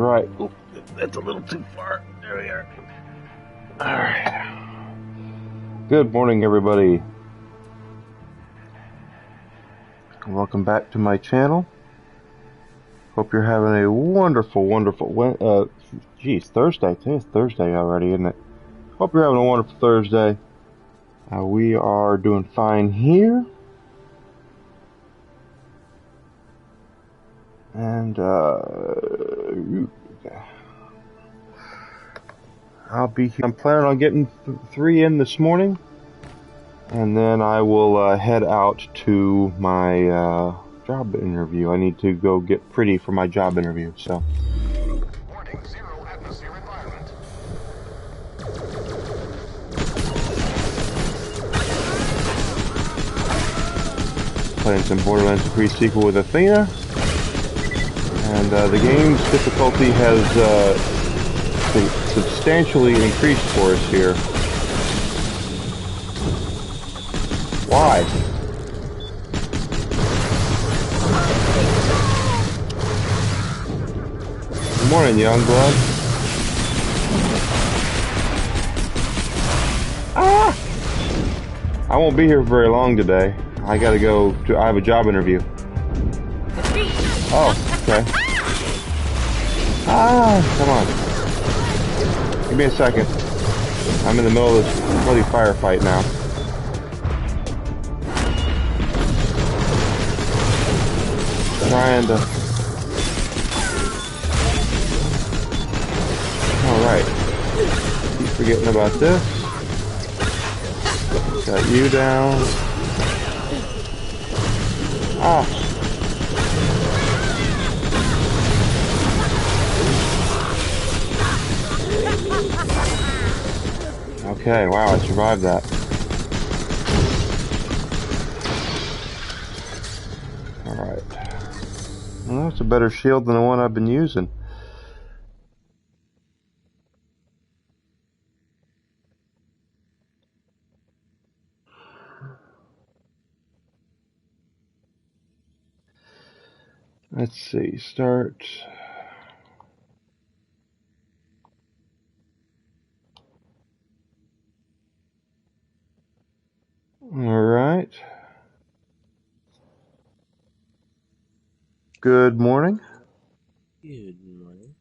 Right. Oop, that's a little too far. There we are. Alright. Good morning, everybody. Welcome back to my channel. Hope you're having a wonderful, Thursday. Today's Thursday already, isn't it? Hope you're having a wonderful Thursday. We are doing fine here. And, I'll be here. I'm planning on getting 3 in this morning. And then I will head out to my job interview. I need to go get pretty for my job interview, so. Warning, 0 atmosphere environment. Playing some Borderlands pre-sequel with Athena. And the game's difficulty has substantially increased for us here. Why? Good morning, young blood. Ah! I won't be here for very long today. I gotta go to, I have a job interview. Oh, okay. Ah, come on. Give me a second. I'm in the middle of this bloody firefight now. Trying to... Alright. Keep forgetting about this. Got you down. Ah. Okay, wow, I survived that. Alright. Well, that's a better shield than the one I've been using. Let's see, start... Alright. Good morning. Good morning.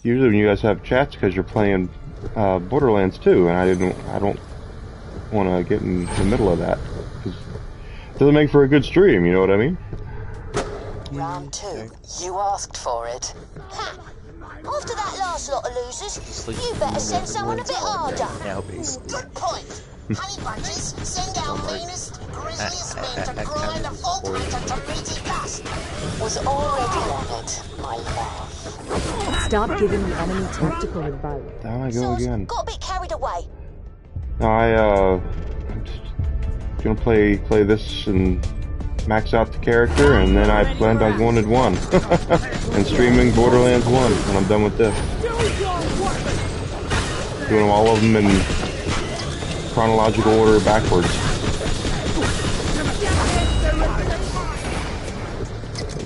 Usually when you guys have chats because you're playing Borderlands too, and I don't want to get in the middle of that. It doesn't make for a good stream, you know what I mean? Round 2. You asked for it. Ha! After that last lot of losers, you better send someone a bit harder. Good point. Honey bunches, send our meanest, grisliest men to grind a fulcrum to meaty dust. Was already on it, my love. Stop giving the enemy tactical advice. Down I go again. Got a bit carried away. I'm just gonna play this and max out the character, and then I planned on going at 1 and streaming Borderlands 1 when I'm done with this. Doing all of them in chronological order backwards.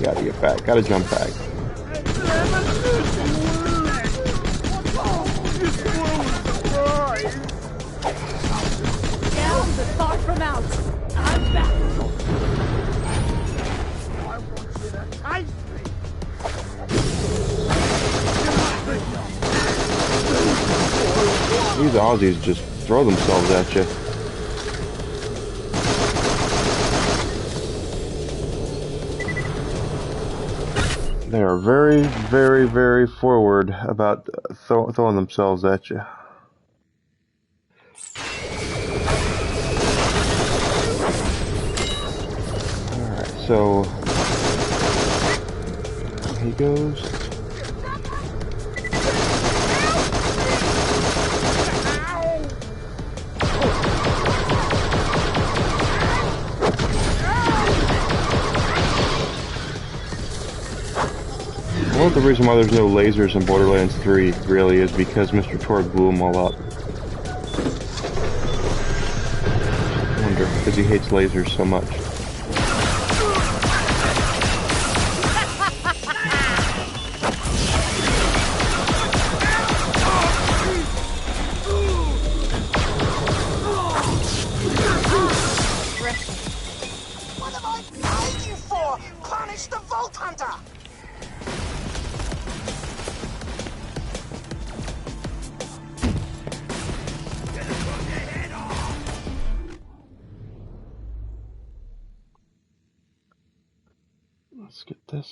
Gotta get back, gotta jump back. Far from out. I'm back. These Aussies just throw themselves at you. They are very, very, very forward about throwing themselves at you. Alright, so... There he goes. Well, the reason why there's no lasers in Borderlands 3 really is because Mr. Torg blew them all up. I wonder, because he hates lasers so much.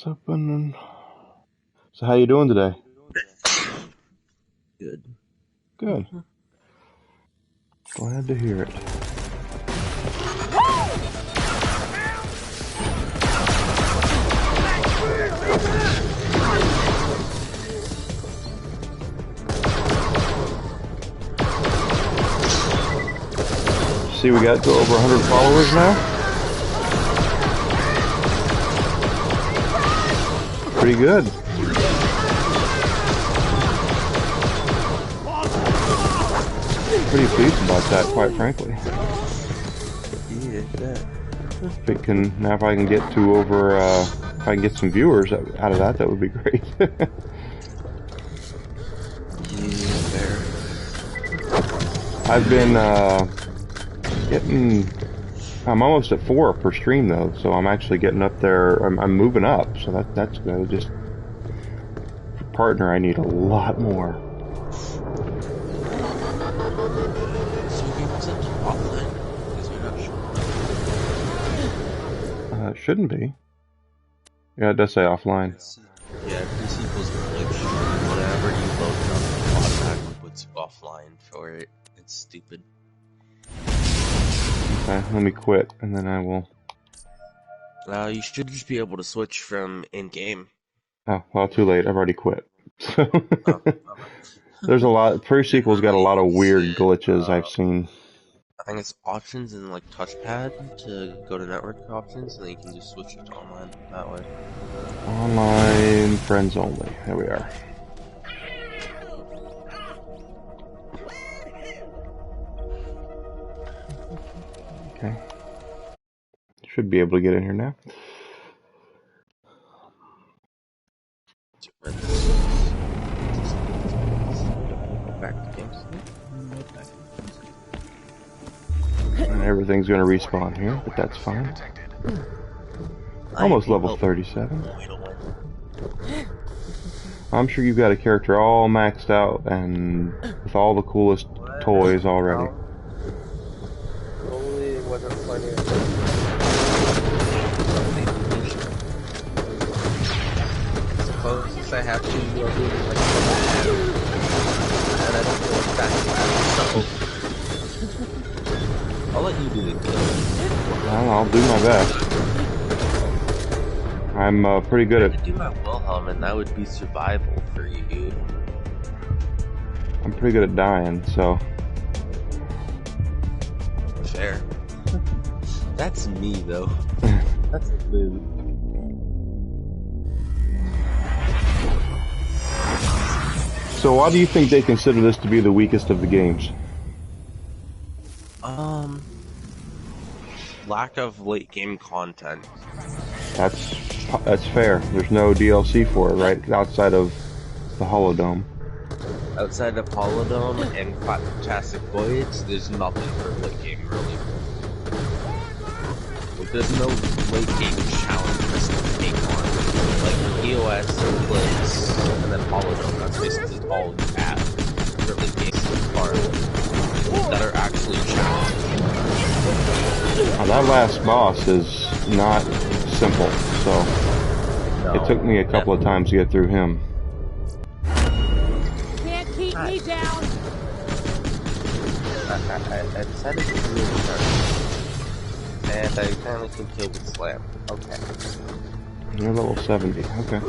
up and... So how you doing today? Good. Good. Glad to hear it. See, we got to over 100 followers now. Pretty good. Pretty pleased about that, quite frankly. If it can, now if I can get to over, if I can get some viewers out of that, that would be great. I've been getting. I'm almost at 4 per stream though, so I'm actually getting up there. I'm moving up, so that's good. Just for partner, I need a lot more. It shouldn't be. Yeah, it does say offline. Yeah, PC equals glitch. Whenever you load it up, it automatically puts you offline for it. It's stupid. Okay, let me quit, and then I will... You should just be able to switch from in-game. Oh, well, too late. I've already quit. There's a lot... Pre-sequel's got a lot of weird glitches I've seen. I think it's options and like touchpad to go to network options, and then you can just switch it to online that way. Online, friends only. There we are. Okay. Should be able to get in here now. Back to games. And everything's going to respawn here, but that's fine. Almost level 37. I'm sure you've got a character all maxed out and with all the coolest toys already. Only wasn't plenty of suppose I have to do like and I don't feel like that so I'll let you do the kill. Well, I'll do my best. I'm pretty good at... I could do my Wilhelm, and that would be survival for you. I'm pretty good at dying, so... Fair. That's me, though. That's a move. So why do you think they consider this to be the weakest of the games? Lack of late game content. That's fair. There's no DLC for it, right? Outside of the Holodome. Outside of Holodome and Fantastic Voyage, there's nothing for late game really. Like, there's no late game challenge for us to take on. Like EOS, Eclipse, and then Holodome. That's basically all you have for late games so far that are actually challenging. Now, that last boss is not simple, so No, it took me a couple of times to get through him. Can't keep me down. I decided to do it and I apparently can kill with slam. Okay. You're level 70, okay.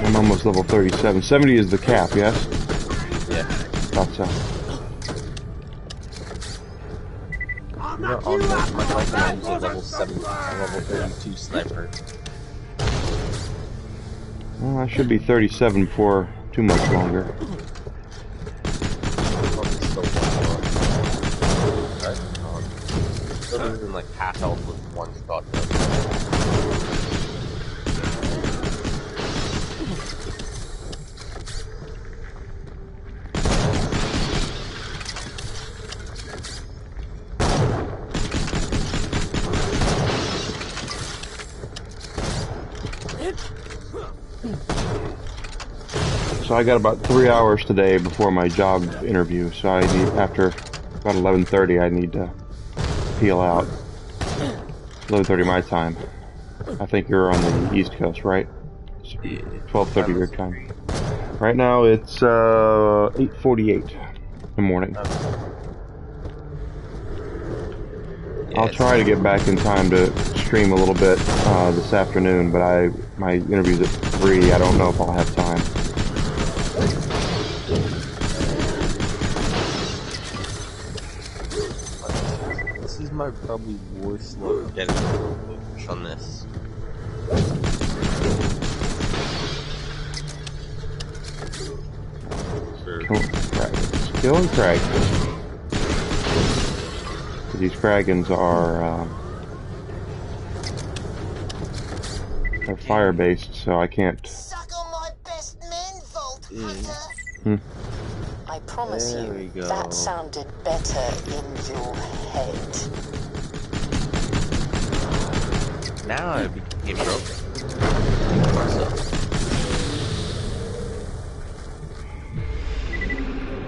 I'm almost level 37. 70 is the cap, yes? Yeah. Thought so. You know, on my rifle, I use a level 70, a level 32 sniper. Well, I should be 37 for too much longer. Still losing like half health with one shot. So I got about 3 hours today before my job interview. So I need, after about 11:30, I need to peel out. 11:30 my time. I think you're on the East Coast, right? 12:30 your time. Right now it's 8:48 in the morning. I'll try to get back in time to stream a little bit this afternoon, but my interview's at 3. I don't know if I'll have time. This is my probably worst luck getting push on this. Killing Kragans. These Kragans are they're fire-based, so I can't. Suck on my best men, Vault Hunter. I promise you, that sounded better in your head. Now I became broken.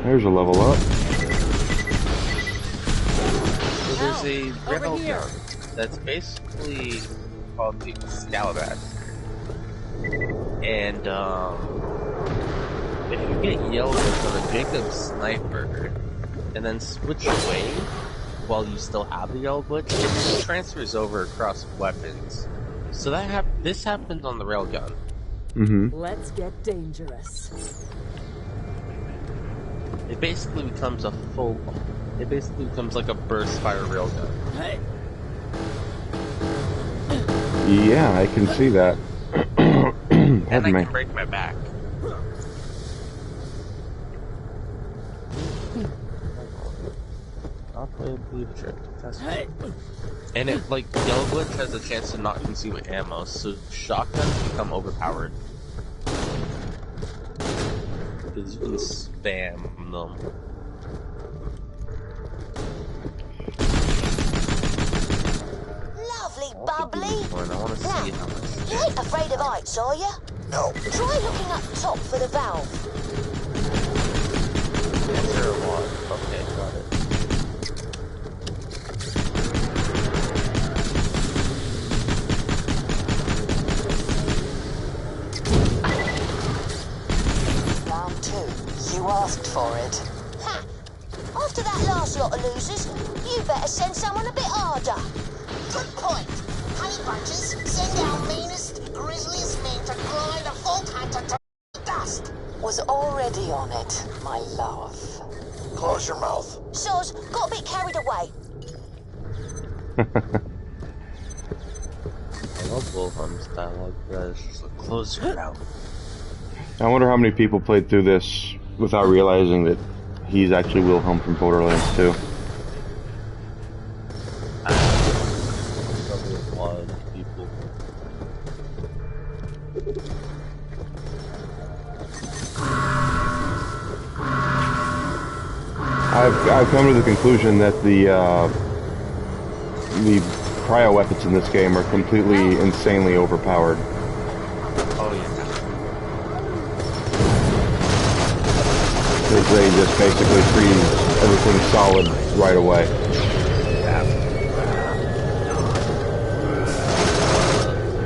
There's a level up. So there's a rebel gun that's basically called the Scalabash. And if you get yelled at on a Jacob sniper and then switch away while you still have the yellow glitch, it transfers over across weapons. So this happens on the railgun. Let's get dangerous. It basically becomes a it basically becomes like a burst fire railgun. Yeah, I can see that. And I can break my back. I'll play a blue trick. And it, like, Yellow Glitch has a chance to not consume ammo, so shotguns become overpowered. Because you can spam them. Lovely bubbly. I want to see how much. You ain't afraid of heights, are you? No. Try looking up top for the valve. Is there a lot? Okay, got it. Round 2. You asked for it. Ha! After that last lot of losers, you better send someone a bit harder. Good point. Honey bunches, send our meanest, grisliest men to grind a Vault Hunter to dust. Was already on it, my love. Close your mouth. Soz, got a bit carried away. I love Wilhelm's dialogue, but it's just like, close your mouth. I wonder how many people played through this without realizing that he's actually Wilhelm from Borderlands 2. Probably a lot of people. I've come to the conclusion that the cryo weapons in this game are completely insanely overpowered. Oh yeah. Because they just basically freeze everything solid right away. Yeah.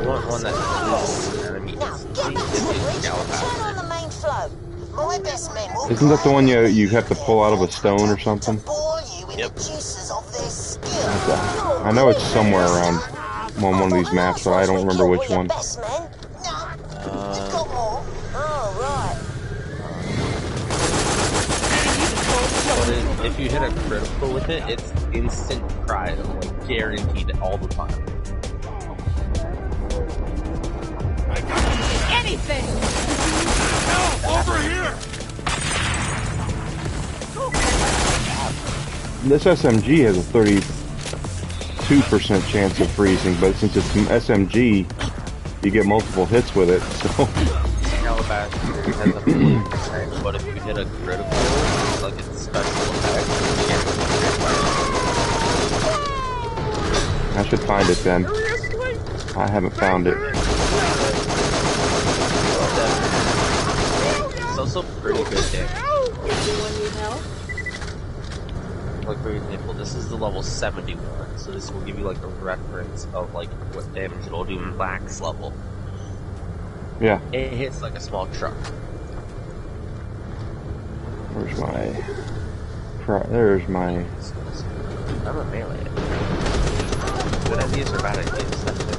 You want one that kills enemies. Now, get back to the bridge and turn on the main flow. My best men will Isn't that the one you have to pull out of a stone or something? bore you in the juices of their skill. I know it's somewhere around on one of these maps, but I don't remember which one. Best men? No. You've got more? Oh, right. But if you hit a critical with it, it's instant cryo, like guaranteed all the time. Anything! Over here! This SMG has a 32% chance of freezing, but since it's an SMG, you get multiple hits with it, so... Calabash has a 40%, but if you hit a critical, like it's special effect, I should find it then. I haven't found it. it's also pretty good damage. Anyone need help? like for example, this is the level 71, so this will give you like a reference of like what damage it'll do in Black's level. Yeah. It hits like a small truck. Where's my... There's my... I'm a melee. Good ideas or bad ideas? That's it.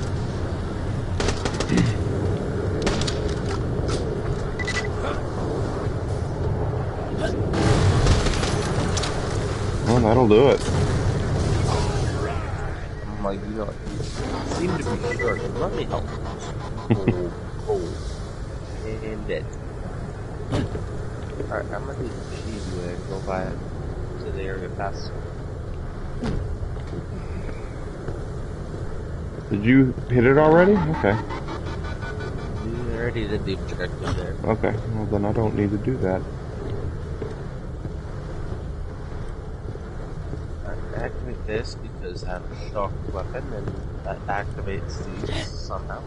Well, that'll do it. I'm like, you know, you seem to be sure. Let me help. And dead. Alright, I'm gonna do cheese and go by to the area past. Did you hit it already? Okay. You already did the objective there. Okay, well then I don't need to do that. Activate this because I have a shock weapon and that activates these somehow.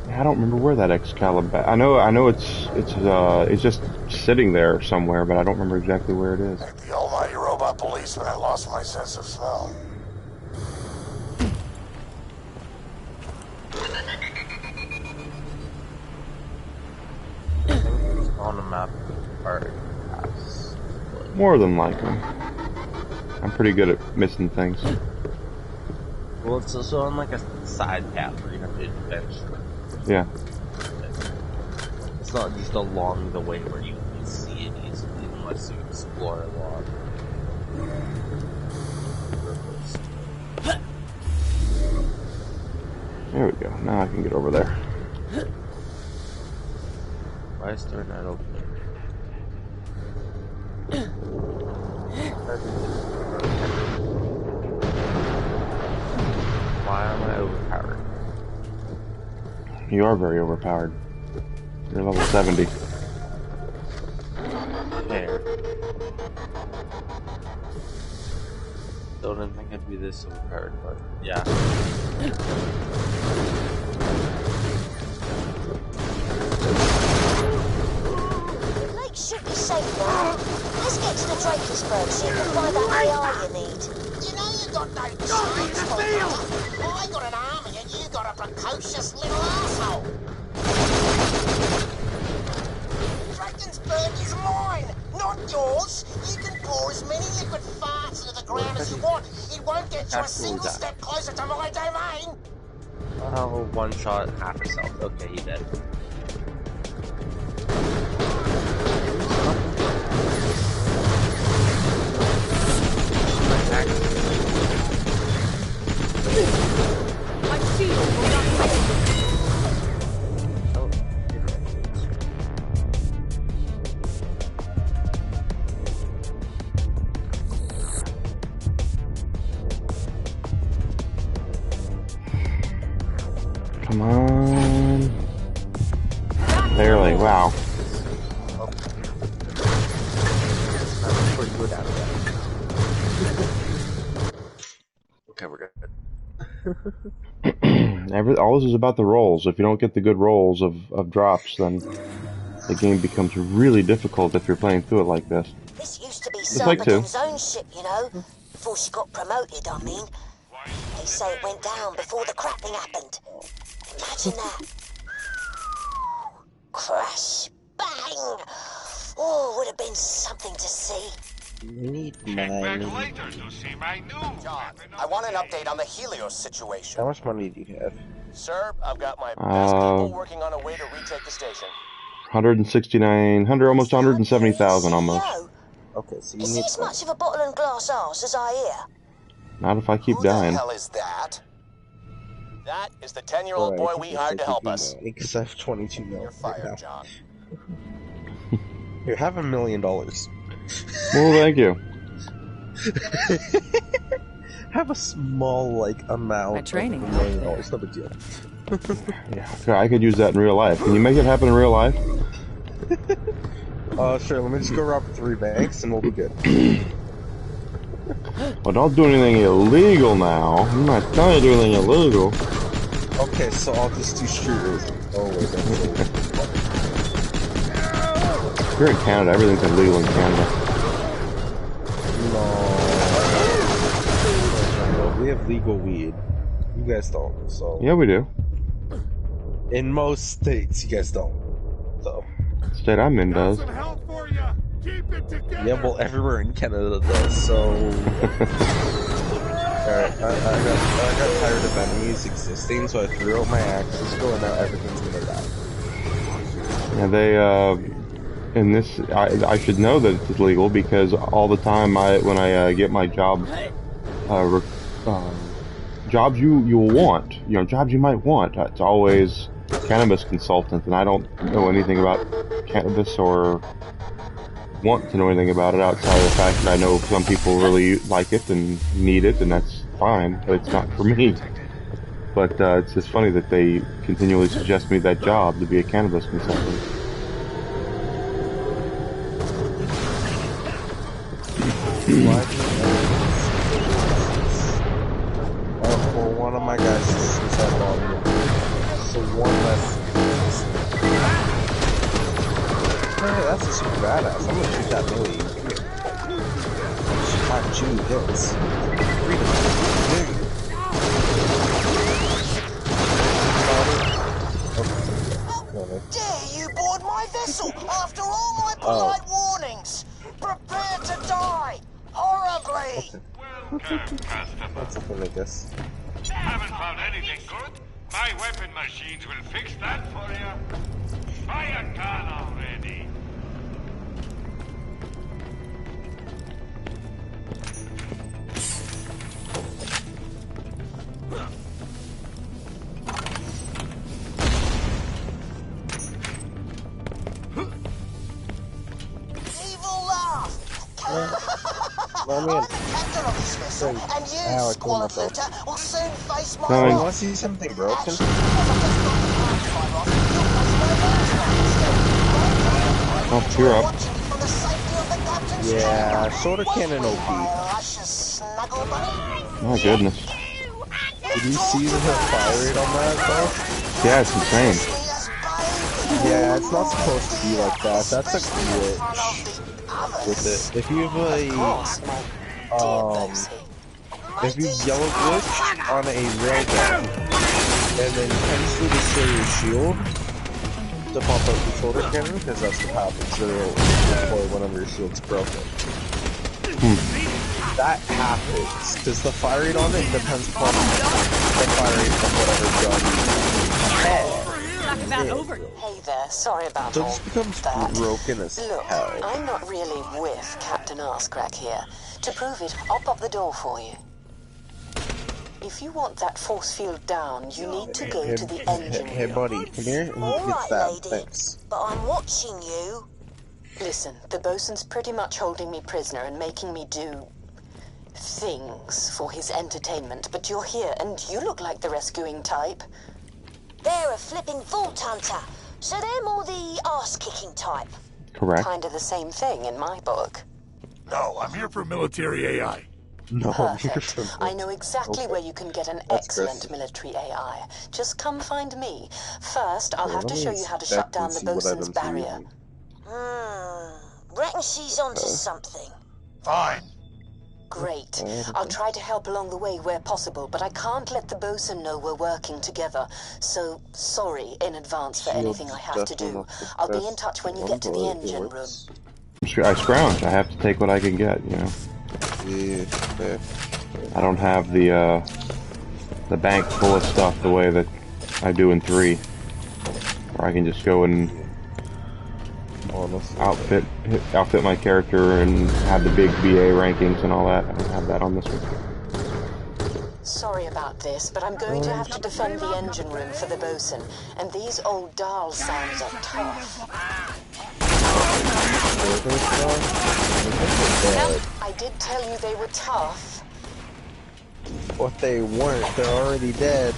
I don't remember where that Excalibur. I know it's just sitting there somewhere, but I don't remember exactly where it is. Like the almighty robot policeman, I lost my sense of smell. On the map, or More than likely. I'm pretty good at missing things. well, it's also on like a side path where you have to adventure. Yeah. It's not just along the way where you can see it easily unless you explore a lot. There we go. Now I can get over there. Why is there not open? Why am I overpowered? You are very overpowered. You're level 70. There. Don't even think I'd be this overpowered, but yeah. The lake should be safe now. Let's get to the Drakensburg so you can find that AI you need. You know you got no chance, Potter. I got an army and you got a precocious little asshole. Drakensburg is mine, not yours. You can pour as many liquid farts into the ground as you want. It won't get you a single step closer to my domain. Oh, one shot, half herself. Okay, he dead. My shield will not fail. Oh, Come on. Barely. Wow. pretty good out of that. Okay, we're good. All this is about the rolls. If you don't get the good rolls of drops, then the game becomes really difficult if you're playing through it like this. This used to be like two. Sarpedon's own ship, you know. Before she got promoted, I mean. They say it went down before the crapping happened. Imagine that. Crash. Bang. Oh, would have been something to see. You need money. to see my new John, I want an update on the Helios situation. How much money do you have? Sir, I've got my best people working on a way to retake the station. 169, almost 170,000 almost. Yo, Okay, so you is need he as much of a bottle and glass arse as I hear? Not if I keep Who dying. the hell is that? That is the 10-year-old boy we hired to help us. Because I have 22 mil. You're fired, John. Here, have $1 million. Well, thank you. Have a small, like, amount My training. of $1 million. No big deal. Yeah, I could use that in real life. Can you make it happen in real life? Sure, let me just go rob 3 banks and we'll be good. Well, don't do anything illegal now. I'm not telling you to do anything illegal. Okay, so I'll just do street racing. Oh, wait, that's You're in Canada. Everything's illegal in Canada. No. We have legal weed. You guys don't, so. Yeah, we do. In most states, you guys don't. So. The state I'm in does. Yeah, well, everywhere in Canada does, so. Alright, I got tired of enemies existing, so I threw out my axes, and now everything's gonna die. Yeah, they, in this, I should know that it's illegal because all the time when I get my job, jobs you'll want, jobs you might want, it's always cannabis consultant, and I don't know anything about cannabis or want to know anything about it outside of the fact that I know some people really like it and need it, and that's fine, but it's not for me. But it's just funny that they continually suggest me that job to be a cannabis consultant. Well, one of my guys is at volume, so one less. Hey, that's a super badass. I'm gonna shoot that Millie. Shoot 2 hits. 3 to 6. Dare you board my vessel after all my polite warnings? Prepare to die horribly. That's a thing, I guess. Haven't found anything good. My weapon machines will fix that for you. Buy a gun already. Evil laugh. I'm the captain of this vessel, and you, squalid looter, will soon face my No, you want to see something broken? Oh, you're up. Yeah, soda cannon OP. My goodness. Did you see the fire rate on that, though? Yeah, it's insane. Yeah, it's not supposed to be like that. That's a glitch with it. If you have if you yellow glitch on a railgun, and then intensely destroy your shield to pop out your shoulder cannon, because that's what happens. It'll deploy whenever your shield's broken. That happens, because the fire rate on it depends upon the fire rate from whatever gun you have. Hey there, sorry about So all this becomes that. broken as Look, hell. I'm not really with Captain Arscrack here. To prove it, I'll pop the door for you. If you want that force field down, you need to go to the engine Hey, room. buddy, come here and All get right, that. lady, Thanks. but I'm watching you. Listen, the bosun's pretty much holding me prisoner and making me do things for his entertainment, but you're here and you look like the rescuing type. They're a flipping vault hunter, so they're more the arse-kicking type. Correct. Kind of the same thing in my book. No, I'm here for military AI. No, Perfect. I know exactly where you can get an That's excellent good. military AI. Just come find me. First, I'll have to let show me you how to inspect shut down and the see what bosun's items you're barrier. using. Reckon she's onto something. Fine. Great. I'll try to help along the way where possible, but I can't let the bosun know we're working together. So, sorry in advance for anything I have to do. I'll be in touch when you get to the engine room. I scrounge. I have to take what I can get, Yeah, fair. I don't have the bank full of stuff the way that I do in 3. Where I can just go and outfit my character and have the big BA rankings and all that. I don't have that on this one. Sorry about this, but I'm going to have to defend the engine room for the bosun, and these old dial sounds are tough. I did tell you they were tough. What they weren't, they're already dead.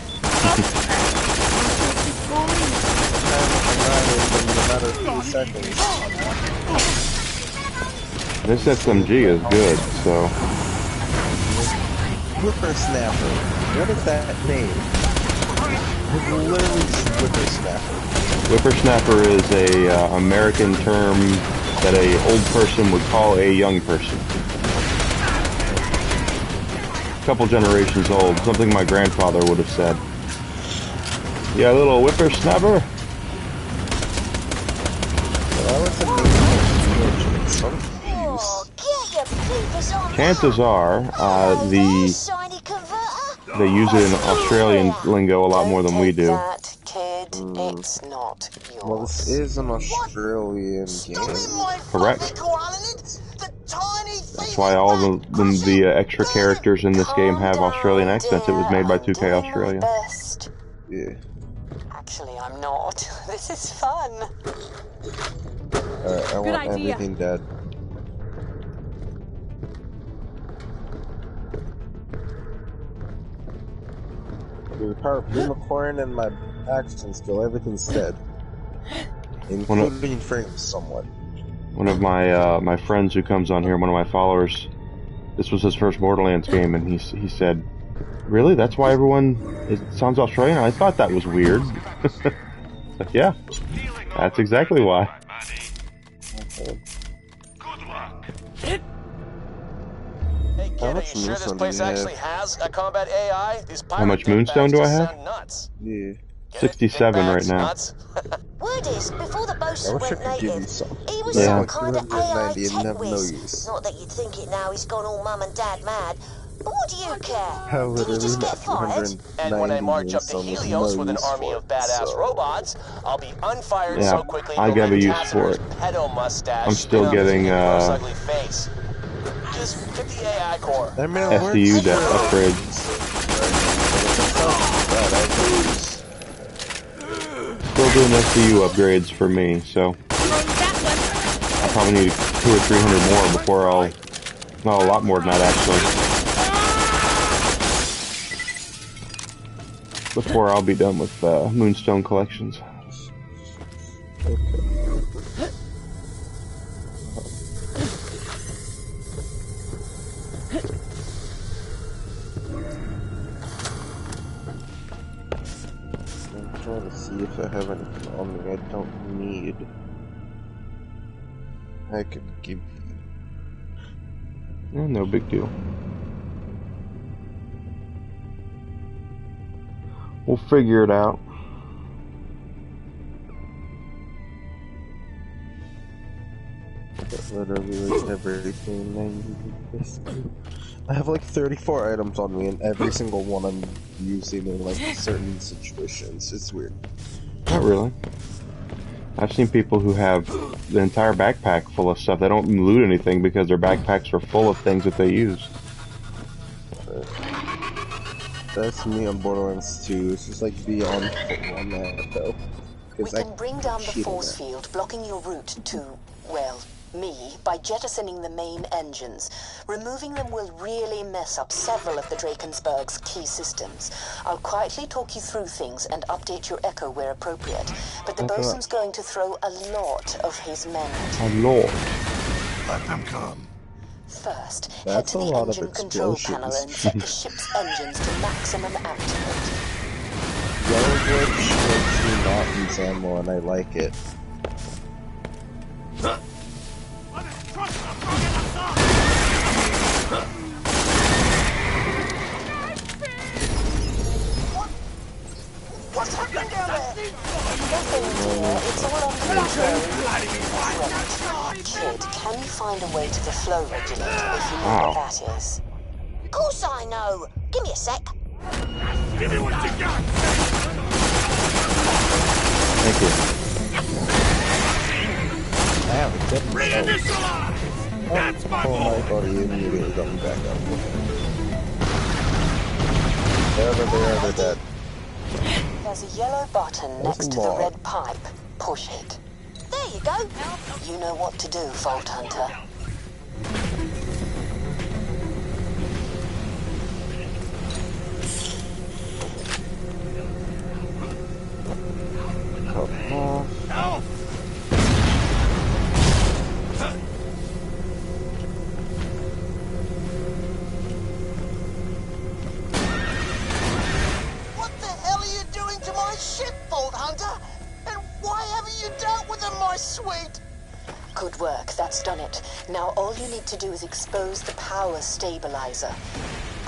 This SMG is good, so... Whippersnapper. What is that name? It's literally just whippersnapper. Whippersnapper is a American term that a old person would call a young person. A couple generations old, something my grandfather would have said. Yeah, little whippersnapper. Chances are, they use it in Australian lingo a lot more than we do. It's not yours. Well, this is an Australian game. Correct. That's why all the extra characters in this game have Australian accents. It was made by 2K Australia. Yeah. Actually, I'm not. This is fun. Alright, I want everything dead. With the power of unicorn and my action skill, everything's dead. Including frames somewhat. One of my my friends who comes on here, one of my followers, this was his first Borderlands game, and he said, "Really? That's why it sounds Australian? I thought that was weird." Like, yeah, that's exactly why. Hey kid, are you sure this place actually has a combat AI? These How much moonstone do I have? Yeah. 67 right now. Word is, before the bosun went native, he was Yeah. some kind of AI tech no whiz. use. Not that you'd think it now, he's gone all mum and dad mad. But what do you care? How Did you just literally get fired? And when I march up to Helios with an army of badass robots, I'll be unfired so quickly I gotta he'll use let for it. pedo mustache I'm still spin up his getting big gross ugly face. Just get the AI core. SDU upgrades. Still doing SDU upgrades for me, so I probably need 200 or 300 more before I'll... No, a lot more than that actually. Before I'll be done with Moonstone collections. I'm trying to see if I have anything on me I don't need. I could give you. No big deal. We'll figure it out. Literally like everything I need. I have like 34 items on me, and every single one I'm using in like certain situations. It's weird. Not really. I've seen people who have the entire backpack full of stuff. They don't loot anything because their backpacks are full of things that they use. That's me on Borderlands 2. It's just like beyond on that though. We can bring down the force field, blocking your route to, well, me, by jettisoning the main engines. Removing them will really mess up several of the Drakensberg's key systems. I'll quietly talk you through things and update your echo where appropriate, but the bosun's going to throw a lot of his men at you. A lot. Let them come. First, head to the engine control panel and set the ship's engines to maximum activate. Yellow glitch makes me not use ammo, and I like it. What's happening down there? Nothing, dear. It's all under control. Kid, can you find a way to the flow regulator if you know what that is? Of course I know. Give me a sec. Give me what you got! Thank you. Reinitialize! That's my Oh boy! my god, he immediately got me back up. They're dead. There's a yellow button next to the red pipe. Push it. There you go. You know what to do, Vault Hunter. Help! What the hell are you doing to my ship, Vault Hunter? And why haven't you dealt with them, my sweet? Good work, that's done it. Now all you need to do is expose the power stabilizer.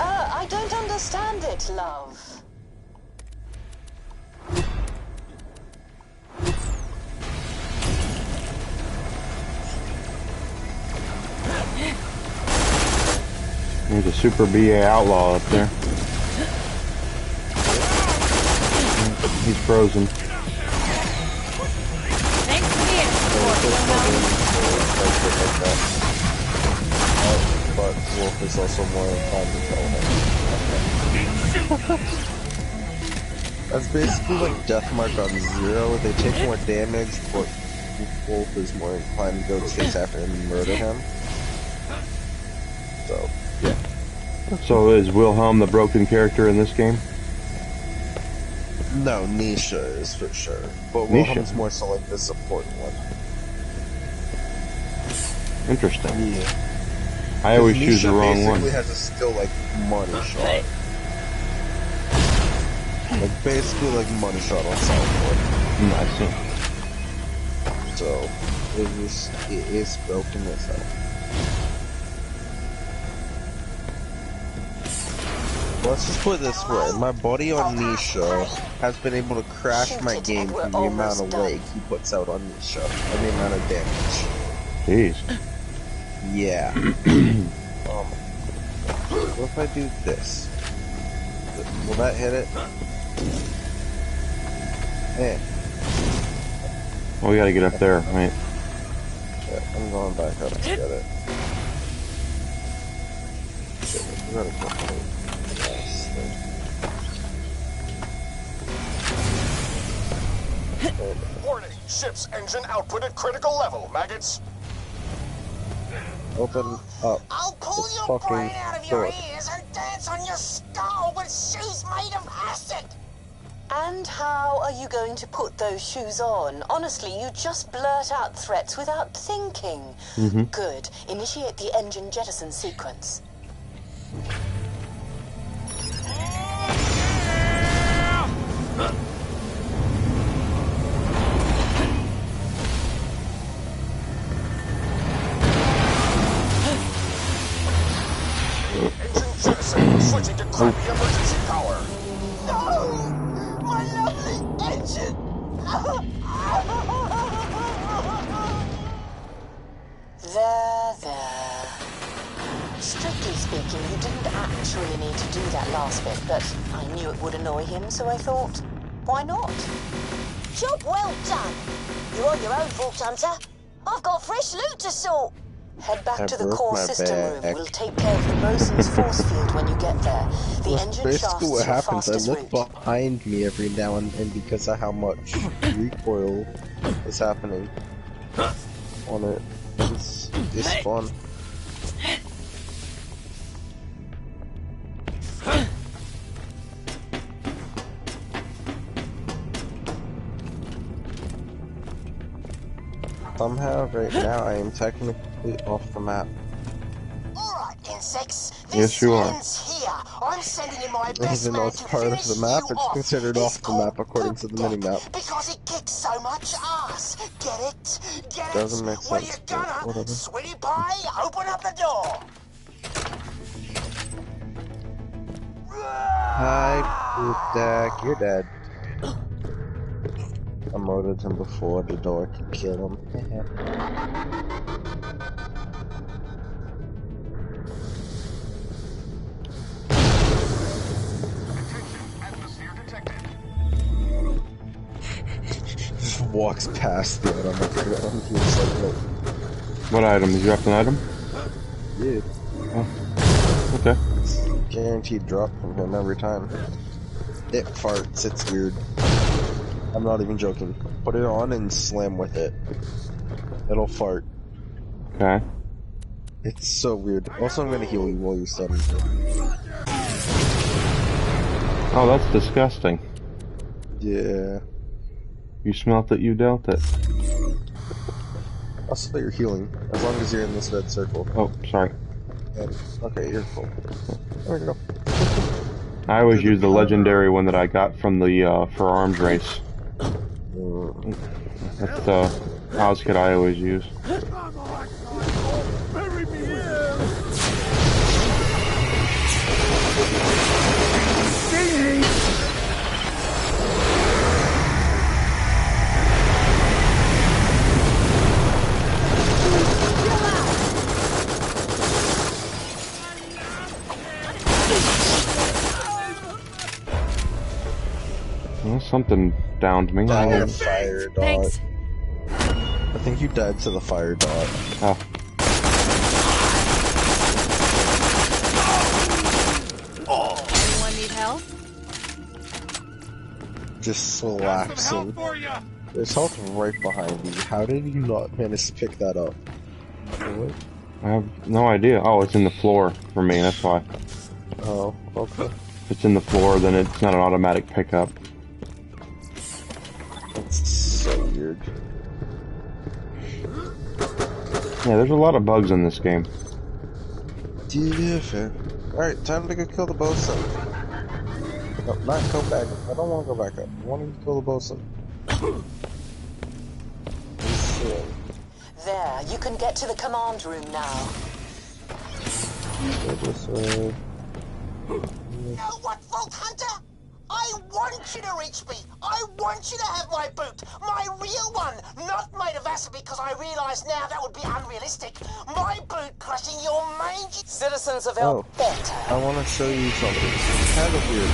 I don't understand it, love. There's a super BA outlaw up there. He's frozen. Thanks for the But Wolf is also more inclined to kill him. That's basically like Deathmark on Zero. They take more damage, but Wolf is more inclined to go chase after him and murder him. So, yeah. So is Wilhelm the broken character in this game? No, Nisha is for sure. But Nisha? Wilhelm's more so like the supporting one. Interesting. Yeah. I always choose the wrong one. Basically has a skill like money shot. Like basically like money shot on Solid. I see. So it is broken itself. Let's just put it this way, my buddy on Nisha has been able to crash my game from the amount of lag he puts out on Nisha, and the amount of damage. Jeez. Yeah. What if I do this? Will that hit it? Eh. Well, we gotta get up there, right? Yeah, I'm going back up to get it. Shit, we gotta go. Warning, ship's engine output at critical level, maggots. Open up. I'll pull this your fucking brain out of your door. ears and dance on your skull with shoes made of acid. And how are you going to put those shoes on? Honestly, you just blurt out threats without thinking. Good. Initiate the engine jettison sequence. Engine jettison, switching to crappy emergency power. No! My lovely engine! There. Strictly speaking, you didn't actually need to do that last bit, but I knew it would annoy him, so I thought, why not? Job well done. You're on your own, Vault Hunter. I've got fresh loot to sort. Head back I to the broke core my system room. back. We'll take care of the Bosun's force field when you get there. The That's engine basically shaft's what your happens. I fastest look route. behind me every now and then because of how much recoil is happening on it. It's fun. Somehow, right now, I am technically off the map. Alright, insects. Yes, you are. Ends here. I'm sending in my best Even though man it's to part of finish the map, you it's off. considered It's off the map called according to the Poop minimap. Deck Because it kicks so much ass. Get it? Get Doesn't it? make Well, sense, you but gonna? whatever. Sweetie pie, open up the door. Hi, Poop Deck, you're dead. I murdered him before the door could kill him. Just walks past the item. He was like, nope. What item? You dropped an item? Yeah. Oh. Okay. Guaranteed drop from him every time. It farts, it's weird. I'm not even joking. Put it on and slam with it. It'll fart. Okay. It's so weird. Also, I'm gonna heal you while you're studying. Oh, that's disgusting. Yeah. You smelt it, you dealt it. I'll say you're healing, as long as you're in this red circle. Oh, sorry. And, okay, you're full. There we go. I always use the legendary one that I got from the for arms race. That's the house kit I always use. Well, something downed me. Fire dot. Thanks. I think you died to the fire dot. Oh. Anyone need help? Just slaps him. There's health right behind you. How did you not manage to pick that up? What? I have no idea. Oh, it's in the floor for me, that's why. Oh, okay. If it's in the floor, then it's not an automatic pickup. That's so weird. Yeah, there's a lot of bugs in this game. Yeah, fair. Alright, time to go kill the bosun. No, not go back. I don't want to go back up. I want to kill the bosun. There, you can get to the command room now. You know what, Vault Hunter? I want you to reach me. I want you to have my boot. My real one. Not made of acid because I realise now that would be unrealistic. My boot crushing your mangy... Citizens of El Better. I want to show you something. Kind of weird.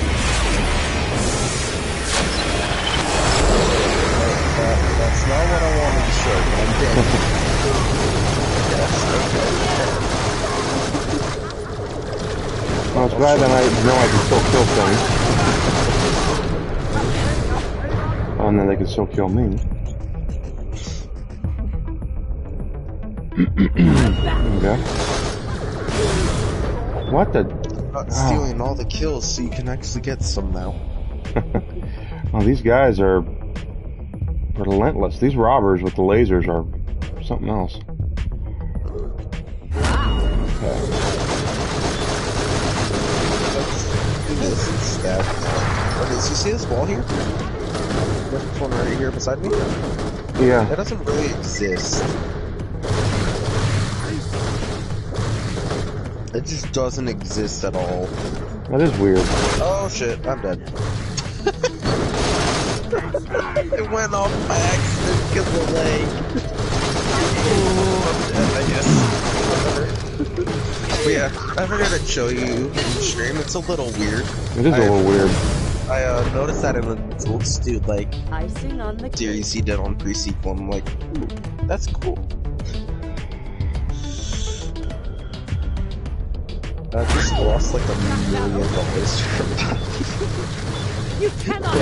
That's not what I wanted to show you. I'm dead. Yes, okay. Well, it's glad that I know I can still kill things. Oh, and then they can still kill me. Okay. What the? Not stealing all the kills so you can actually get some now. Well, these guys are relentless. These robbers with the lasers are something else. Okay. Do this instead. Okay, so you see this wall here? This one right here beside me? Yeah. It doesn't really exist. It just doesn't exist at all. That is weird. Oh shit, I'm dead. It went off by accident because of the leg. Oh, I'm dead, I guess. But yeah, I figured I'd show you in stream. It's a little weird. It is a little weird. I noticed that in the results, dude, like, Icing on the series he did on pre-sequel. I'm like, ooh, that's cool. I just lost like $1 million from that. You cannot.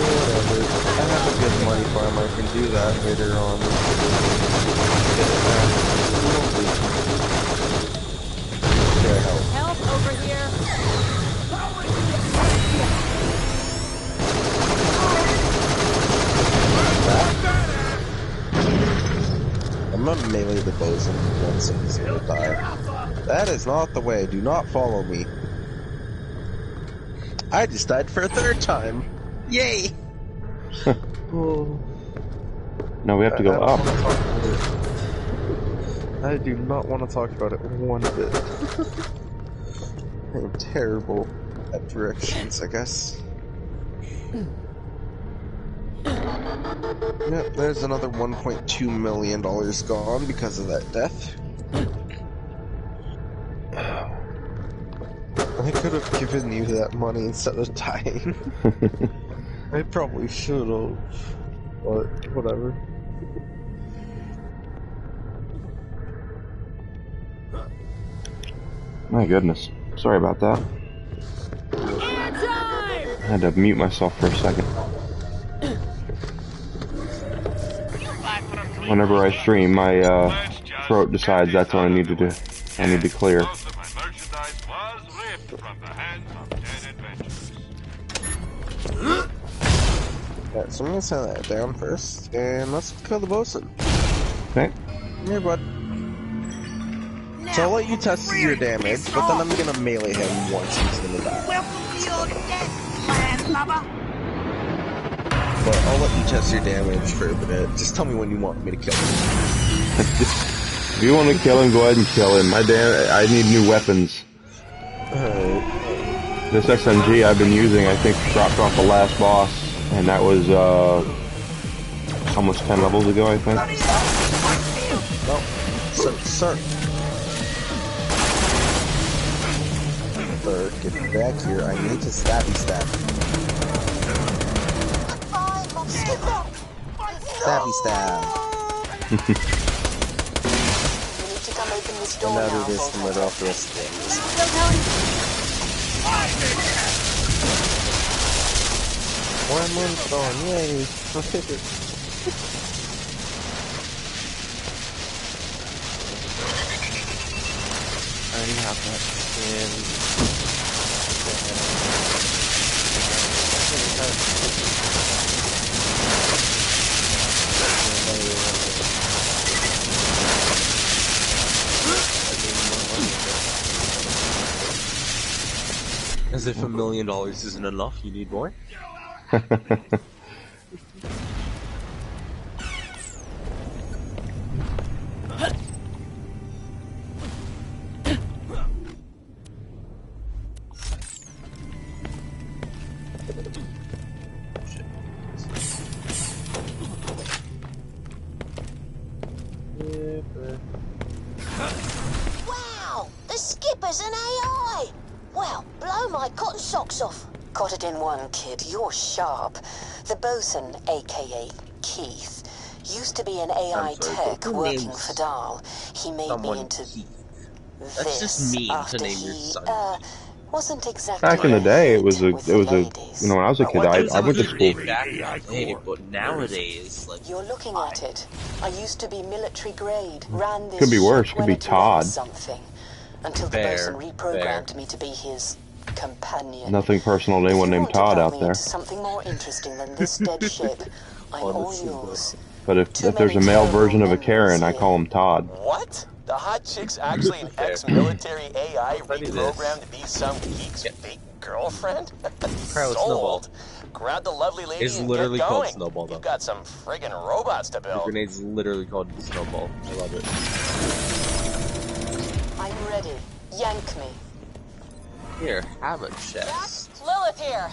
Whatever. I have a good money farm. I can do that later on. Help over here. I'm gonna melee the bosun once and he's gonna die. That is not the way. Do not follow me. I just died for a third time. Yay! No, we have to go up. I do not want to talk about it one bit. I'm terrible at directions, I guess. Yep, there's another $1.2 million gone because of that death. I could have given you that money instead of dying. I probably should have, but whatever. My goodness. Sorry about that. I had to mute myself for a second. Whenever I stream, my throat decides that's what I need to do. I need to clear. Most of my merchandise was ripped from the hands of dead adventurers. Yeah, so I'm gonna send that down first, and let's kill the bosun. Okay. Come here, bud. So I'll let you test your damage, but then I'm gonna melee him once he's gonna die. Welcome to your death plan, lover. But I'll let you test your damage for a minute. Just tell me when you want me to kill him. If you want to kill him, go ahead and kill him. I need new weapons. Alright. This SMG I've been using, I think, dropped off the last boss, and that was almost 10 levels ago, I think. No, sir. Arthur, get back here. I need to stabby stab. Stabby stab. And now do this and let off the rest of this. One moonstone, yay! I already have that skin. As if $1 million isn't enough, you need more? Wow! The skipper's an AI! Well, blow my cotton socks off. Got it in one, kid. You're sharp. The bosun, a.k.a. Keith, used to be an AI tech working for Dahl. He made me into That's just mean to name your son. Wasn't exactly Back in the day, it was a, when I was a kid, I went to school. Back in the day, but nowadays, like... You're looking at it. I used to be military grade, ran this Could be worse, ship could when be it Todd. was something. Until the bosun reprogrammed me to be his companion. Nothing personal to anyone named Todd out there. Something more interesting than this dead ship. I'm all yours. But if there's a male version of a Karen, I call him Todd. What? The hot chick's actually an ex-military AI reprogrammed to be some geek's fake girlfriend? Sold. Grab the lovely lady It's and literally get called going. Snowball, though. You've got some friggin' robots to The build. grenade's literally called Snowball. I love it. I'm ready. Yank me. Here, have a chest. Lilith here.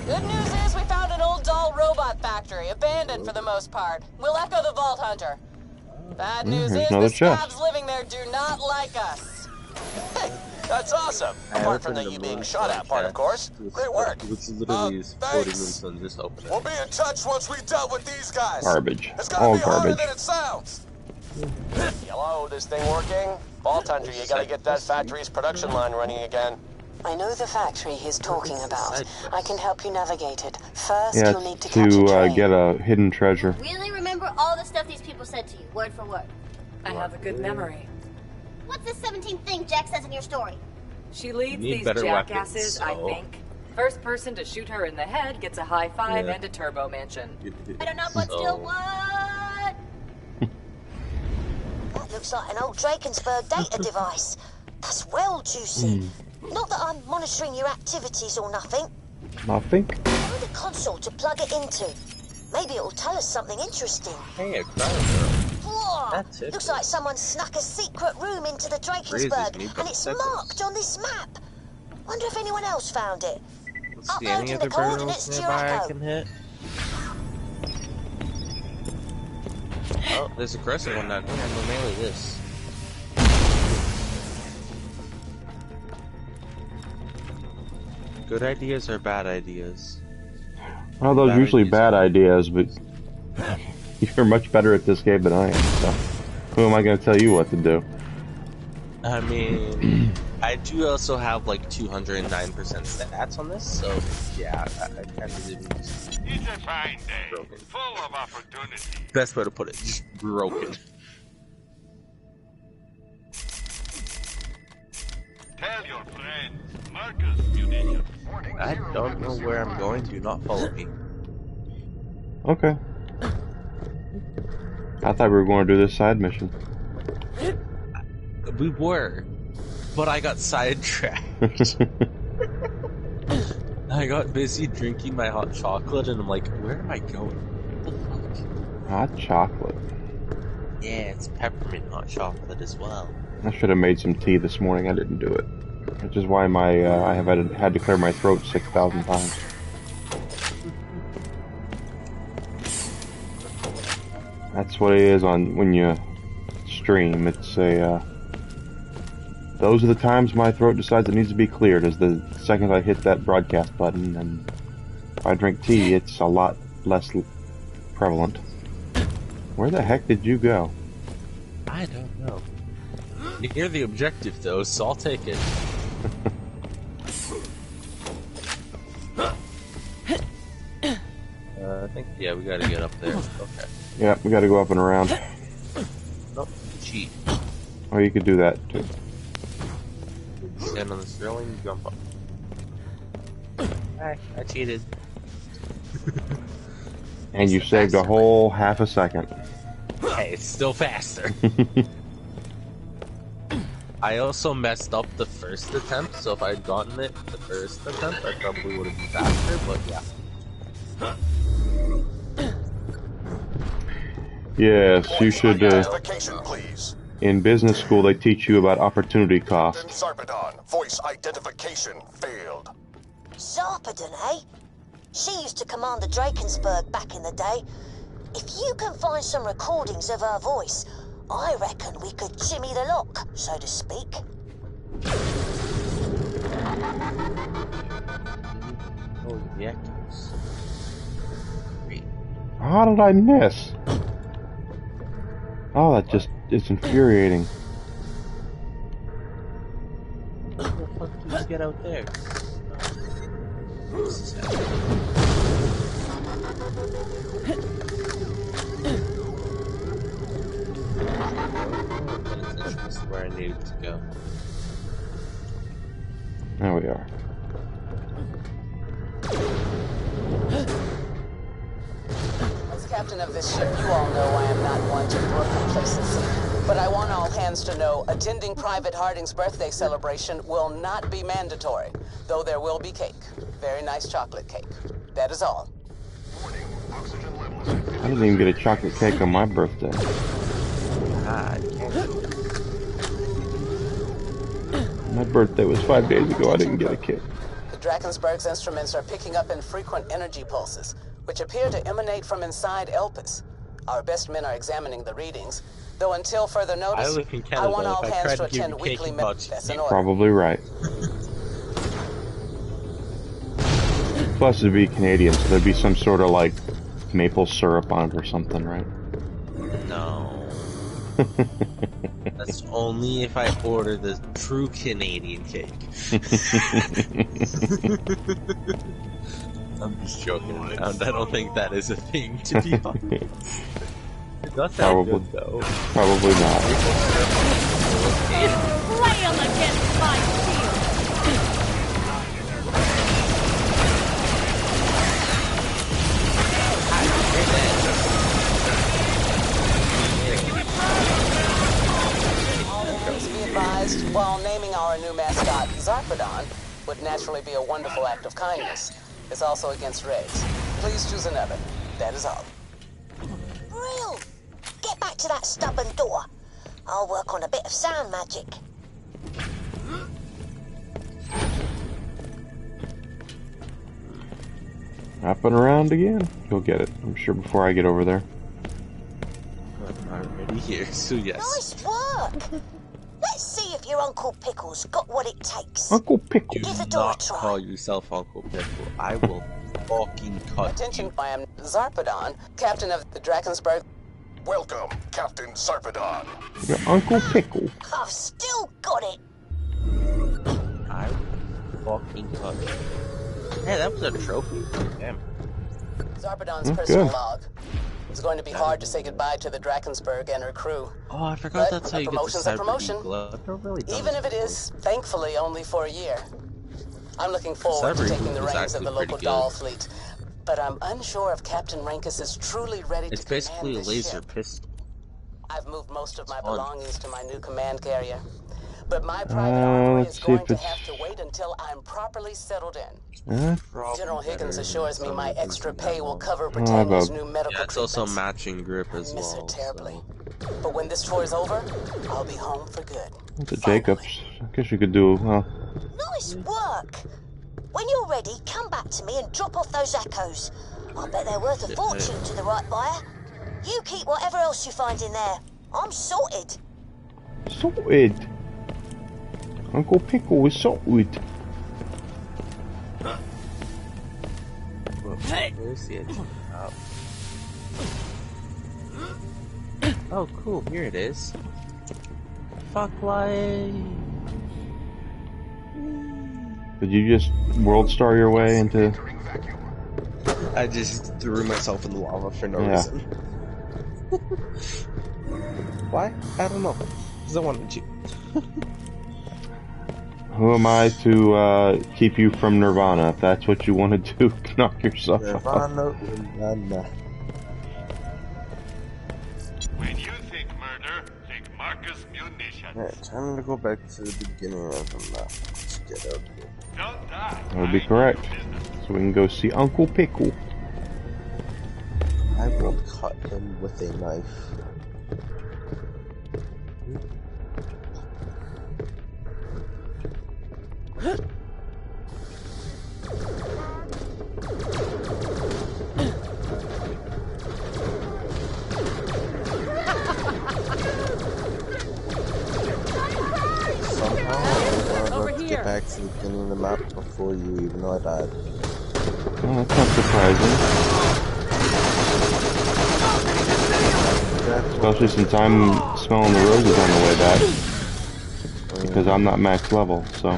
Good news is we found an old doll robot factory, abandoned for the most part. We'll echo the Vault Hunter. Bad news is the scabs living there do not like us. Hey, that's awesome. Apart from the you being shot at part, of course. Great work. Which literally is floating moonstone, just open it. We'll be in touch once we dealt with these guys. Garbage. It's gonna All be harder garbage. than it sounds. Hello, this thing working? Vault Hunter, you gotta get that factory's production line running again. I know the factory he's talking about. I can help you navigate it. First, Yeah, you'll need to catch a train. get a hidden treasure. Really remember all the stuff these people said to you, word for word? I have a good memory. What's the 17th thing Jack says in your story? She leads Need these better jackasses, weapons, I so- think. First person to shoot her in the head gets a high five Yeah. and a turbo mansion. I don't know, but still, what? That looks like an old Drakensberg data device. That's well juicy. Not that I'm monitoring your activities or nothing. Nothing? Find the console to plug it into. Maybe it'll tell us something interesting. Hey, a crowd girl. Whoa! That's it. Looks like someone snuck a secret room into the Drakensberg, and it's marked on this map. Wonder if anyone else found it. See any other barrels nearby I can hit? Oh, there's a aggressive one down here. I'm gonna melee this. Good ideas or bad ideas? Well, those Bad usually ideas. bad ideas, but you're much better at this game than I am, so who am I going to tell you what to do? I mean, I do also have like 209% stats on this, so yeah, I kind of didn't. It's a fine day, full of opportunity. Best way to put it, just broken. Tell your friends, Marcus Munitions. I don't know where I'm going. Do not follow me. Okay. I thought we were going to do this side mission. We were, but I got sidetracked. I got busy drinking my hot chocolate, and I'm like, where am I going? What the fuck? Hot chocolate. Yeah, it's peppermint hot chocolate as well. I should have made some tea this morning. I didn't do it. Which is why I have had to clear my throat 6,000 times. That's what it is on when you stream. It's a Those are the times my throat decides it needs to be cleared, is the second I hit that broadcast button, and if I drink tea, it's a lot less prevalent. Where the heck did you go? I don't know. You're the objective, though, so I'll take it. I think, yeah, we gotta get up there. Okay. Yeah, we gotta go up and around. Nope, cheat. Oh, you could do that, too. Stand on this railing, jump up. I cheated. And you saved a whole half a second. Hey, it's still faster. I also messed up the first attempt, so if I'd gotten it the first attempt, I probably would have been faster, but yeah. Yes, you should, please. in business school they teach you about opportunity cost. Sarpedon, voice identification failed. Sarpedon, eh? She used to command the Drakensburg back in the day. If you can find some recordings of her voice, I reckon we could jimmy the lock, so to speak. Oh, yeah. How did I miss? Oh, that just is infuriating. How the fuck did you get out there? That's where I needed to go. There we are. As captain of this ship, you all know I am not one to brook complacency. But I want all hands to know attending Private Harding's birthday celebration will not be mandatory, though there will be cake. Very nice chocolate cake. That is all. I didn't even get a chocolate cake on my birthday. My birthday was 5 days ago. I didn't get a cake. The Drakensburg's instruments are picking up infrequent energy pulses, which appear to emanate from inside Elpis. Our best men are examining the readings, though until further notice, I live in Canada. I want all if I hands tried to to give attend you weekly cake medicine in order. Probably right. Plus, it'd be Canadian, so there'd be some sort of like maple syrup on it or something, right? No. That's only if I order the true Canadian cake. I'm just joking around. I don't think that is a thing, to be honest. It does sound good, though. Probably not. Flail against my shield! Please be advised, while naming our new mascot, Zarpedon, would naturally be a wonderful act of kindness. It's also against regs. Please choose another. That is all. Real! Get back to that stubborn door. I'll work on a bit of sound magic. Up and around again. You'll get it, I'm sure, before I get over there. I'm already here, so yes. Nice work! Let's see if your Uncle Pickle's got what it takes. Uncle Pickle. Give the Do door a not try. call yourself Uncle Pickle. I will fucking cut Attention, you. I am Zarpedon, captain of the Drakensburg. Welcome, Captain Sarpedon. Your Uncle Pickle. I've still got it. I will fucking cut you. Hey, that was a trophy. Damn. Zarpedon's personal good. log. It's going to be hard to say goodbye to the Drakensburg and her crew. Oh, I forgot But that's how a you get the promotion's a cyber promotion. glove. I've never really done Even this if it is, thankfully, only for a year. I'm looking forward to Cyber taking the Eagle is reins of actually the local pretty doll good. fleet. But I'm unsure if Captain Rankus is truly ready It's to basically a command this laser ship. pistol. I've moved most of my It's fun. belongings to my new command carrier. But my private armory let's is see going if to it's- have to wait until I'm properly settled in. Probably General Higgins better assures me than my some extra using pay that will one. cover Britannia's new medical Yeah, it's also treatments. matching grip as I miss her well. terribly. So. But when this tour is over, I'll be home for good. The Jacobs. I guess you could do, well, Nice work. When you're ready, come back to me and drop off those echoes. I bet they're worth a fortune to the right buyer. You keep whatever else you find in there. I'm sorted. sorted. Uncle Pickle is so good. Where's the edge? Oh, cool. Here it is. Fuck life. Did you just world star your way into? I just threw myself in the lava for no reason. Why? I don't know. Because I wanted to. Who am I to keep you from Nirvana? If that's what you want to do, knock yourself off. Nirvana. When you think murder, think Marcus Munitions. Alright, time to go back to the beginning of the map. Let's get out of here. Don't die. That would be correct. So we can go see Uncle Pickle. I will cut him with a knife. Get back to the beginning of the map before you, even though I died. Oh, that's not surprising. Especially since I'm smelling the roses on the way back. Because I'm not max level, so.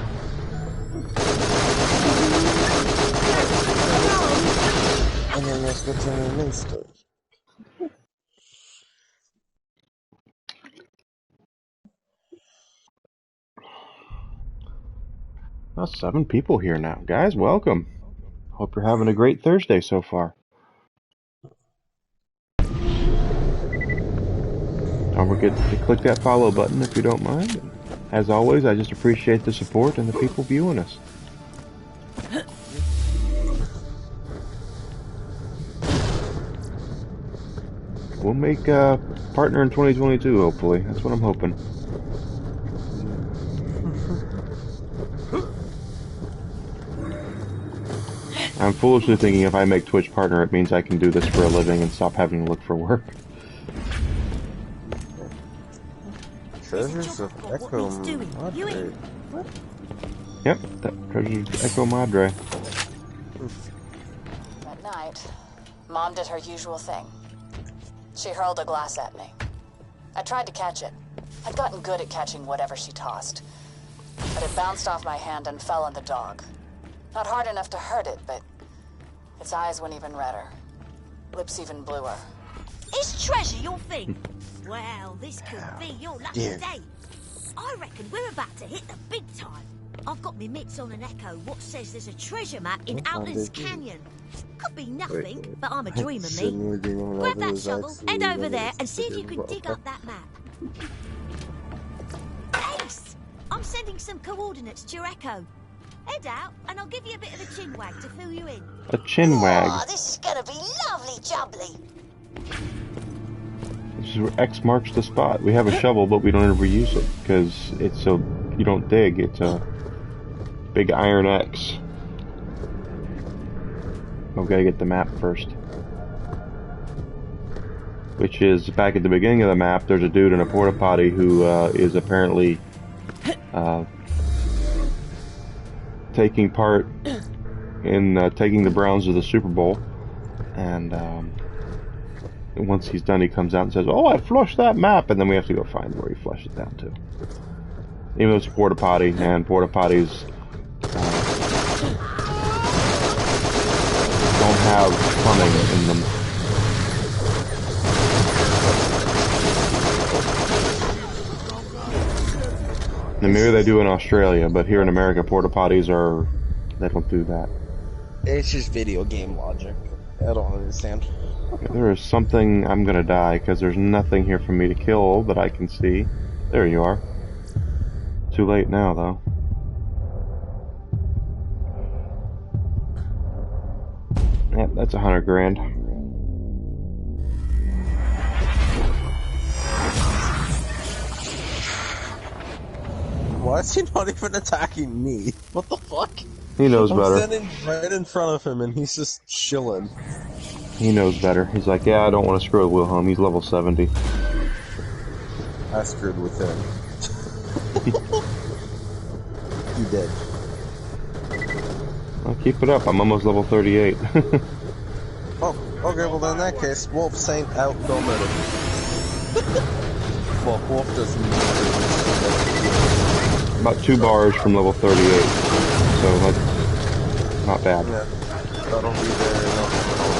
And then let's go to the main story. Well, 7 people here now. Guys, welcome. Hope you're having a great Thursday so far. Don't forget to click that follow button if you don't mind. As always, I just appreciate the support and the people viewing us. We'll make a partner in 2022, hopefully. That's what I'm hoping. I'm foolishly thinking if I make Twitch partner, it means I can do this for a living and stop having to look for work. Treasures of Echo Madre. What? Yep, that Treasures of Echo Madre. At night, Mom did her usual thing. She hurled a glass at me. I tried to catch it. I'd gotten good at catching whatever she tossed. But it bounced off my hand and fell on the dog. Not hard enough to hurt it, but its eyes went even redder. Lips even bluer. Is treasure your thing? Well, this could be your lucky day. I reckon we're about to hit the big time. I've got my mitts on an echo what says there's a treasure map in Outlands Canyon. Could be nothing, but I'm a dreamer, me. Grab that shovel, head over there and see if you can dig up that map. Ace! I'm sending some coordinates to your echo. Head out, and I'll give you a bit of a chin wag to fill you in. A chin wag. Oh, this is gonna be lovely jubbly. This is where X marks the spot. We have a shovel, but we don't ever use it because it's so you don't dig. It's a big iron X. We've got to get the map first. Which is back at the beginning of the map. There's a dude in a porta potty who is apparently taking part in taking the Browns to the Super Bowl, and once he's done, he comes out and says, "Oh, I flushed that map," and then we have to go find where he flushed it down to. Even though it's a porta potty, and porta potties don't have plumbing in them. And maybe they do in Australia, but here in America, porta potties they don't do that. It's just video game logic. I don't understand. There is something. I'm gonna die because there's nothing here for me to kill that I can see. There you are. Too late now, though. Yep, that's 100 grand. Why is he not even attacking me? What the fuck? He knows better. I'm standing right in front of him and he's just chilling. He knows better. He's like, yeah, I don't want to screw with Wilhelm. He's level 70. I screwed with him. You did. Well, keep it up. I'm almost level 38. Oh, okay, well in that case, Wolf Saint out, don't murder. Well, Wolf doesn't murder. About 2 bars from level 38. So, like, not bad. Yeah, that'll be there in no time at all.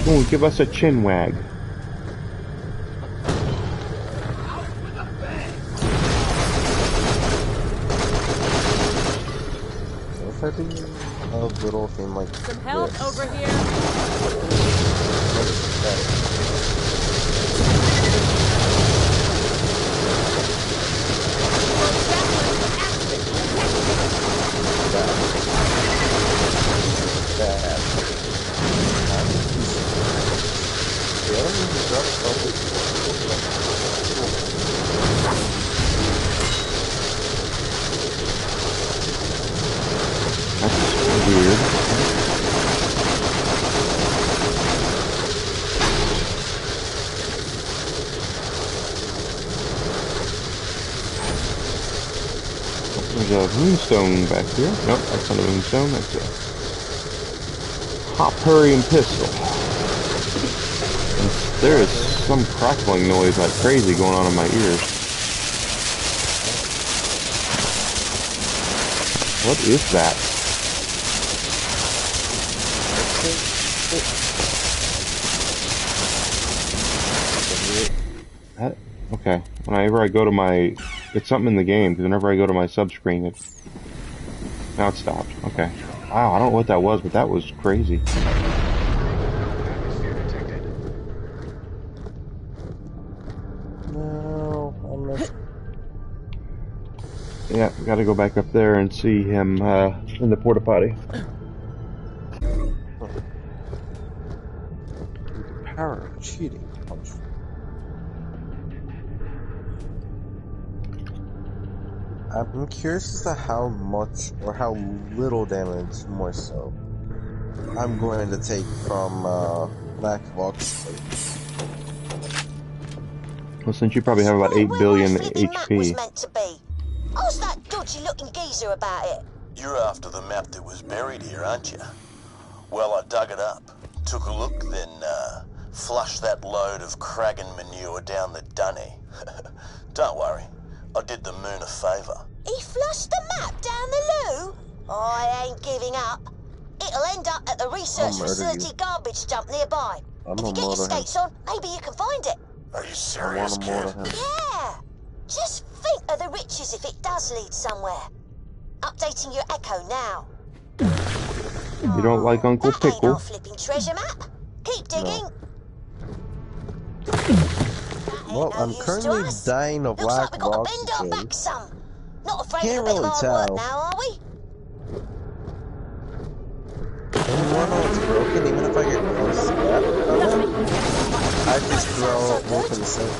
Oh, give us a chin wag. If I do a little thing like some help this. over here. Weird. There's a moonstone back here. Nope, that's not a moonstone. That's a hop, hurry, and pistol. And there is some crackling noise like crazy going on in my ears. What is that? Okay. Whenever I go to my... It's something in the game, because whenever I go to my sub screen, it... Now it stopped. Okay. Wow, I don't know what that was, but that was crazy. No, I'm not... Yeah, gotta go back up there and see him in the porta potty. Power of cheating. I'm curious as to how much or how little damage, more so, I'm going to take from Black Vox. Well, since you probably have about 8 billion HP. Was meant to be. Ask that dodgy-looking geezer about it. You're after the map that was buried here, aren't you? Well, I dug it up, took a look, then flushed that load of Kragan manure down the dunny. Don't worry, I did the moon a favour. He flushed the map down the loo? I ain't giving up. It'll end up at the research facility garbage dump nearby. If you get your skates on, maybe you can find it. Are you serious, kid? Yeah. Just think of the riches if it does lead somewhere. Updating your echo now. You don't like Uncle That ain't Pickle? our flipping treasure map. Keep digging. Well, I'm currently dying of lack of oxygen. Not afraid Can't of a bit really of hard tell. work now, are we? And you wanna know what's broken? Even if I get close to that, I just throw Wolf in the sink,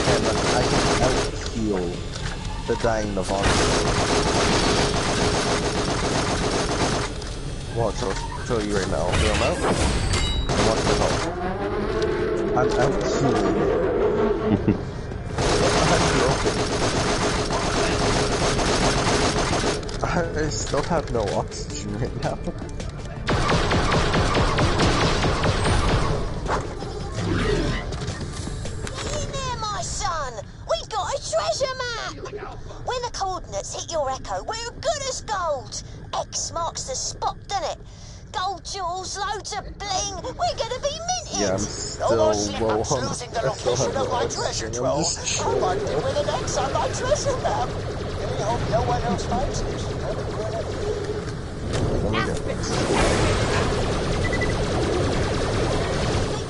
and I can out-heal the dying of oxygen. Watch, I'll show you right now. I'll throw him out, and watch my health. I'm out-healing. I'm broken. I still have no oxygen right now. In there, my son! We've got a treasure map! When the coordinates hit your echo, we're good as gold! X marks the spot, doesn't it? Gold jewels, loads of bling, we're gonna be minted! Yeah, I'm still No more low slip-ups on losing the location of my treasure trove. I marked it with an X on my treasure map. Really hope no one else finds it. Maybe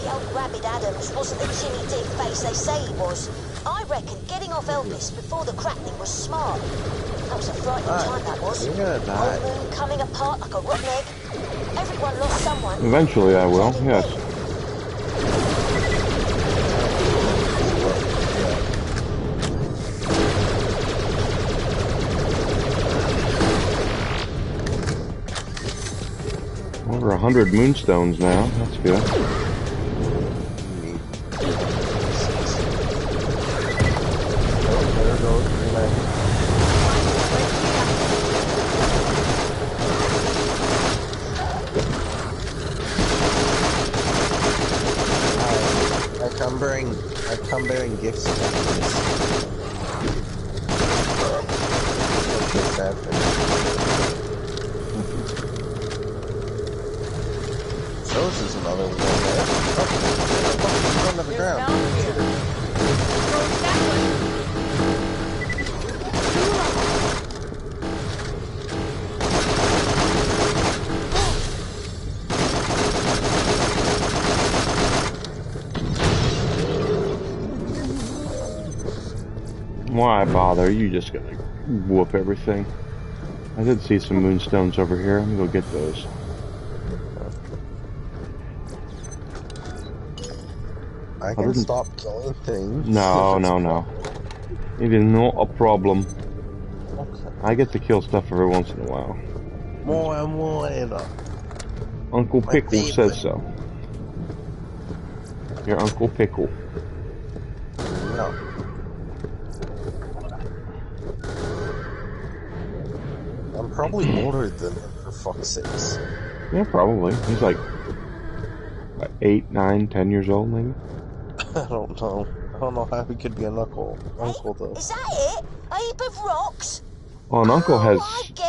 old Rabbit Adams wasn't the chimney dig face they say he was. I reckon getting off Elvis before the crackling was smart. That was a frightening time, that was. You're gonna die. Whole moon coming apart like a rotten egg. Everyone lost someone. Eventually I will, yes. 100 moonstones now. That's good. I come bearing gifts. So this is another one there. Oh, on the ground. Why bother? You just gonna whoop everything. I did see some moonstones over here. I'm gonna go get those. I can stop killing things. No, no, no. It is not a problem. Okay. I get to kill stuff every once in a while. More and more later. Uncle Pickle says so. Your Uncle Pickle. No. I'm probably older than him, for fuck's sakes. Yeah, probably. He's like 8, 9, 10 years old, maybe. I don't know. I don't know how he could be an uncle though. Is that it? A heap of rocks? Well, an uncle has.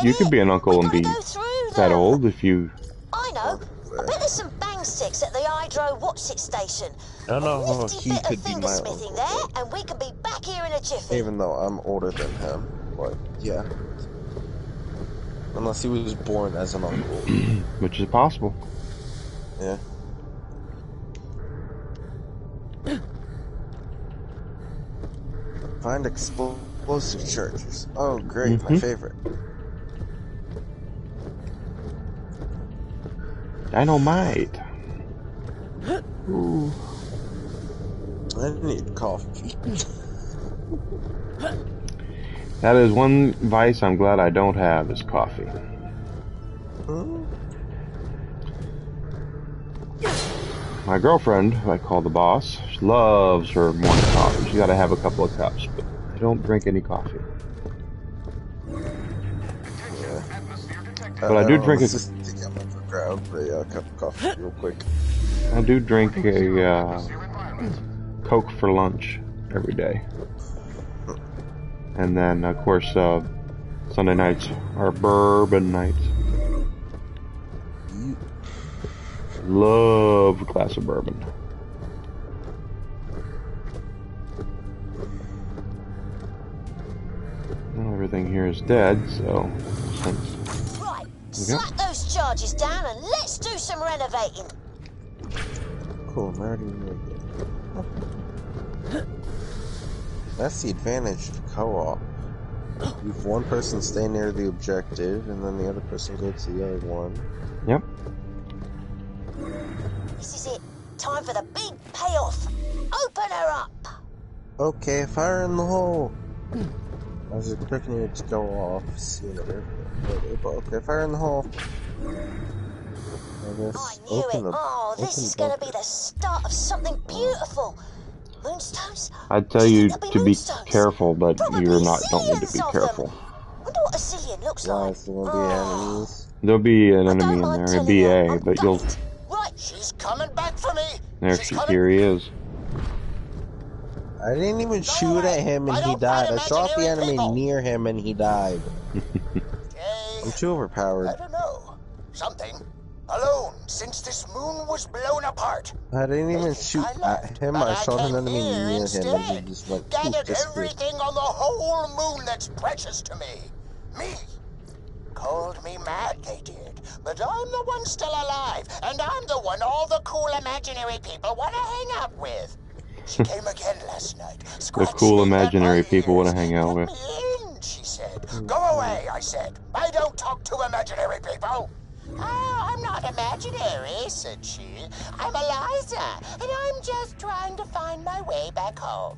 You could be an uncle and be that them. old if you. I know. I bet there's some bang sticks at the Hydro What's-It station. I don't know how he bit could of be my fingersmithing uncle. there, and we can be back here in a jiffy. Even though I'm older than him, but yeah. Unless he was born as an uncle. Which is possible. Yeah. Find explosive charges. Oh, great, my favorite. Dynamite. Ooh. I need coffee. That is one vice I'm glad I don't have is coffee. My girlfriend, who I call the boss, she loves her morning coffee. She's got to have a couple of cups, but I don't drink any coffee. Yeah. But I do drink a cup of coffee real quick. I do drink a Coke for lunch every day. And then, of course, Sunday nights are bourbon nights. Love a glass of bourbon. Well, everything here is dead, so... Right, slap those charges down and let's do some renovating. Cool, I'm already moving. That's the advantage of co-op. You have one person stay near the objective, and then the other person go to the other one. Yep. This is it. Time for the big payoff. Open her up. Okay, fire in the hole. I was expecting it to go off sooner. But okay, fire in the hole. I knew it. Oh, this is going to be the start of something beautiful. Moonstones? I'd tell you to be careful, but you're not. Don't need to be careful. Wonder what a Cillian looks like. Is there gonna be enemies? There'll be an enemy in there, a BA, but you'll. Right, she's coming back for me. Here he is. I didn't even shoot at him and he died. I shot the enemy near him and he died. I'm too overpowered. I don't know. Something. Alone since this moon was blown apart. I didn't even shoot at him. I shot an enemy near him and he just went gathered everything on the whole moon that's precious to me. Me. Called me mad, they did. But I'm the one still alive, and I'm the one all the cool imaginary people want to hang out with. She came again last night. The cool imaginary people want to hang out with. She said. Go away, I said. I don't talk to imaginary people. Oh, I'm not imaginary, said she. I'm Eliza, and I'm just trying to find my way back home.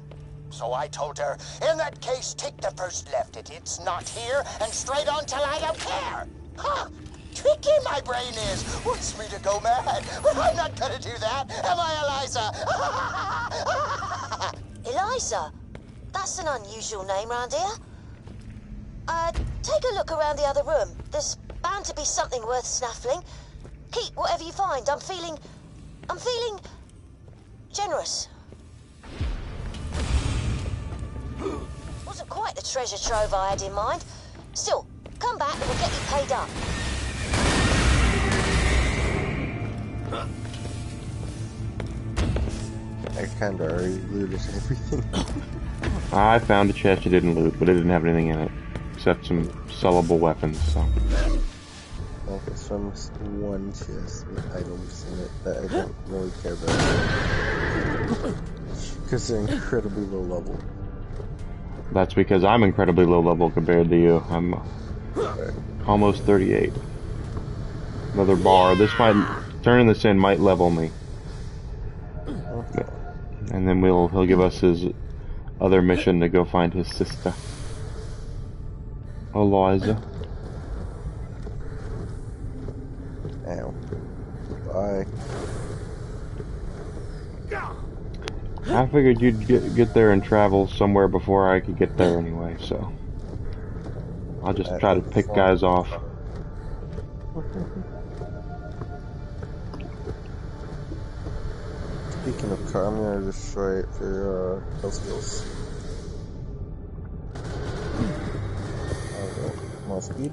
So I told her, in that case, take the first left. It's not here, and straight on till I don't care. Huh? Tricky my brain is. Wants me to go mad. But I'm not gonna do that. Am I, Eliza? Eliza? That's an unusual name round here. Take a look around the other room. There's bound to be something worth snaffling. Keep whatever you find. I'm feeling generous. Wasn't quite the treasure trove I had in mind. Still, come back and we'll get you paid up. I kinda already looted everything. I found a chest you didn't loot, but it didn't have anything in it. Except some sellable weapons, so. Okay, so I'm just one chest with items in it that I don't really care about. Because they're incredibly low level. That's because I'm incredibly low level compared to you. I'm almost 38. Another bar. This might, turning this in might level me. Okay. And then he'll give us his other mission to go find his sister, Eliza. Ow. Bye. I figured you'd get there and travel somewhere before I could get there anyway, so I'll just try to pick guys off. Speaking of car, I'm gonna destroy it for kill skills. Okay, more speed.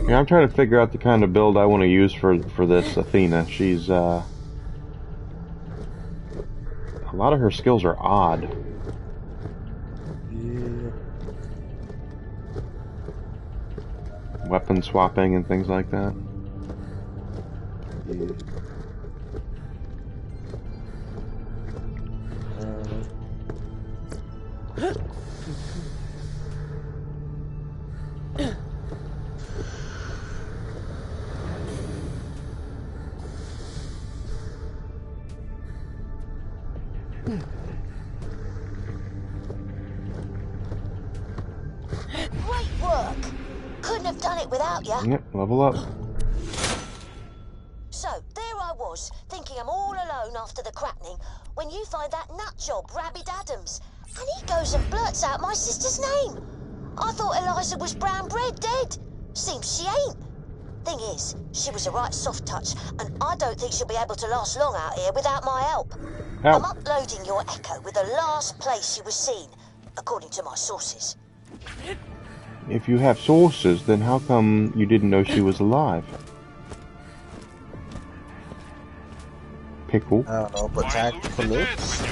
Yeah, I'm trying to figure out the kind of build I want to use for this Athena. She's a lot of her skills are odd. Yeah. Weapon swapping and things like that. Yeah. Great work. Couldn't have done it without you. Yep, level up. So, there I was, thinking I'm all alone after the cracking, when you find that nutjob, Rabbit Adams. And he goes and blurts out my sister's name. I thought Eliza was brown bread dead. Seems she ain't. Thing is, she was a right soft touch, and I don't think she'll be able to last long out here without my help. I'm uploading your echo with the last place she was seen, according to my sources. If you have sources, then how come you didn't know she was alive? Pickle. I don't know, but tactical nukes?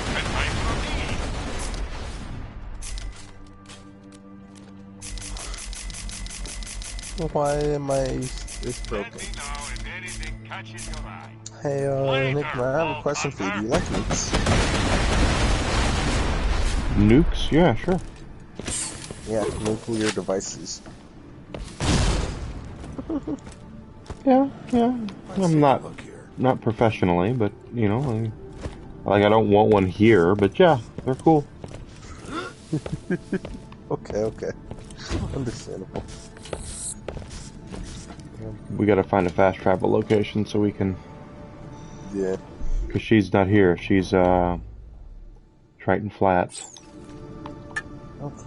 Why am I this broken? Hey, Nick, I have a question for you. Do you like nukes? Nukes? Yeah, sure. Yeah, nuclear devices. Yeah. I'm not professionally, but you know, I don't want one here, but yeah, they're cool. Okay. Understandable. We gotta find a fast travel location so we can. Yeah. Cause she's not here. She's Triton Flats. Okay.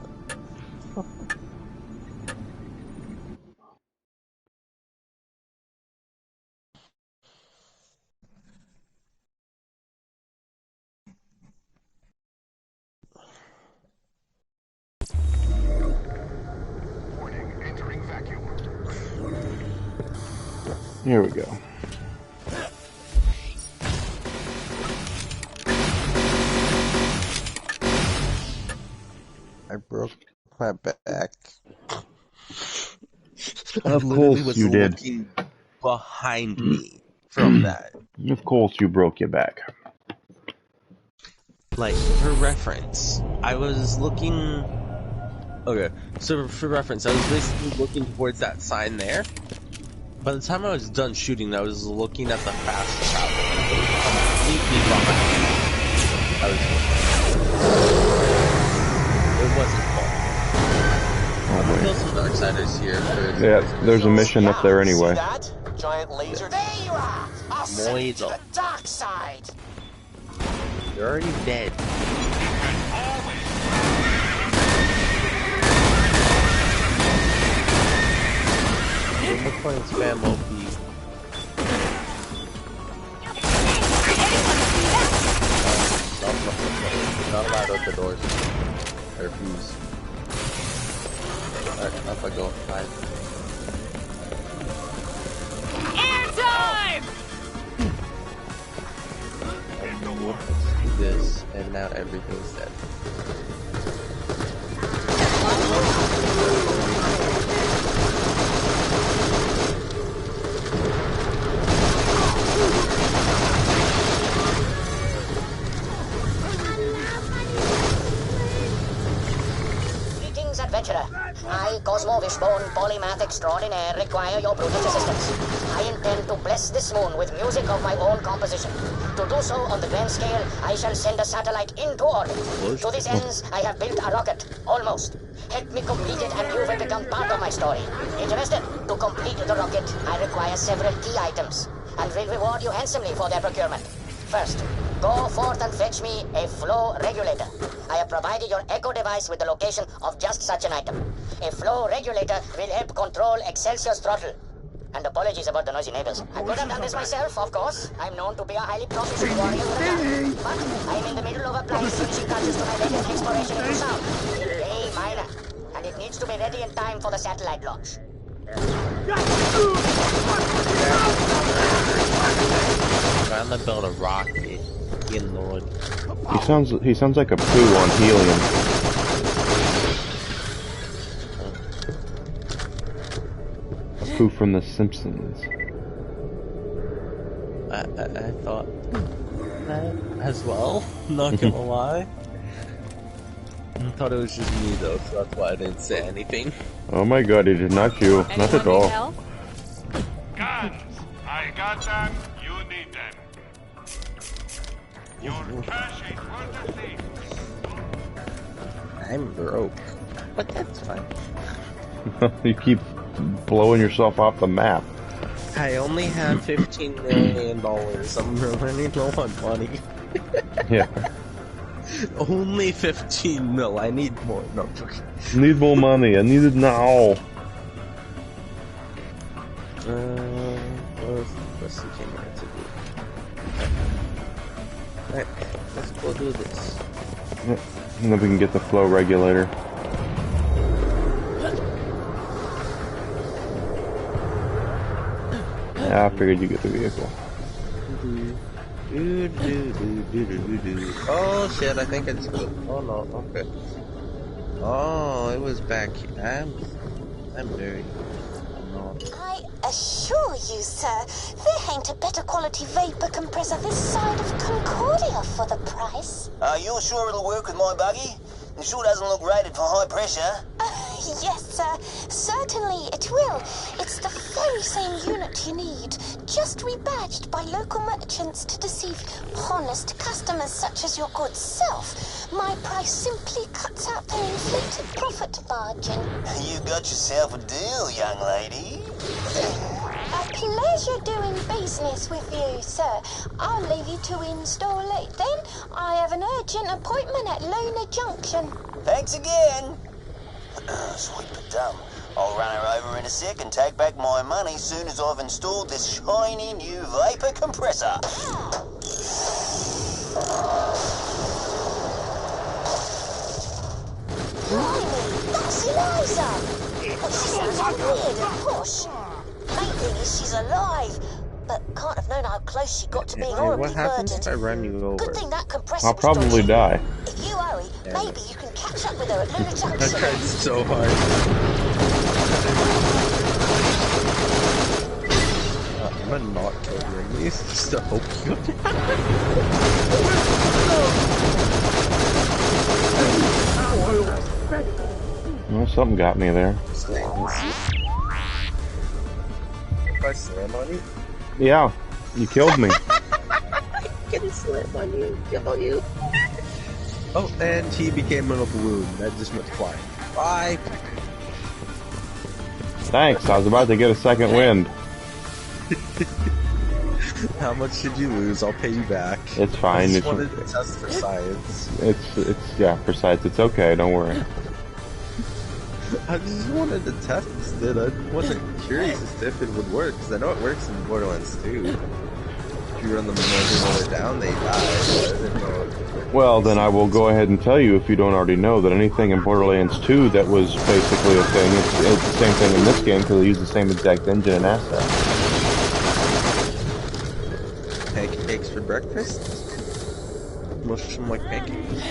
Here we go. I broke my back. Of course you did. Looking behind me from that. Of course you broke your back. Like, for reference, I was looking... Okay, so for reference, I was basically looking towards that sign there. By the time I was done shooting, I was looking at the fast travel. Completely behind me. It wasn't far. Kill some Darksiders base here. Yeah, there's a mission up there anyway. See that? Giant laser. There you are. I'll send you to the dark side. You're already dead. We're playing spam OP. Not allowed to open the doors. I refuse. Alright, off I go. Bye. Airtime! Let's do this, and now everything's dead. Adventurer. I, Cosmo Wishbone, polymath extraordinaire, require your prudent assistance. I intend to bless this moon with music of my own composition. To do so on the grand scale, I shall send a satellite into orbit. To this ends, I have built a rocket. Almost. Help me complete it and you will become part of my story. Interested? To complete the rocket, I require several key items, and will reward you handsomely for their procurement. First, go forth and fetch me a flow regulator. I have provided your echo device with the location of just such an item. A flow regulator will help control Excelsior's throttle. And apologies about the noisy neighbors. I could have done this myself, of course. I'm known to be a highly proficient warrior with a gun. But I'm in the middle of applying finishing touches to my latest exploration into sound. A minor. And it needs to be ready in time for the satellite launch. Trying to build a rocket. Good lord. He sounds like a poo on helium. A poo from The Simpsons. I thought that as well. Not gonna lie. I thought it was just me though, so that's why I didn't say anything. Oh my god, it is not you. Anyone not at all. help? Guns! I got them, you need them. Your cash ain't worth a thing. I'm broke. But that's fine. You keep blowing yourself off the map. I only have $15 million. I'm running low on money. Yeah. Only 15 mil. I need more. No. Need more money. I need it now. What's the camera to do? Alright, let's go do this. And then we can get the flow regulator. Yeah, I figured you get the vehicle. Oh shit, I think I just got... Oh no, okay. Oh, it was back here. I'm very... No. I assure you, sir, there ain't a better quality vapor compressor this side of Concordia for the price. Are you sure it'll work with my buggy? It sure doesn't look rated for high pressure. Yes, sir. Certainly it will. It's the very same unit you need, just rebadged by local merchants to deceive honest customers such as your good self. My price simply cuts out their inflated profit margin. You got yourself a deal, young lady. A pleasure doing business with you, sir. I'll leave you to install it then. I have an urgent appointment at Luna Junction. Thanks again. Sweet but dumb. I'll run her over in a sec and take back my money soon as I've installed this shiny new vapor compressor. Blimey, that's Eliza! But she sounds weird and posh. Main thing is she's alive, but can't have known how close she got to being horribly What happens murdered. if I run you over? Good thing that compressor I'll was probably dodgy. die. If you hurry, maybe you can catch up with her at Luna I Junction. tried so hard. I'm gonna not kill your enemies just to hope you Well, something got me there. If I slam on you? Yeah, you killed me. I can slam on you, kill you. Oh, and he became in a balloon that just went flying. Bye. Thanks, I was about to get a second wind. How much did you lose? I'll pay you back. It's fine. I just wanted to test for science. Yeah, for science, it's okay, don't worry. I just wanted to test it. I wasn't curious as to if it would work, because I know it works in Borderlands 2. If you run them while they're down, they die. So I didn't know it. Well, then I will go ahead and tell you, if you don't already know, that anything in Borderlands 2 that was basically a thing, it's the same thing in this game, because they use the same exact engine and asset. Pancakes for breakfast? Most of them like pancakes.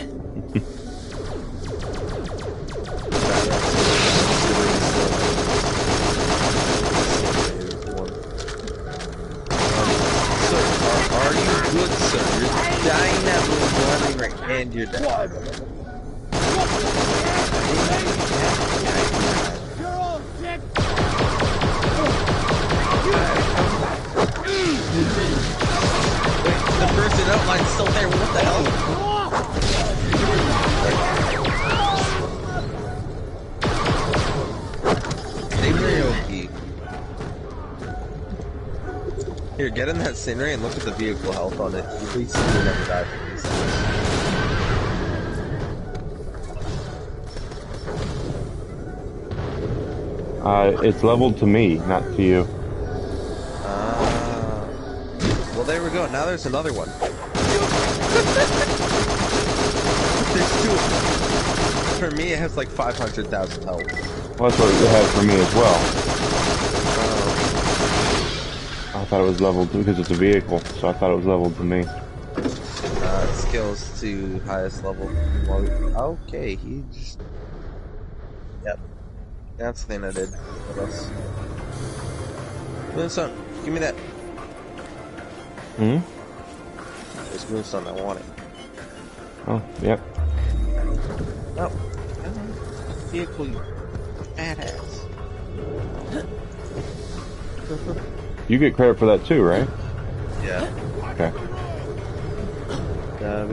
Are you good, sir? You're dying that little running right, and you're dying. You're all dead. Wait, the person outline's still there. What the hell? Hey, Ryoki. Here, get in that Sinray and look at the vehicle health on it. At least you will never die from these things. It's leveled to me, not to you. Well, there we go. Now there's another one. There's two of them. For me, it has like 500,000 health. Well, that's what it had for me as well. I thought it was leveled because it's a vehicle, so I thought it was leveled to me. Skills to highest level. Okay, he just... Yep. That's the thing I did. What else? Moonstone, give me that. Hmm? It's Moonstone, I want it. Oh, yep. Oh. Vehicle, you badass. You get credit for that too, right? Yeah. Okay. I'm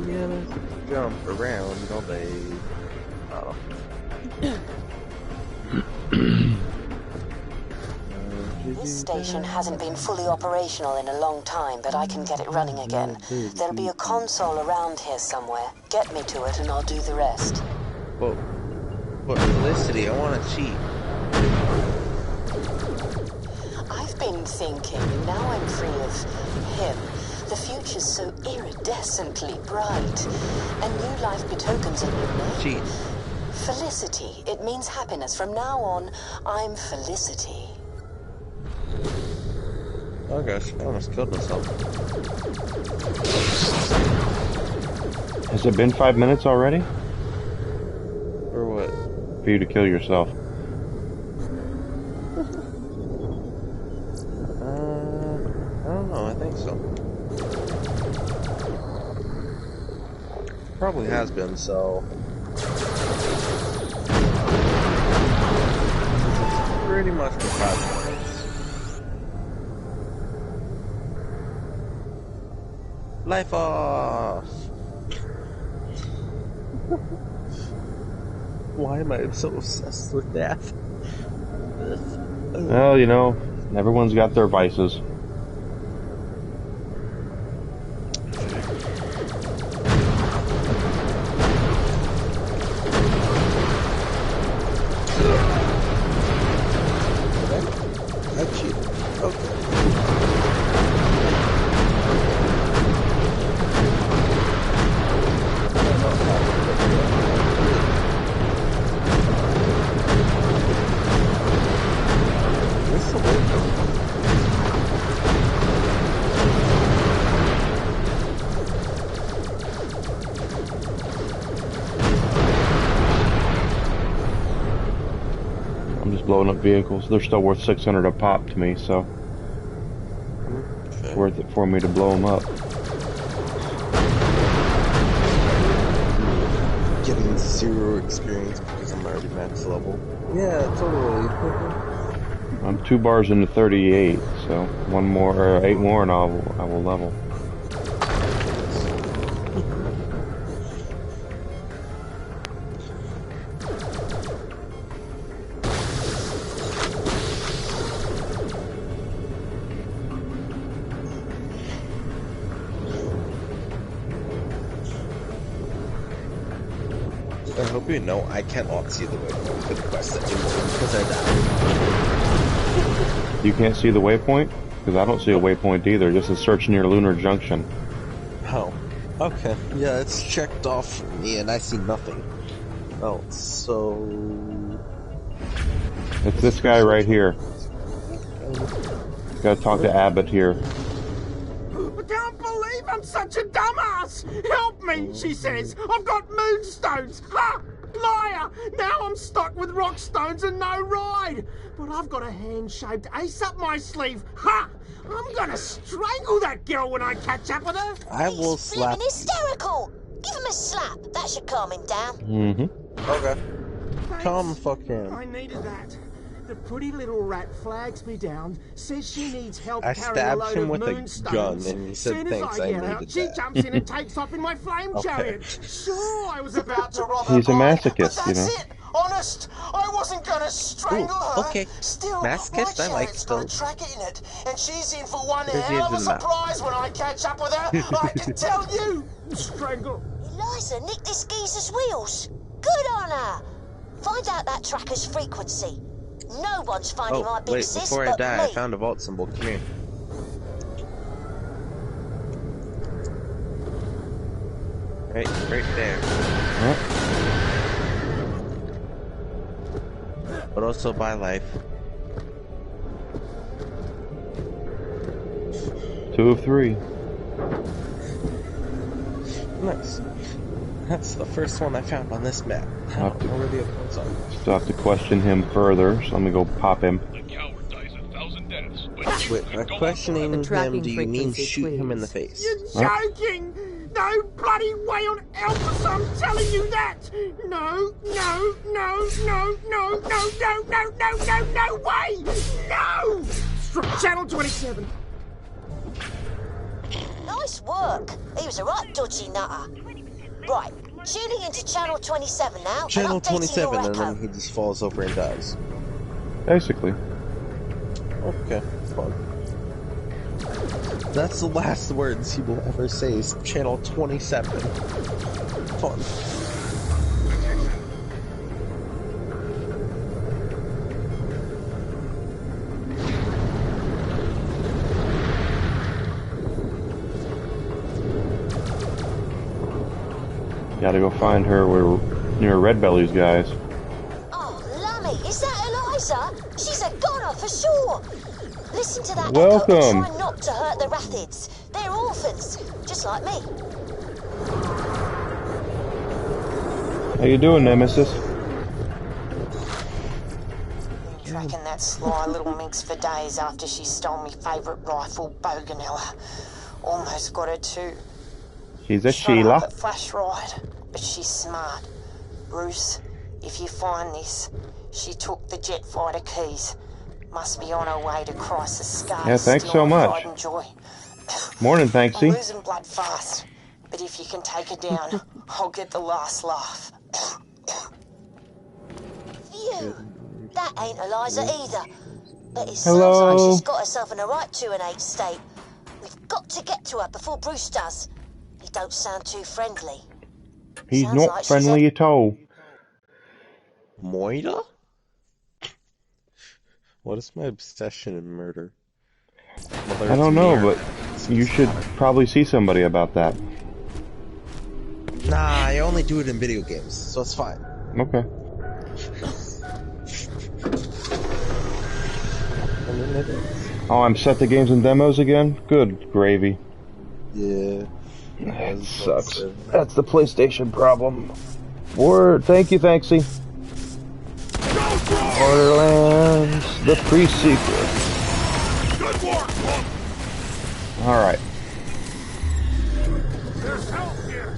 gonna jump around all day. Oh. This station hasn't been fully operational in a long time, but I can get it running again. There'll be a console around here somewhere. Get me to it and I'll do the rest. Whoa. But Felicity, I want to cheat. I've been thinking, now I'm free of him. The future's so iridescently bright. A new life betokens a new name. Cheat. Felicity. It means happiness. From now on, I'm Felicity. Oh gosh, I almost killed myself. Has it been 5 minutes already? For what? For you to kill yourself. I don't know, I think so. Probably has been, so... Pretty much for 5 minutes. Life off! Why am I so obsessed with death? Well, you know, everyone's got their vices. I cheated. Okay. Blowing up vehicles. They're still worth 600 a pop to me, so it's worth it for me to blow them up. Getting 0 experience because I'm already max level. Yeah, totally. I'm 2 bars into 38, so 1 more or 8 more, and I will level. I hope you know I cannot see the waypoint for the quest that you because I died. You can't see the waypoint? Because I don't see a waypoint either, just a search near Lunar Junction. Oh. Okay. Yeah, it's checked off for me and I see nothing. Oh, so... It's this guy right here. Gotta talk to Abbott here. I can't believe I'm such a dumbass! Help me, she says. I've got moonstones. Ha! Liar! Now I'm stuck with rock stones and no ride. But I've got a hand-shaped ace up my sleeve. Ha! I'm gonna strangle that girl when I catch up with her. I will slap. He's hysterical. Give him a slap. That should calm him down. Mm-hmm. Okay. Thanks. Calm fuck him. I needed that. The pretty little rat flags me down, says she needs help I carrying a stabbed load him of with a moonstones. gun and he said Soon thanks, as I get out, needed she that. jumps in and takes off in my flame chariot. Sure, I was about to rob her He's a blind, masochist, but you that's know. it. Honest, I wasn't gonna strangle her. Okay. Still, Masochist, my I like chariot's got a still. tracker in it, and she's in for one There's hell of a even that. surprise when I catch up with her. I can tell you. Strangle. Eliza nicked this geezer's wheels. Good on her. Find out that tracker's frequency. No one's finding my Oh, big wait, sis before I but die, me. I found a vault symbol. Come here. Right there. Huh? But also buy life. 2 of 3. Nice. That's the first one I found on this map. I don't know where the other ones are. Still have to question him further, so let me go pop him. Wait, by questioning him, do you mean shoot him in the face? You're joking! No bloody way on Alpha, I'm telling you that! No, no, no, no, no, no, no, no, no, no, no way! No! Channel 27. Nice work. He was a right dodgy nutter. Right, tuning into Channel 27 now. Channel and updating your 27, and echo. then he just falls over and dies. Basically. Okay, fun. That's the last words he will ever say is Channel 27. Fun. Gotta go find her where near Red Belly's guys. Oh, Lummy, is that Eliza? She's a goner for sure. Listen to that Welcome. echo and try not to hurt the Rathids. They're orphans, just like me. How you doing, Nemesis? Tracking that sly little minx for days after she stole me favourite rifle, Boganella. Almost got her too. She's a Shot Sheila. up at Flash Ride, but she's smart. Bruce, if you find this, she took the jet fighter keys. Must be on her way to Crisis Scar. Yeah, thanks so much. Pride and joy. Morning, I'm Thanksy. losing blood fast, but if you can take her down, I'll get the last laugh. Phew. That ain't Eliza either. But it Hello. sounds like she's got herself in a right 2 and 8 state. We've got to get to her before Bruce does. He don't sound too friendly. He's Sounds not like she's friendly at all. Moira? What is my obsession in murder? I don't know, but you should probably see somebody about that. Nah, I only do it in video games, so it's fine. Okay. I mean, it is. Oh, I'm set to games and demos again? Good gravy. Yeah. That sucks. That's the PlayStation problem. Word. Thank you, Thanksy. Borderlands, the pre-sequel. Alright. There's help here.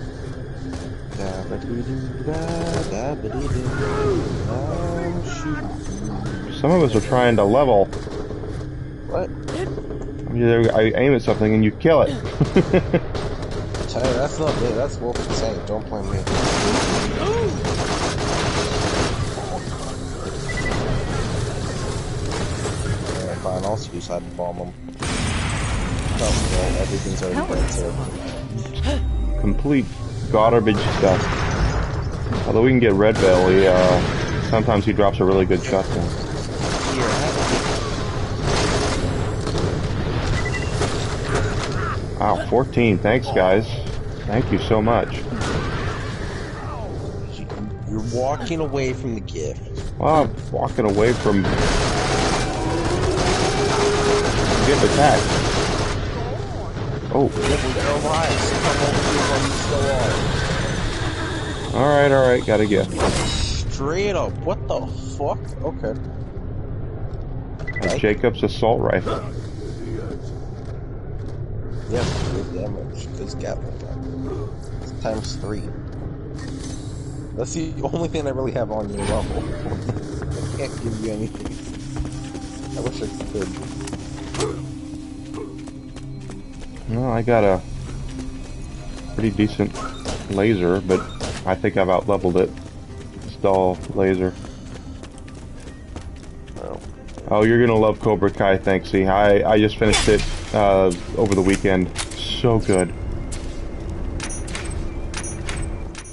Some of us are trying to level. What? I aim at something and you kill it. Tell you, that's not me, that's Wolf saying, don't blame me. Yeah, fine, I'll suicide bomb them. Oh, well, everything's already been said. Complete garbage stuff. Although we can get Red Belly, sometimes he drops a really good shotgun. Wow, 14. Thanks, guys. Thank you so much. You're walking away from the gift. Well, I'm walking away from... Get attacked. Oh. Alright, got a gift. Straight up, what the fuck? Okay. Right. Jacob's assault rifle. Yes, good damage. Good Gatling gun. It's times 3. That's the only thing I really have on your level. I can't give you anything. I wish I could. Well, I got a pretty decent laser, but I think I've out-leveled it. Stall laser. Oh, you're gonna love Cobra Kai, thanks, see. I just finished it over the weekend. So good.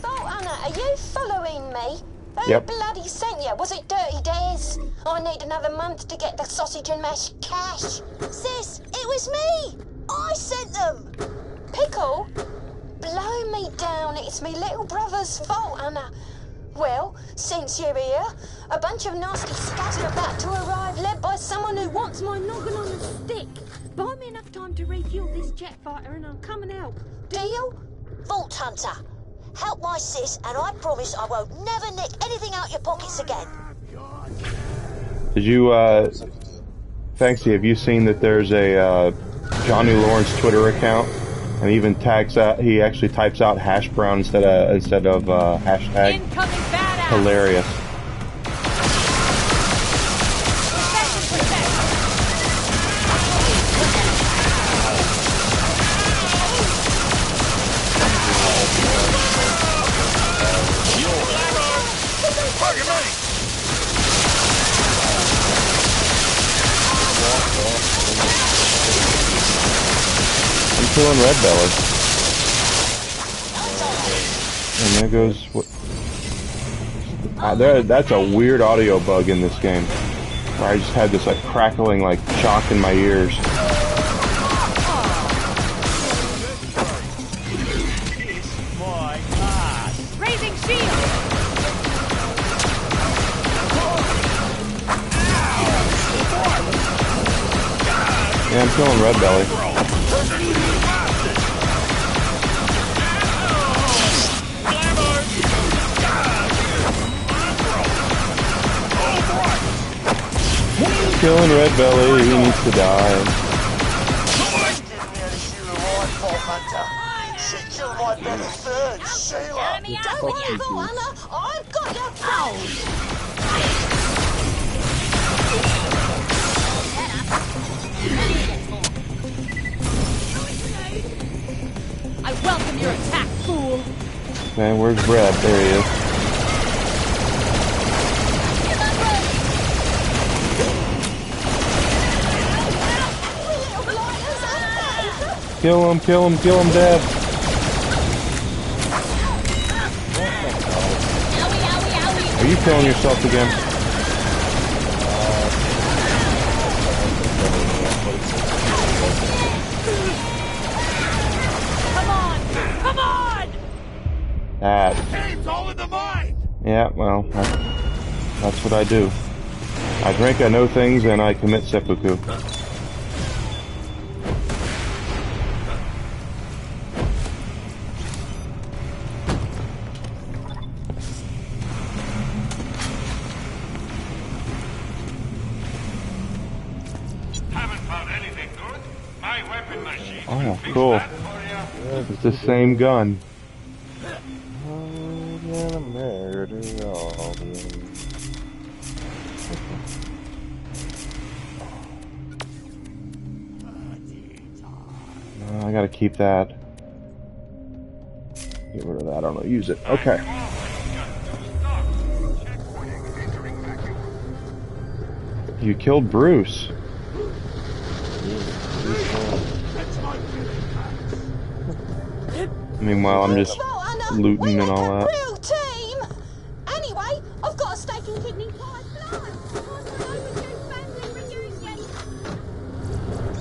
Oh, Anna, are you following me? Who Yep. bloody sent you? Was it Dirty Dares? I need another month to get the sausage and mash cash. Sis, it was me! I sent them! Pickle? Blow me down, it's me little brother's fault, Anna. Well, since you're here, a bunch of nasty scats are about to arrive, led by someone who wants my noggin on a stick. Buy me enough time to refuel this jet fighter and I'm coming out. Deal? Vault Hunter, help my sis and I promise I won't never nick anything out your pockets again. Did you, Thanksy, have you seen that there's a, Johnny Lawrence Twitter account? And he even tags out, he actually types out hash brown instead of hashtag. Hilarious. I'm killing Red Belly. And there goes what? That's a weird audio bug in this game. Where I just had this like crackling like shock in my ears. Raising shield! Yeah, I'm killing Red Belly. Killing Red Belly, he needs to die. She killed my brother third, Sheila. Don't worry, Anna, I've got your phone. I welcome your attack, fool! Man, where's Brad? There he is. Kill him, Dad. Are you killing yourself again? Come on! It's all in the mind! Yeah, well, that's what I do. I drink, I know things, and I commit seppuku. Oh, cool. It's the same gun. I gotta keep that. Get rid of that. I don't know. Use it. Okay. You killed Bruce. Meanwhile, I'm just looting and all that. Did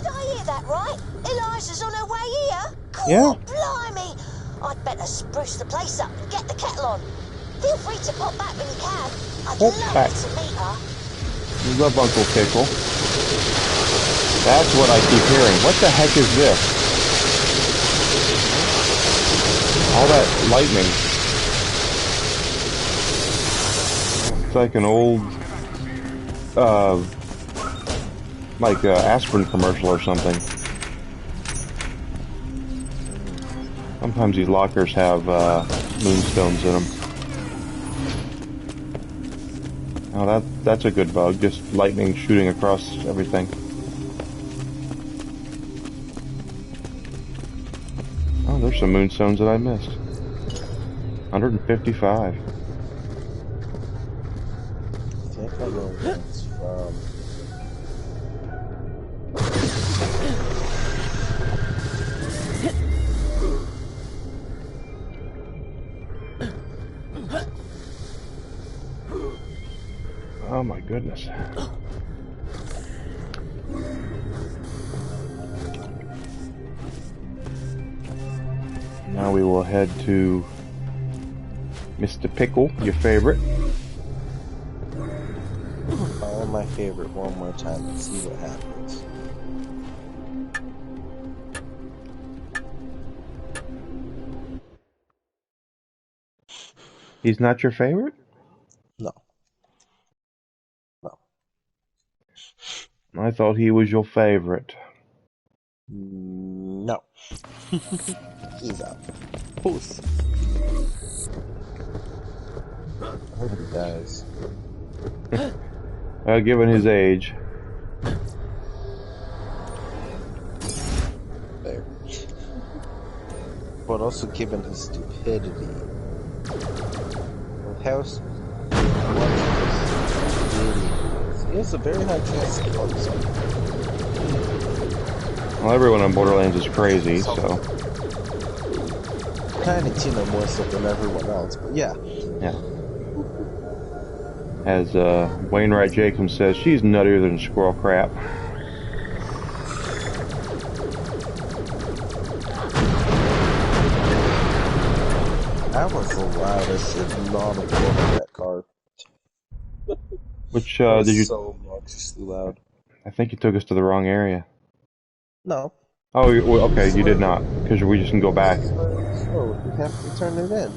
I hear that right? Eliza's on her way here? Yeah. Blimey! I'd better spruce the place up and get the kettle on. Feel free to pop back when you can. I'd love to meet her. You love Uncle Pickle. That's what I keep hearing. What the heck is this? All that lightning. It's like an old, like aspirin commercial or something. Sometimes these lockers have moonstones in them. Oh, that's a good bug. Just lightning shooting across everything. Oh, there's some moonstones that I missed. 155. I think I know where it's from. Oh my goodness. Now we will head to Mr. Pickle, your favorite. Follow my favorite one more time and see what happens. He's not your favorite? No. No. I thought he was your favorite. No. He's out. Poof. I hope he dies. Given his age. There. But also given his stupidity. House. He has a very high chance to kill himself. Well, everyone on Borderlands is crazy, so. Kinda, more so than everyone else, but yeah. Yeah. As Wainwright Jacobs says, she's nuttier than squirrel crap. That was the loudest inaudible of that car. Which, did you... so obnoxiously loud. I think you took us to the wrong area. No. Oh, well, okay, you did not, because we just can go back. Oh, we have to turn it in.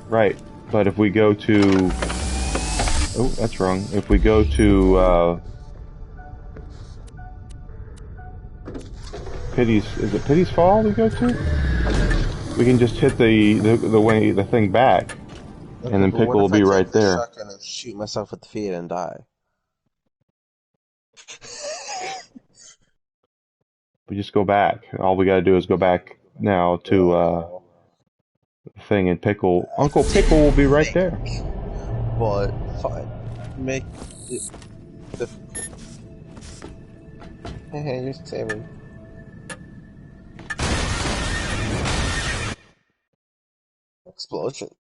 Right, but if we go to... Oh, that's wrong. If we go to, Pity's... Is it Pity's Fall we go to? We can just hit the thing back, Okay, and then Pickle will be right there. I'm gonna shoot myself at the feet and die. We just go back. All we gotta do is go back now to, the thing, and Pickle... Uncle Pickle will be right there. But, fine. Make it difficult. Hey, you're saving. Explosions.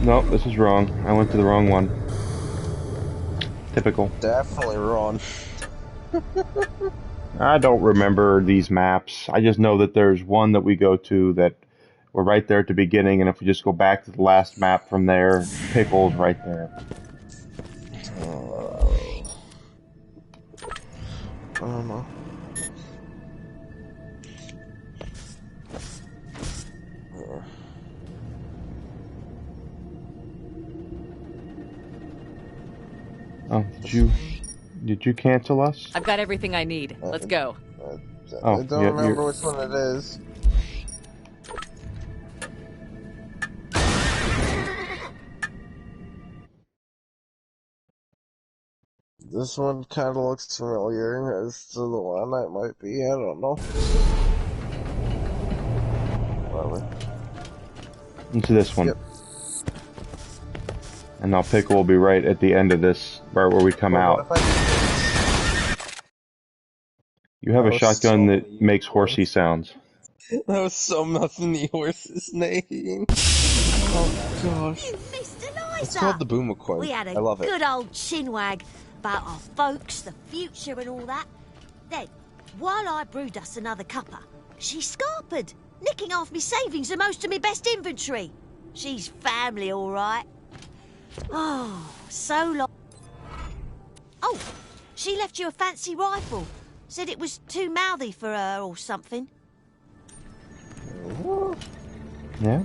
Nope, this is wrong. I went to the wrong one. Typical. Definitely wrong. I don't remember these maps. I just know that there's one that we go to that we're right there at the beginning, and if we just go back to the last map from there, Pickle's right there. I don't know. Oh, did you cancel us? I've got everything I need. Let's go. I don't remember which one it is. This one kind of looks familiar as to the one that might be. I don't know. Whatever. Into this one. Yep. And now Pickle will be right at the end of this, right where we come out. What if I You have a shotgun that makes horsey sounds. That was so nothing the horse's name. Oh gosh. You missed Eliza! It's called the Boomacoin. We had a I love it. good old chinwag about our folks, the future and all that. Then, while I brewed us another cuppa, she scarpered, nicking half me savings and most of me best inventory. She's family, all right. Oh, so long. Oh, she left you a fancy rifle. Said it was too mouthy for her or something. Yeah.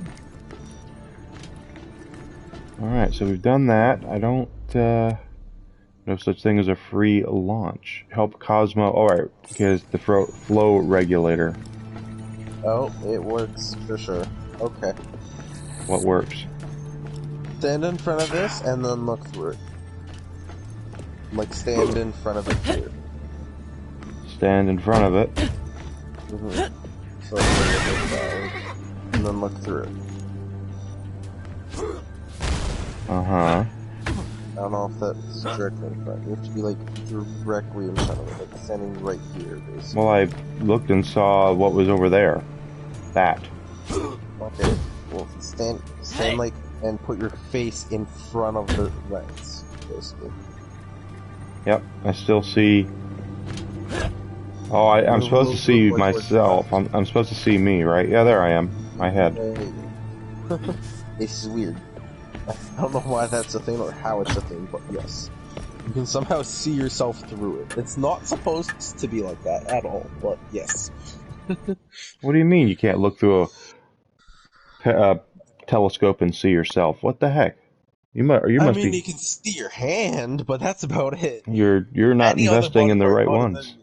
Alright, so we've done that. I don't, no such thing as a free launch. Help Cosmo. Alright, because the flow regulator. Oh, it works for sure. Okay. What works? Stand in front of this and then look through it. Like, stand in front of it here. Stand in front of it. So, and then look through it. Uh-huh. I don't know if that's directly in front. You have to be, like, directly in front of it. Like, standing right here, basically. Well, I looked and saw what was over there. That. Okay. Well, stand like, and put your face in front of the lens, basically. Yep, I still see... Oh, I'm supposed to see myself. I'm supposed to see me, right? Yeah, there I am. My head. This is weird. I don't know why that's a thing or how it's a thing, but yes. You can somehow see yourself through it. It's not supposed to be like that at all, but yes. What do you mean you can't look through a telescope and see yourself? What the heck? You must you be... can see your hand, but that's about it. You're not investing in the right ones.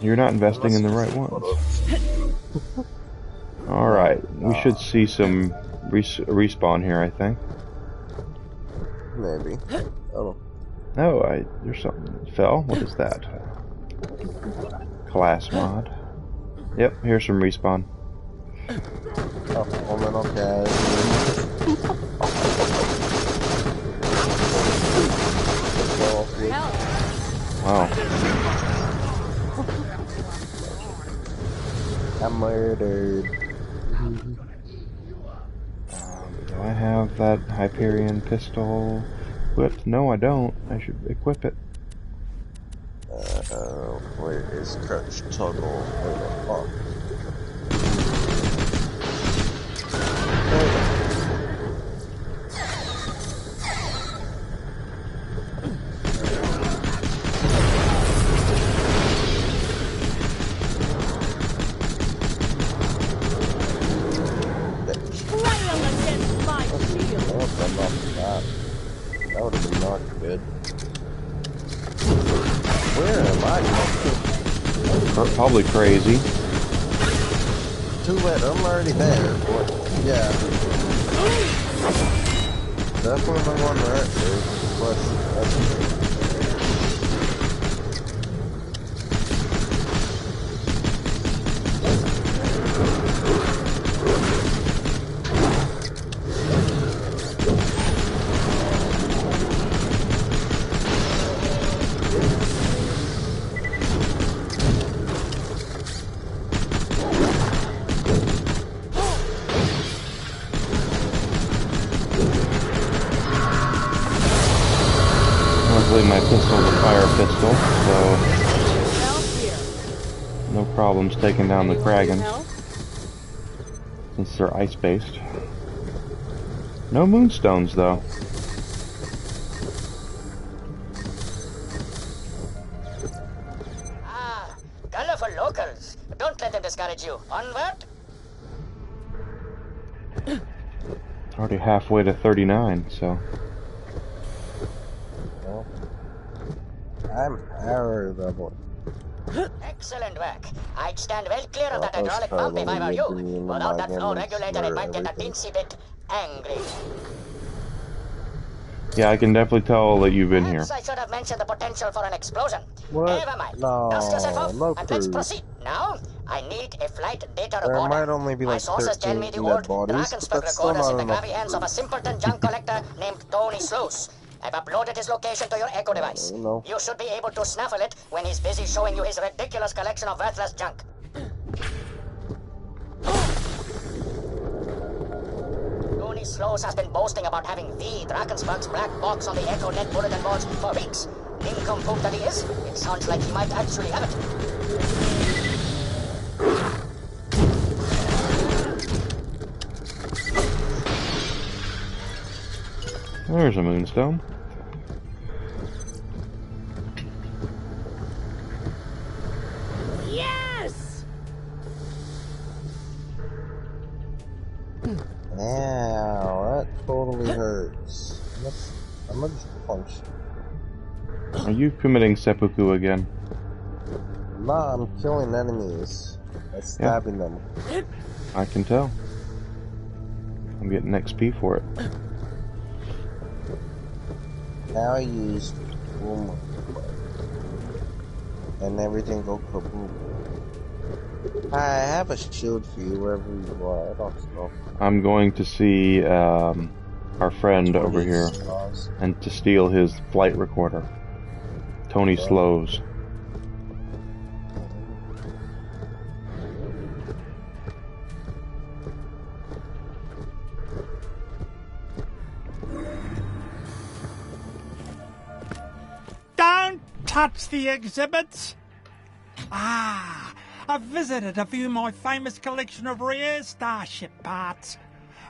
You're not investing in the right ones. Alright, we should see some respawn here, I think. Maybe. Oh. No, there's something that fell. What is that? Class mod. Yep, here's some respawn. Oh, woman, okay. Wow. I'm murdered. Do I have that Hyperion pistol equipped? No, I don't. I should equip it. Where is crouch toggle? Oh. That would have been not good. Where am I? Probably crazy. Too late, I'm already there. But yeah. Definitely the one right there. But my pistol's a fire pistol, so no problems taking down the Kragans, since they're ice-based. No moonstones, though. Ah, colorful locals. Don't let them discourage you. Onward. It's already halfway to 39, so... I'm power level. Excellent work. I'd stand well clear of that hydraulic pump if I were you. Without that flow regulator, it might get a teensy bit angry. Yeah, I can definitely tell that you've been here. I should have mentioned the potential for an explosion. What? Never mind. No, Dust yourself off, no and let's proceed. Now, I need a flight data There recorder. might only be like My sources tell 13 me the dead old bodies, but Drakensberg that's still recorder's not in the enough. grabby hands of a simpleton junk collector named Tony Sluice. I've uploaded his location to your Echo device. You should be able to snaffle it when he's busy showing you his ridiculous collection of worthless junk. Tony Slows has been boasting about having the Drakensberg's black box on the Echo Net bulletin boards for weeks. Nincompoop that he is, it sounds like he might actually have it. There's a moonstone. Yes! Ow, that totally hurts. I'm gonna just punch. Are you committing seppuku again? Nah, I'm killing enemies. By stabbing them. I can tell. I'm getting XP for it. Now I used boom, and everything go kaboom. I have a shield for you wherever you are. I don't know. I'm going to see our friend over here and to steal his flight recorder. Tony Slows. Don't touch the exhibits! Ah, I've visited a few of my famous collection of rare starship parts.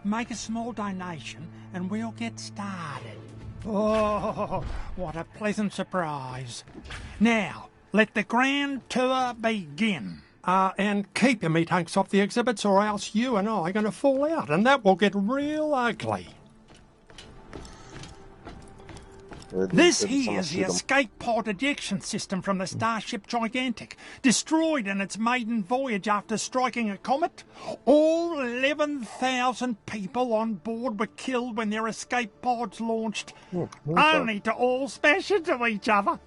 Make a small donation and we'll get started. Oh, what a pleasant surprise. Now, let the grand tour begin. And keep your meat hunks off the exhibits or else you and I are going to fall out and that will get real ugly. This here is the escape pod ejection system from the Starship Gigantic, destroyed in its maiden voyage after striking a comet. All 11,000 people on board were killed when their escape pods launched, only to all smash into each other.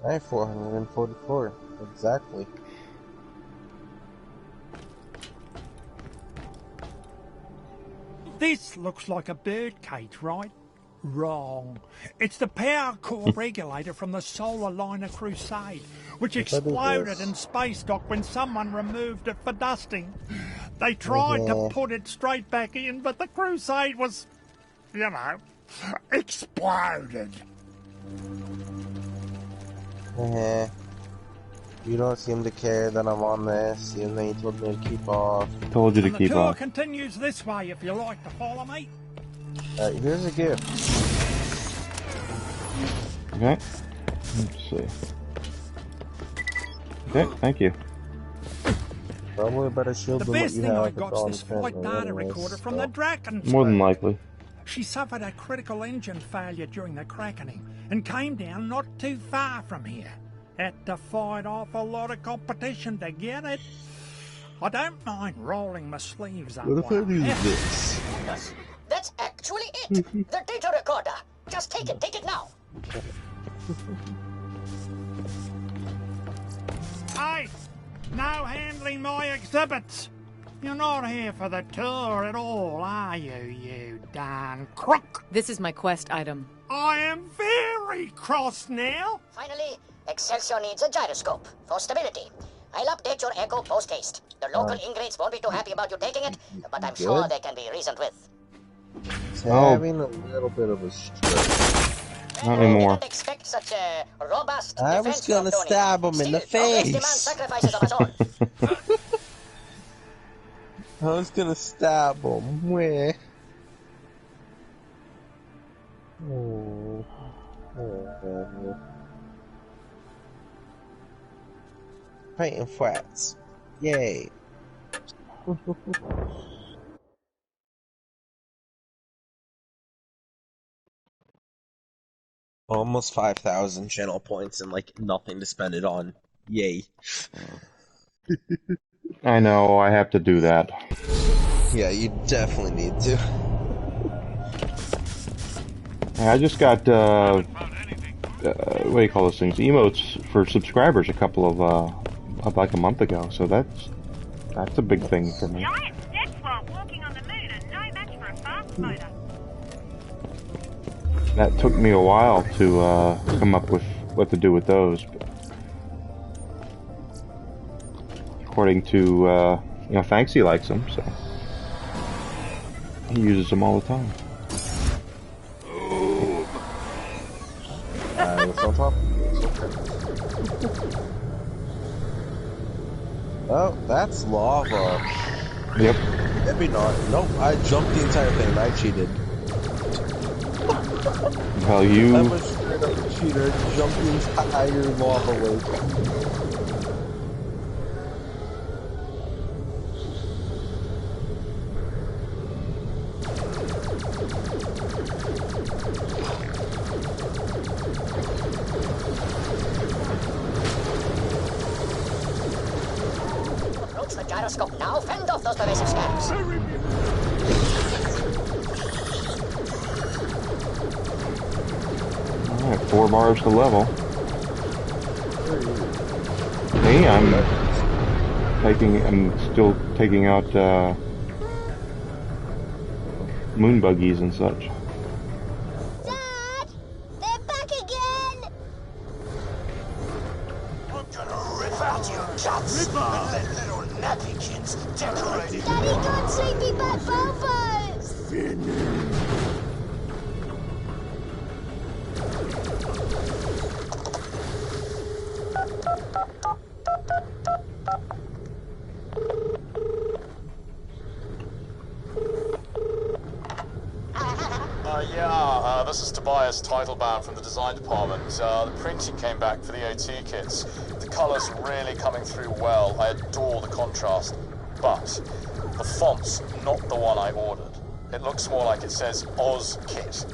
Right, 444, exactly. This looks like a bird cage, right? Wrong. It's the power core regulator from the solar liner Crusade, which exploded in space dock when someone removed it for dusting. They tried to put it straight back in, but the Crusade was, you know, exploded. You don't seem to care that I'm on this, even though you told me to keep off. Told you to keep off. The tour continues this way if you like to follow me. Here's a gift. Okay. Let's see. Okay, thank you. Probably a better shield than what you have. The best thing I got is this flight data recorder from the Drakensberg. More than likely. She suffered a critical engine failure during the crackening and came down not too far from here. Had to fight off a lot of competition to get it. I don't mind rolling my sleeves up. What if I do this? That's actually it! The data recorder! Just take it now! Hey! No handling my exhibits! You're not here for the tour at all, are you, you darn crook? This is my quest item. I am very cross now! Finally, Excelsior needs a gyroscope for stability. I'll update your Echo post-haste. The local ingrates won't be too happy about you taking it, but I'm sure they can be reasoned with. It's having a little bit of a stroke. Not anymore. Didn't expect such a robust I was gonna stab him in the face. Sacrifices of us all. I was gonna stab him. Where? Oh. Painting flats. Yay. Almost 5,000 channel points and like nothing to spend it on. Yay. I know, I have to do that. Yeah, you definitely need to. I just got, what do you call those things? Emotes for subscribers a couple of, like a month ago, so that's a big thing for me. Giant steps while walking on the moon are no match for a fast motor. That took me a while to come up with what to do with those. But according to, you know, Thanksy likes them, so he uses them all the time. It's on top. Oh, that's lava. Yep. Maybe not. Nope, I jumped the entire thing. I cheated. Well, you... I'm a straight up cheater. Jumped the entire lava lake. Approach the gyroscope now. Fend off those pervasive scans. Alright, 4 bars to level. Hey, I'm still taking out moon buggies and such. Dad! They're back again! I'm gonna rip out your guts and let little nappy kids decorate it. Daddy got sleepy back Volvos! This is Tobias Titlebaum from the design department. The printing came back for the OT kits. The colours really coming through well. I adore the contrast. But the font's not the one I ordered. It looks more like it says Oz Kit.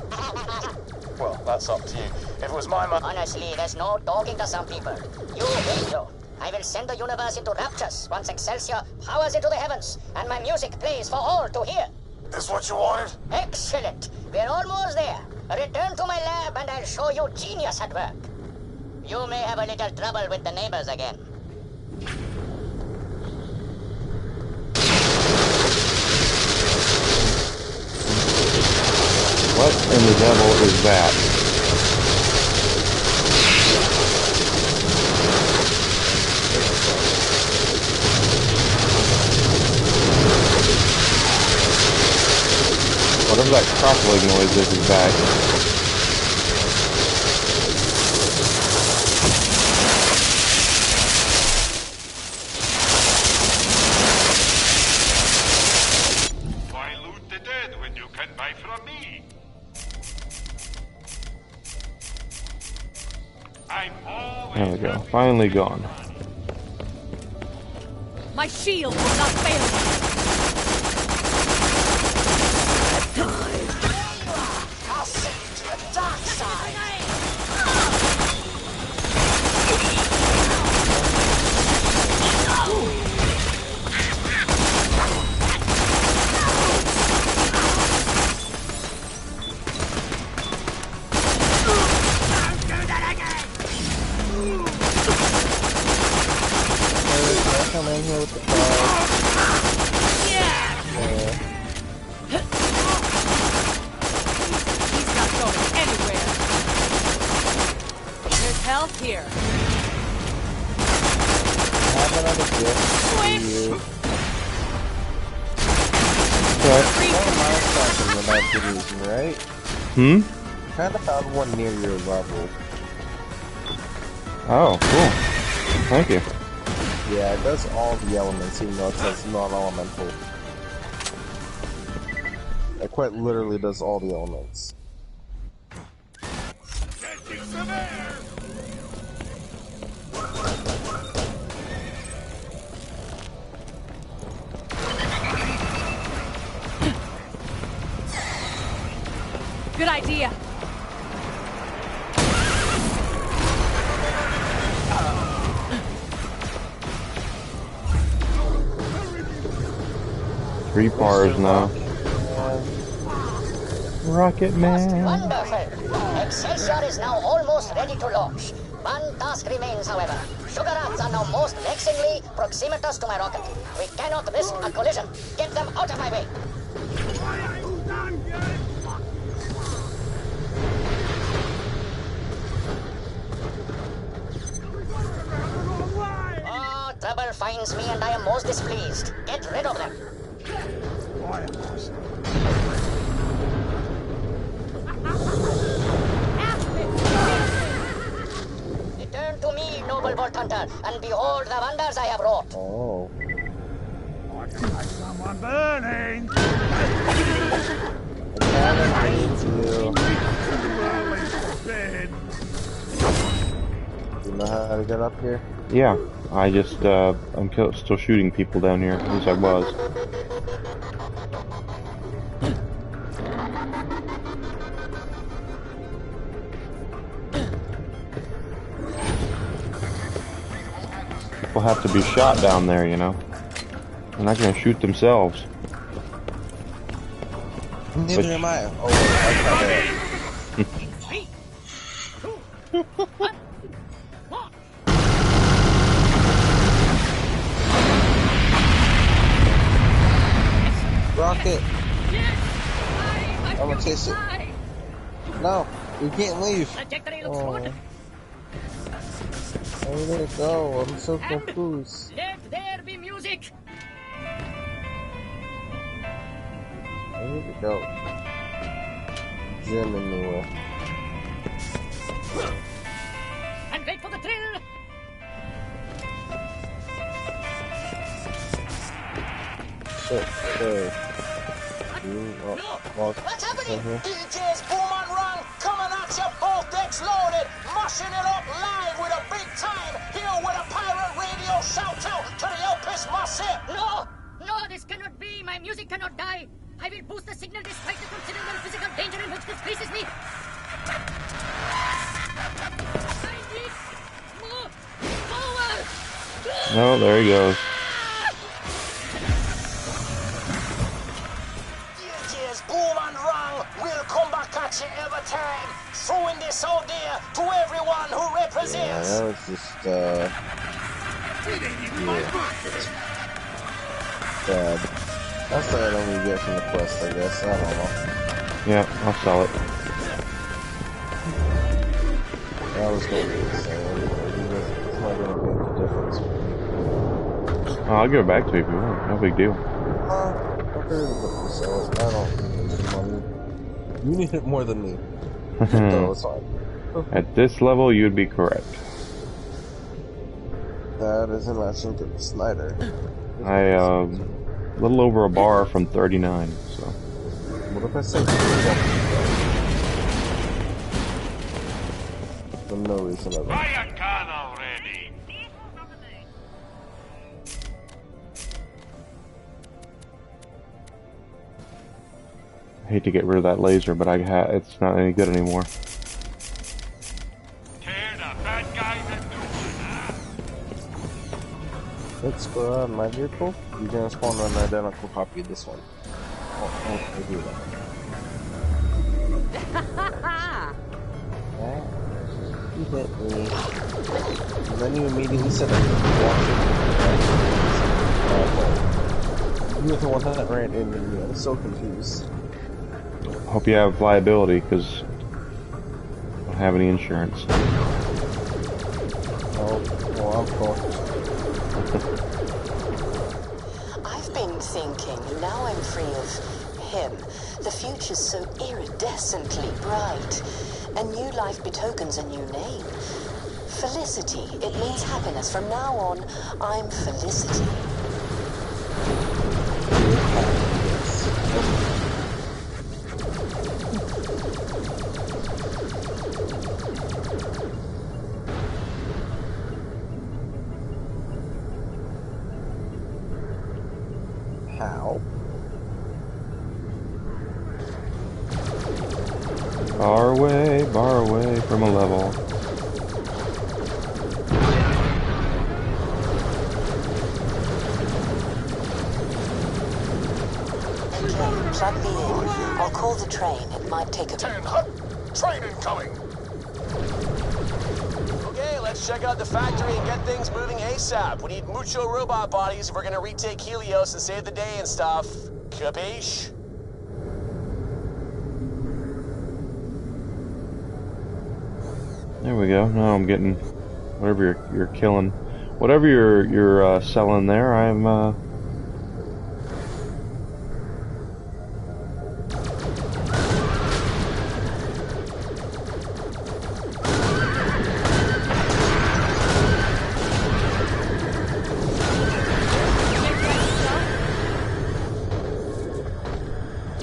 Well, that's up to you. If it was my money... Honestly, there's no talking to some people. You will do. I will send the universe into raptures once Excelsior powers into the heavens and my music plays for all to hear. This what you wanted? Excellent. We're almost there. Return to my lab and I'll show you genius at work. You may have a little trouble with the neighbors again. What in the devil is that? Whatever that crackling noise is back. Why loot the dead when you can buy from me? I'm always... There we go. Finally gone. My shield will not fail me. I'll send you to the dark side. Come in here with the car. He's not going anywhere. There's health here. Have another gift for you. What? Without good reason, right? Kind of found one near your level. Oh, cool. Thank you. Yeah, it does all the elements, even though it says non-elemental. It quite literally does all the elements. Getting some air! Good idea. Three bars now. Rocket Man. Wonderful. Excelsior is now almost ready to launch. One task remains, however. Sugar rats are now most vexingly proximatous to my rocket. We cannot risk a collision. Get them out of my way. pains me and I am most displeased. Get rid of them. Return to me, noble Vault Hunter, and behold the wonders I have wrought. Oh. I can make someone burning. You know how to get up here? Yeah, I just, I'm still shooting people down here, at least I was. People have to be shot down there, you know. They're not gonna shoot themselves. Neither am I. Oh, I Rocket! I'm gonna chase it. No, we can't leave. Oh. Where did it go? I'm so confused. Let there be music. Where did it go? Gem anywhere. And wait for the thrill. Shit, okay. What's happening? DJ's Boom and Run coming at you, both decks loaded, mushing it up live with a big time. Here with a pirate radio shout out to the Elpis Massive. No, this cannot be. My music cannot die. I will boost the signal despite the considerable physical danger in which this places me. I need more power. Oh, there he goes. DJ's Boom and Run will come back at you every time. Throwing this out there to everyone who represents. Yeah, that was just, bad. That's the item we get from the quest, I guess. I don't know. Yeah, I'll sell it. That was going to be the same. It's not going to make a difference. Oh, I'll give it back to you if you want. No big deal. Okay, but sell it. I don't need the money. You need it more than me. No, it's fine. At this level, you'd be correct. That is a matching to Snyder. A little over a bar from 39, so. What if I say for no reason ever? Fire gun already. I hate to get rid of that laser, but it's not any good anymore. Tear the bad guys and do Let's go on my vehicle. You're gonna spawn an identical copy of this one. Oh, I do that. You hit me. And then you immediately said that you were the one that ran into me. I was so confused. Hope you have liability, because I don't have any insurance. Oh, well, I'm cool. I've been thinking, now I'm free of him. The future's so iridescently bright. A new life betokens a new name. Felicity. It means happiness. From now on, I'm Felicity. How? Far away from a level. Plug me in. I'll call the train. It might take a... 10 hut. Train incoming. Okay, let's check out the factory and get things moving ASAP. We need mucho robot bodies if we're gonna retake Helios and save the day and stuff. Capiche? There we go. Now I'm getting whatever you're killing. Whatever you're selling there, I'm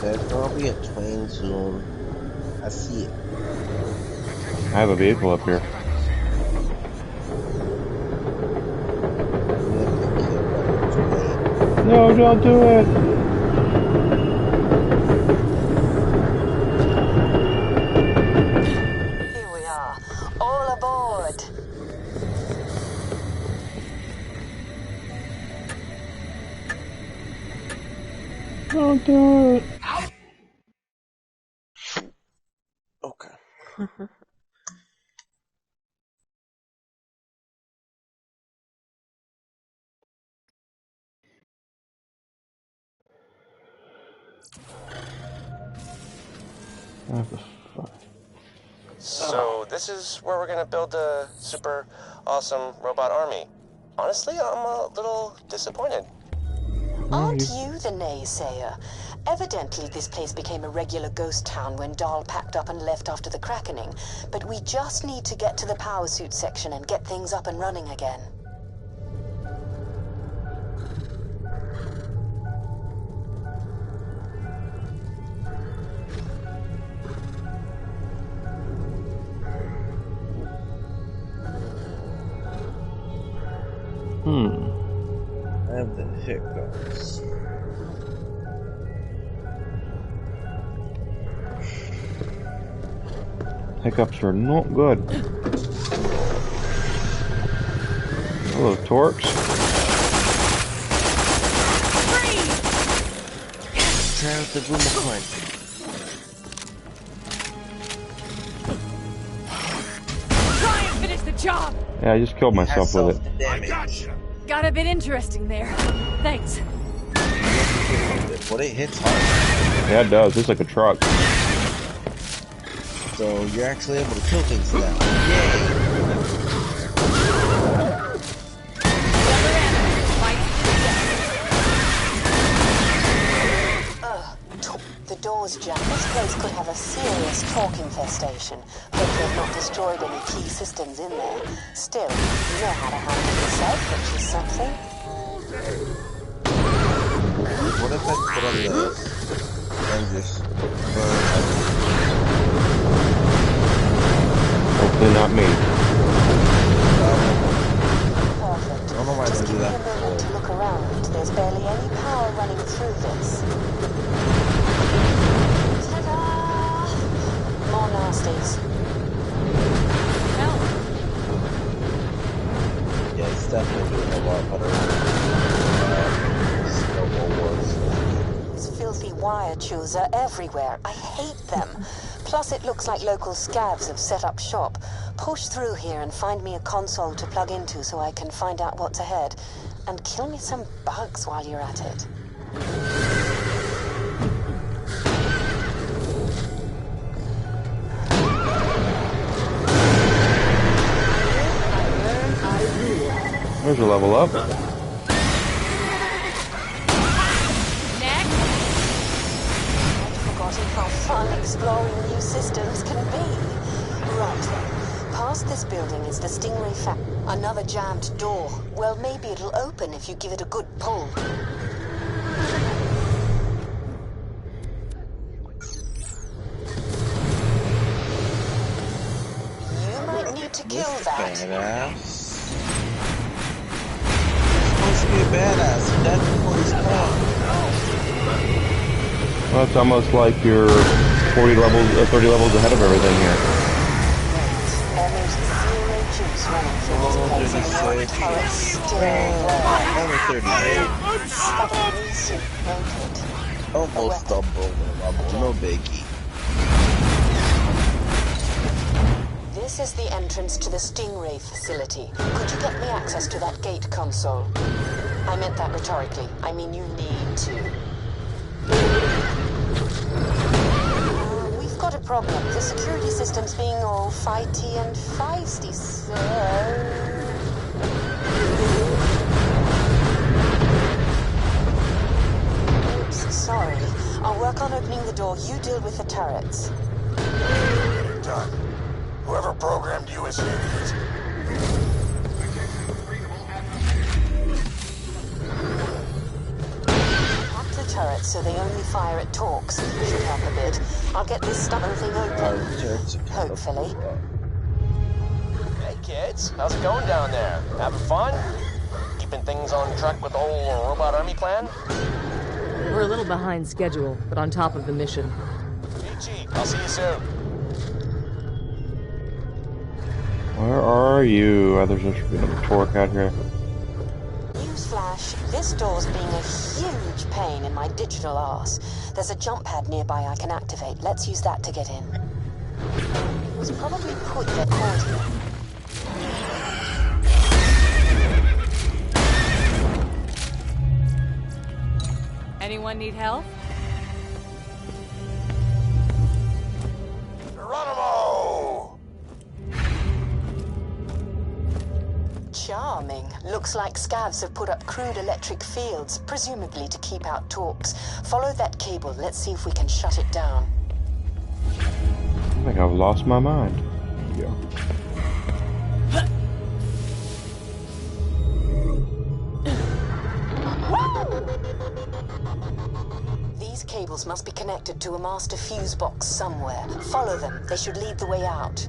There's gonna be a train soon. I see it. I have a vehicle up here. No, don't do it. Here we are. All aboard. Don't do it. Okay. So this is where we're gonna build a super awesome robot army. Honestly, I'm a little disappointed. Aren't you the naysayer? Evidently, this place became a regular ghost town when Dahl packed up and left after the Crackening. But we just need to get to the power suit section and get things up and running again. I have the hiccups. Hiccups are not good. Hello, Torx. Try out the boomerang. Try and finish the job. Yeah, I just killed myself with it. Got a bit interesting there. Thanks. But it hits hard. Yeah, it does. It's like a truck. So you're actually able to kill things now. Yay! The door's jammed. This place could have a serious talk infestation. Hope they've not destroyed any key systems in there. Still, you know how to handle yourself, which is something. What if I put on this and just burn? Hopefully not me. Perfect. I don't know why I Just do give me that. a moment to look around. There's barely any power running through this. Ta-da! More nasties. Yeah, it's definitely doing a lot better. Snowball wars. These filthy wire chews are everywhere. I hate them. Plus, it looks like local scavs have set up shop. Push through here and find me a console to plug into so I can find out what's ahead. And kill me some bugs while you're at it. There's a level up. Forgotten how fun exploring new systems can be. Right then. Past this building is the Stingray factory. Another jammed door. Well, maybe it'll open if you give it a good pull. You might need to kill that. Badass. Supposed to be a badass. That's before he's born. Well, it's almost like you're 30 levels ahead of everything here. Only 38. Almost double the level. No biggie. This is the entrance to the Stingray facility. Could you get me access to that gate console? I meant that rhetorically. I mean, you need to. We've got a problem. The security system's being all fighty and feisty, so... I'll work on opening the door. You deal with the turrets. Done. Whoever programmed you is idiots. Hack the turrets so they only fire at talks. Should help a bit. I'll get this stubborn thing open. Hopefully. Hey kids, how's it going down there? Having fun? Keeping things on track with the whole robot army plan? We're a little behind schedule, but on top of the mission. GG, I'll see you soon. Where are you? Oh, there's a bit of a torque out here. Newsflash, this door's being a huge pain in my digital arse. There's a jump pad nearby I can activate. Let's use that to get in. It was probably put there caught here. Anyone need help? Geronimo! Charming. Looks like scavs have put up crude electric fields, presumably to keep out talks. Follow that cable. Let's see if we can shut it down. I think I've lost my mind. Yeah. These cables must be connected to a master fuse box somewhere. Follow them. They should lead the way out.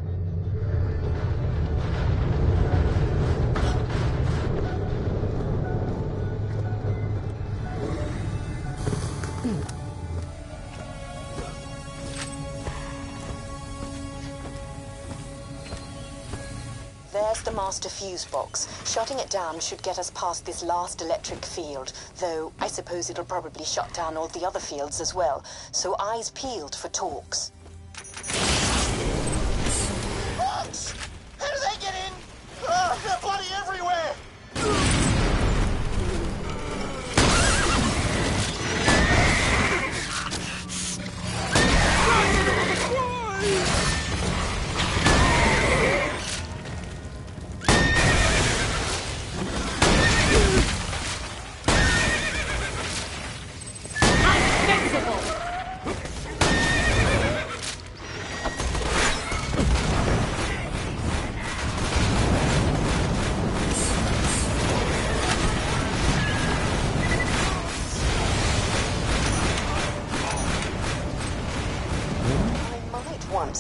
There's the master fuse box. Shutting it down should get us past this last electric field, though I suppose it'll probably shut down all the other fields as well, so eyes peeled for talks. Bugs! How do they get in? They're bloody everywhere!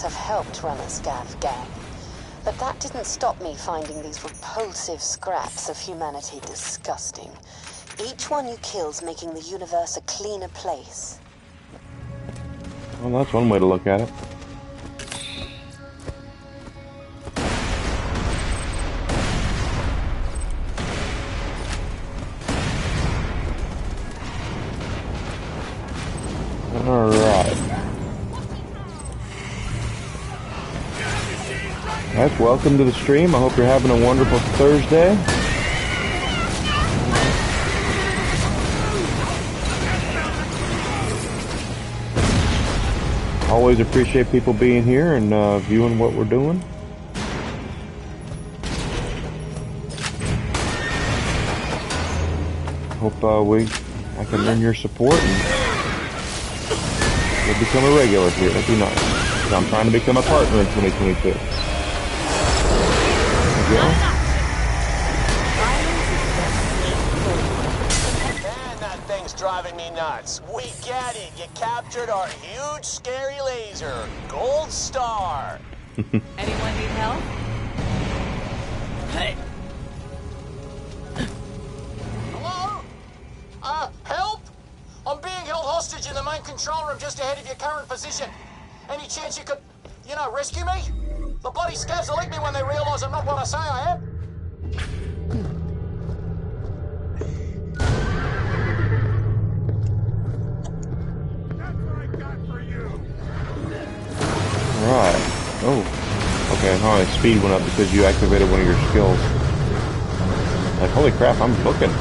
Have helped run a scav gang, but that didn't stop me finding these repulsive scraps of humanity disgusting. Each one you kill's making the universe a cleaner place. Well, that's one way to look at it. Alright. Guys, welcome to the stream. I hope you're having a wonderful Thursday. Always appreciate people being here and viewing what we're doing. Hope I can earn your support and you'll become a regular here. That'd be nice. I'm trying to become a partner in 2022. Man, that thing's driving me nuts. We get it. You captured our huge, scary laser. Gold star. Anyone need help? Hey. Hello? Help? I'm being held hostage in the main control room just ahead of your current position. Any chance you could, rescue me? The bloody scavs will eat me when they realise I'm not what I say I am. Alright. Oh. Okay, my speed went up because you activated one of your skills. Like, holy crap, I'm booking.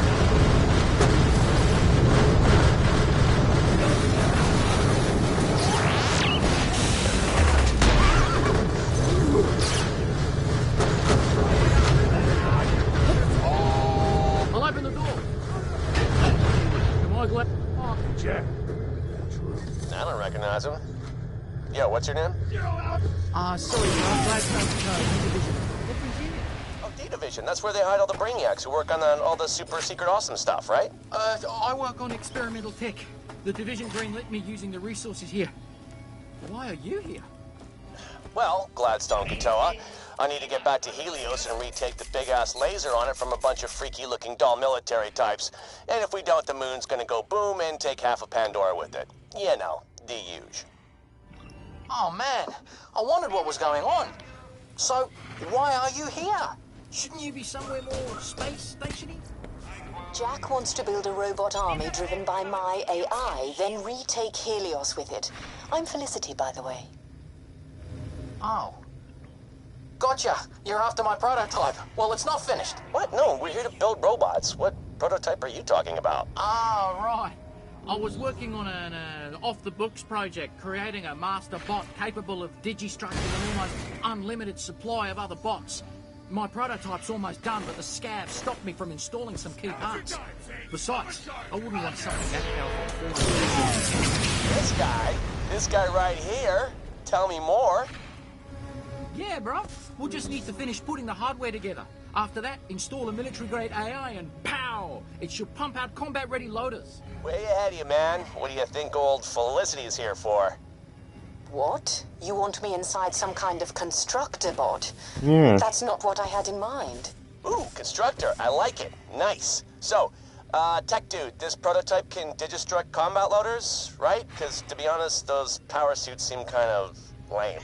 I'll open the door. Am I glad? Oh, Jack. True. I don't recognize him. Yo, what's your name? Sorry, Gladstone D-Division. What brings you here? Oh, D-Division. That's where they hide all the brainiacs who work on all the super secret awesome stuff, right? I work on experimental tech. The division greenlit me using the resources here. Why are you here? Well, Gladstone Katoa, I need to get back to Helios and retake the big-ass laser on it from a bunch of freaky-looking dull military types. And if we don't, the moon's gonna go boom and take half of Pandora with it. You know, the huge. Oh man, I wondered what was going on. So, why are you here? Shouldn't you be somewhere more space stationy? Jack wants to build a robot army driven by my AI, then retake Helios with it. I'm Felicity, by the way. Oh. Gotcha. You're after my prototype. Well, it's not finished. What? No, we're here to build robots. What prototype are you talking about? Ah, right. I was working on an off-the-books project, creating a master bot capable of digistructing an almost unlimited supply of other bots. My prototype's almost done, but the scab stopped me from installing some key parts. Besides, I wouldn't want something that powerful. This guy right here. Tell me more. Yeah, bro. We'll just need to finish putting the hardware together. After that, install a military-grade AI and pow! It should pump out combat-ready loaders. Way ahead of you, man. What do you think old Felicity's here for? What? You want me inside some kind of constructor bot? Yeah. That's not what I had in mind. Ooh, constructor. I like it. Nice. So, tech dude, this prototype can digistruct combat loaders, right? Because, to be honest, those power suits seem kind of lame.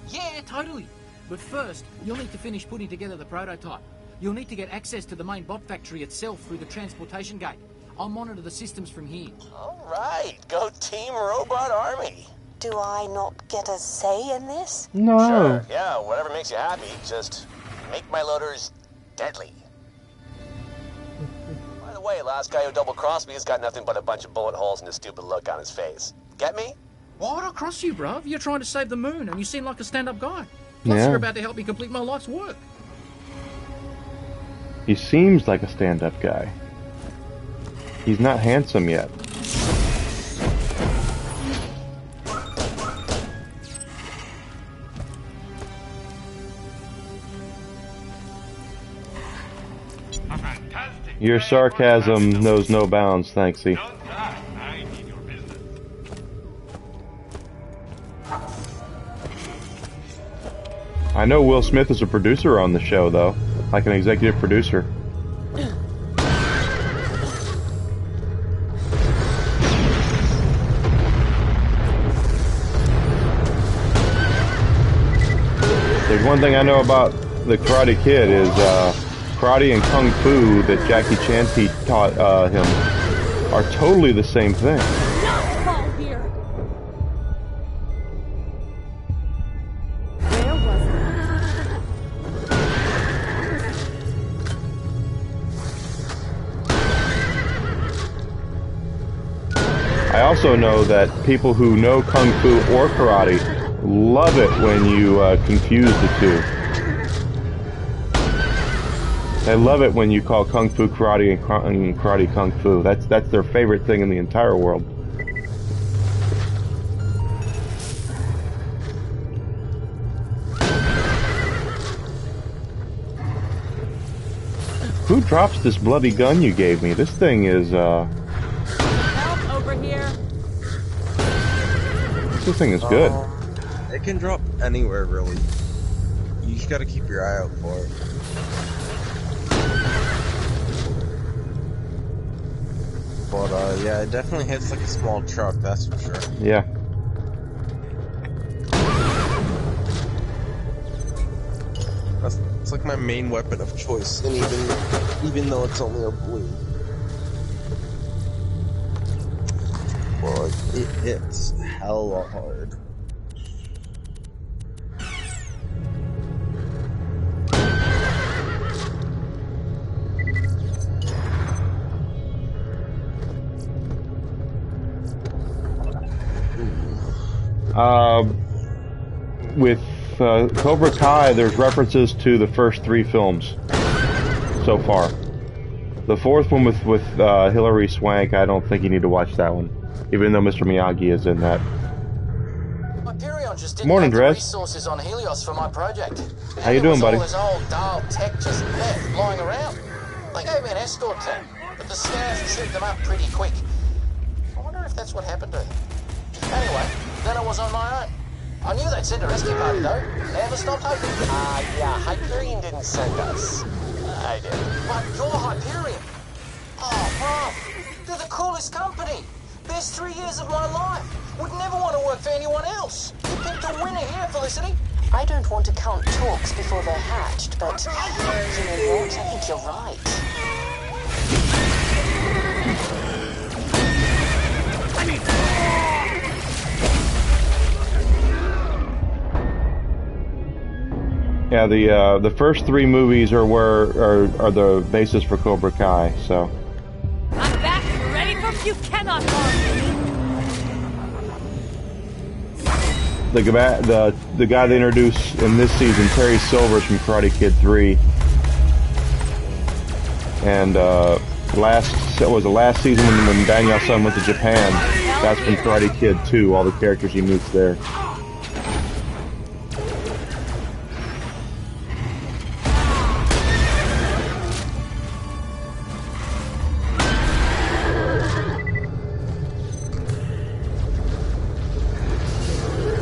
Yeah, totally. But first, you'll need to finish putting together the prototype. You'll need to get access to the main bot factory itself through the transportation gate. I'll monitor the systems from here. All right. Go Team Robot Army. Do I not get a say in this? No. Sure, yeah, whatever makes you happy. Just make my loaders deadly. By the way, last guy who double-crossed me has got nothing but a bunch of bullet holes and a stupid look on his face. Get me? Why would I cross you, bruv? You're trying to save the moon, and you seem like a stand-up guy. Plus, Yeah. you're about to help me complete my life's work. He seems like a stand-up guy. He's not handsome yet. Your sarcasm knows no bounds, thanksy. I know Will Smith is a producer on the show, though, like an executive producer. There's one thing I know about the Karate Kid is karate and kung fu that Jackie Chan taught him are totally the same thing. Fall here. Where was I also know that people who know kung fu or karate love it when you confuse the two. They love it when you call kung fu karate and karate kung fu. That's their favorite thing in the entire world. Who drops this bloody gun you gave me? This thing is help over here? this thing is good. It can drop anywhere, really. You just gotta keep your eye out for it. But, yeah, it definitely hits like a small truck, that's for sure. Yeah. It's like my main weapon of choice, and even though it's only a blue. Well, it hits hella hard. With Cobra Kai, there's references to the first 3 films so far. The 4th one with Hilary Swank, I don't think you need to watch that one. even though Mr. Miyagi is in that. Hyperion just didn't Morning, have the Dress. resources on Helios for my project. How you doing, buddy? All this old dial tech just left lying around. They gave me an escort team, but the scavs chewed them up pretty quick. I wonder if that's what happened to them. Anyway, then I was on my own. I knew they'd send a rescue party though. Never stopped hoping. Yeah, Hyperion didn't send us. I did. But you're Hyperion. Oh, bro, they're the coolest company. Best 3 years of my life. Would never want to work for anyone else. You picked a winner here, Felicity. I don't want to count talks before they're hatched, but you know what? I think you're right. Yeah, the first 3 movies are the basis for Cobra Kai. So. I'm back, ready for you cannot harm me. The guy they introduced in this season, Terry Silver's from Karate Kid 3, and was the last season when Daniel-san went to Japan. That's from Karate Kid 2. All the characters he meets there.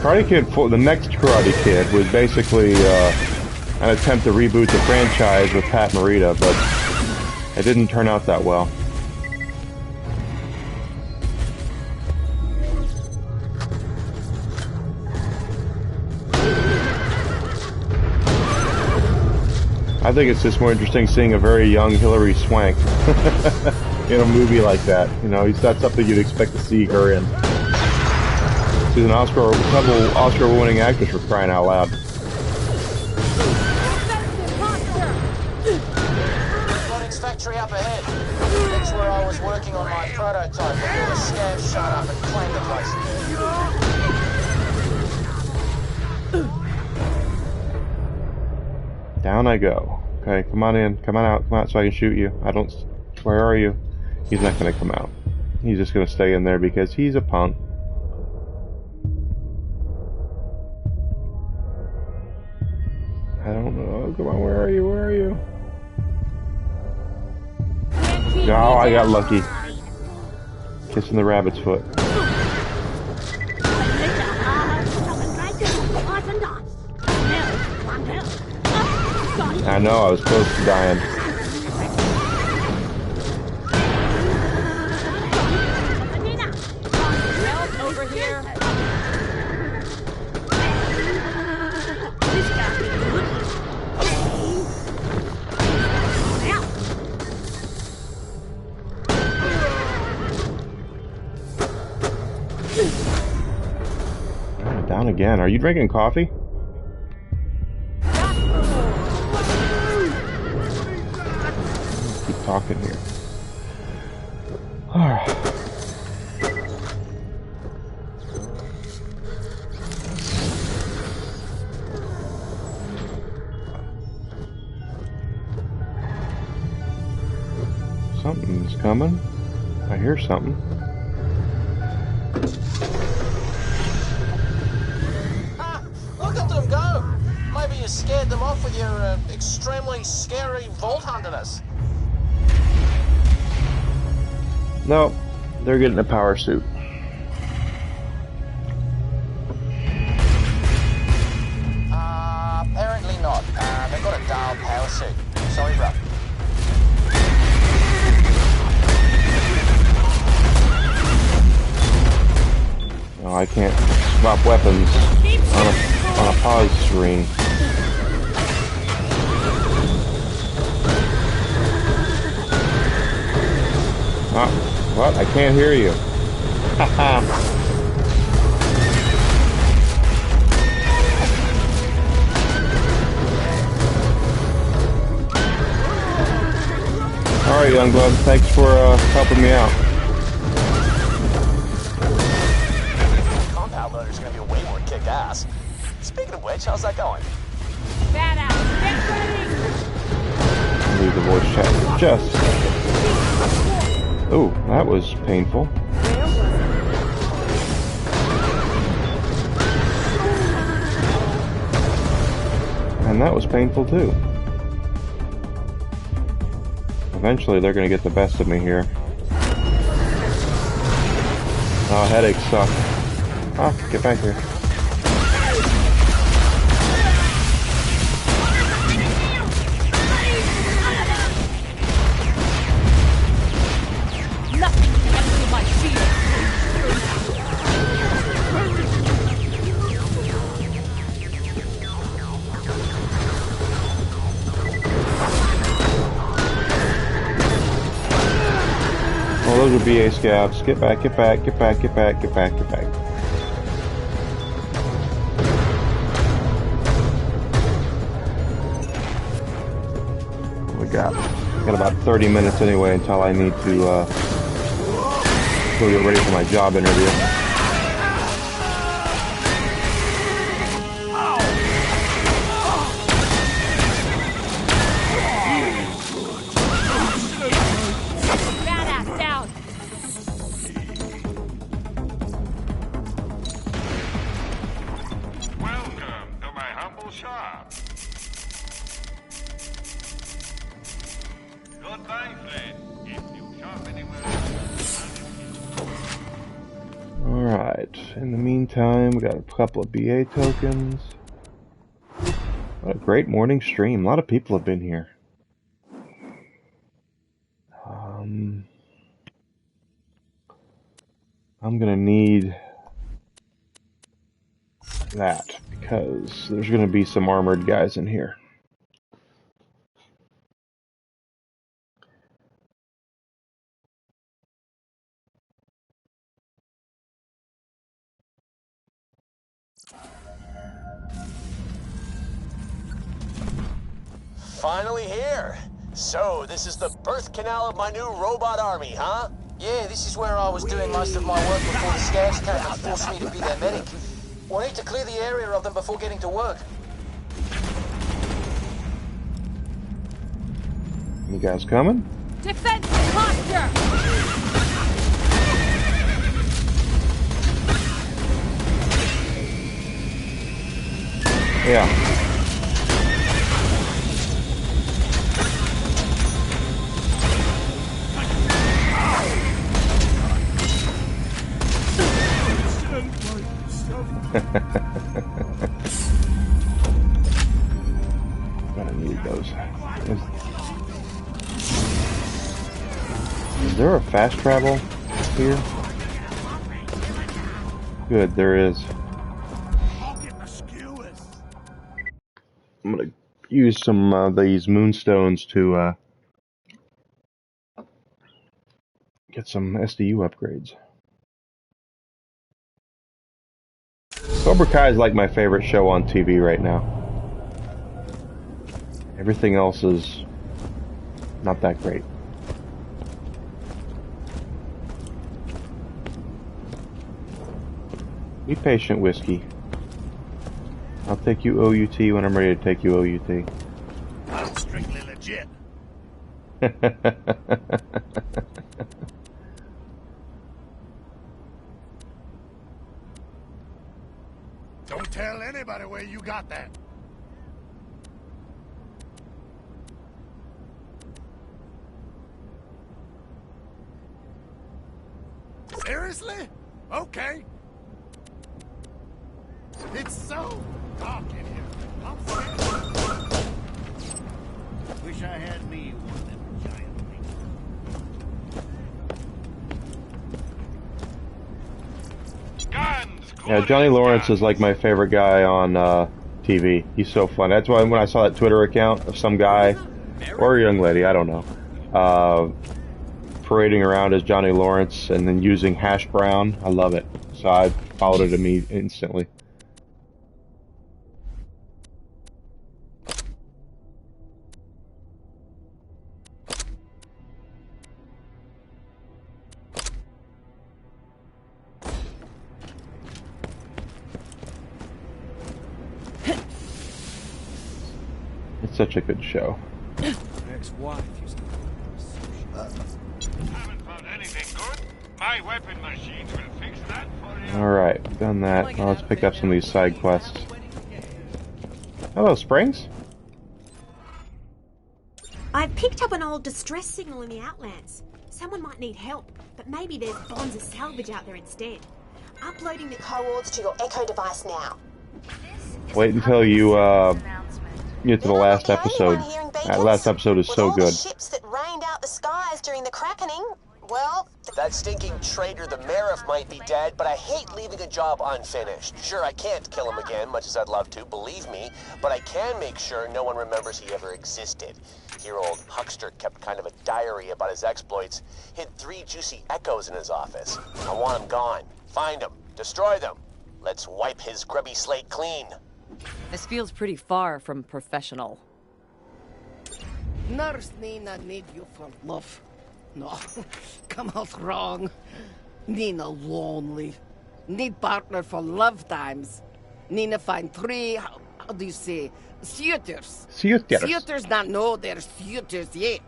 Karate Kid, the next Karate Kid was basically an attempt to reboot the franchise with Pat Morita, but it didn't turn out that well. I think it's just more interesting seeing a very young Hilary Swank in a movie like that. You know, that's something you'd expect to see her in. She's an couple Oscar-winning actress, for crying out loud. Robotics factory up ahead. That's where I was working on my prototype before the scavs showed up and claimed the place. Down I go. Okay, come on in. Come on out so I can shoot you. Where are you? He's not gonna come out. He's just gonna stay in there because he's a punk. I don't know. Come on, where are you? Where are you? Oh, I got lucky. Kissing the rabbit's foot. I know, I was close to dying. Over here. Down again. Are you drinking coffee? Keep talking here. Alright. Something's coming. I hear something. Look at them go! Maybe you scared them off with your extremely scary vault hunterness. No, they're getting a power suit. Apparently not. They've got a dial power suit. Sorry, bro. Oh, I can't swap weapons on a pause screen. Oh, what? I can't hear you. Haha. Alright, Youngblood, thanks for helping me out. Compound loader's gonna be way more kick-ass. Speaking of which, how's that going? Badass, get ready! Leave the voice chat for just a second. Oh, that was painful. And that was painful too. Eventually they're gonna get the best of me here. Oh, headaches suck. Ah, get back here. Oh, those are BA scabs. Get back, get back, get back, get back, get back, get back. We got about 30 minutes anyway until I need to go get ready for my job interview. Alright, in the meantime, we got a couple of BA tokens. What a great morning stream. A lot of people have been here. I'm gonna need that because there's gonna be some armored guys in here. Finally here. So, this is the birth canal of my new robot army, huh? Yeah, this is where I was doing most of my work before the scavs came and forced me to be their medic. We'll need to clear the area of them before getting to work. You guys coming? Defensive posture! Yeah. Gonna need those. Is there a fast travel here? Good, there is. I'm gonna use some of these moonstones to get some SDU upgrades. Cobra Kai is like my favorite show on TV right now. Everything else is not that great. Be patient, Whiskey. I'll take you OUT when I'm ready to take you OUT. I'm strictly legit. Don't tell anybody where you got that. Seriously? Okay. It's so dark in here. I'm scared. Wish I had me one of them giant things. Yeah, Johnny Lawrence is like my favorite guy on TV. He's so fun. That's why when I saw that Twitter account of some guy or a young lady, I don't know, parading around as Johnny Lawrence and then using hash brown, I love it. So I followed it instantly. It's such a good show. Ex-wife used to haven't found anything good. My weapon machines will fix that for you. Alright, done that. Now let's pick up some of these side quests. Hello, Springs. I've picked up an old distress signal in the Outlands. Someone might need help, but maybe there's bonds of salvage out there instead. Uploading the coords to your Echo device now. Wait until you get to the last episode. That last episode is so good. Ships that rained out the skies during the Krakening. Well, that stinking traitor, the Marif, might be dead, but I hate leaving a job unfinished. Sure, I can't kill him again, much as I'd love to, believe me, but I can make sure no one remembers he ever existed. Your old huckster kept kind of a diary about his exploits, hid 3 juicy echoes in his office. I want him gone. Find them. Destroy them. Let's wipe his grubby slate clean. This feels pretty far from professional. Nurse Nina need you for love. No, come out wrong. Nina lonely. Need partner for love times. Nina find 3, how do you say, suitors. Suitors not know they're suitors yet.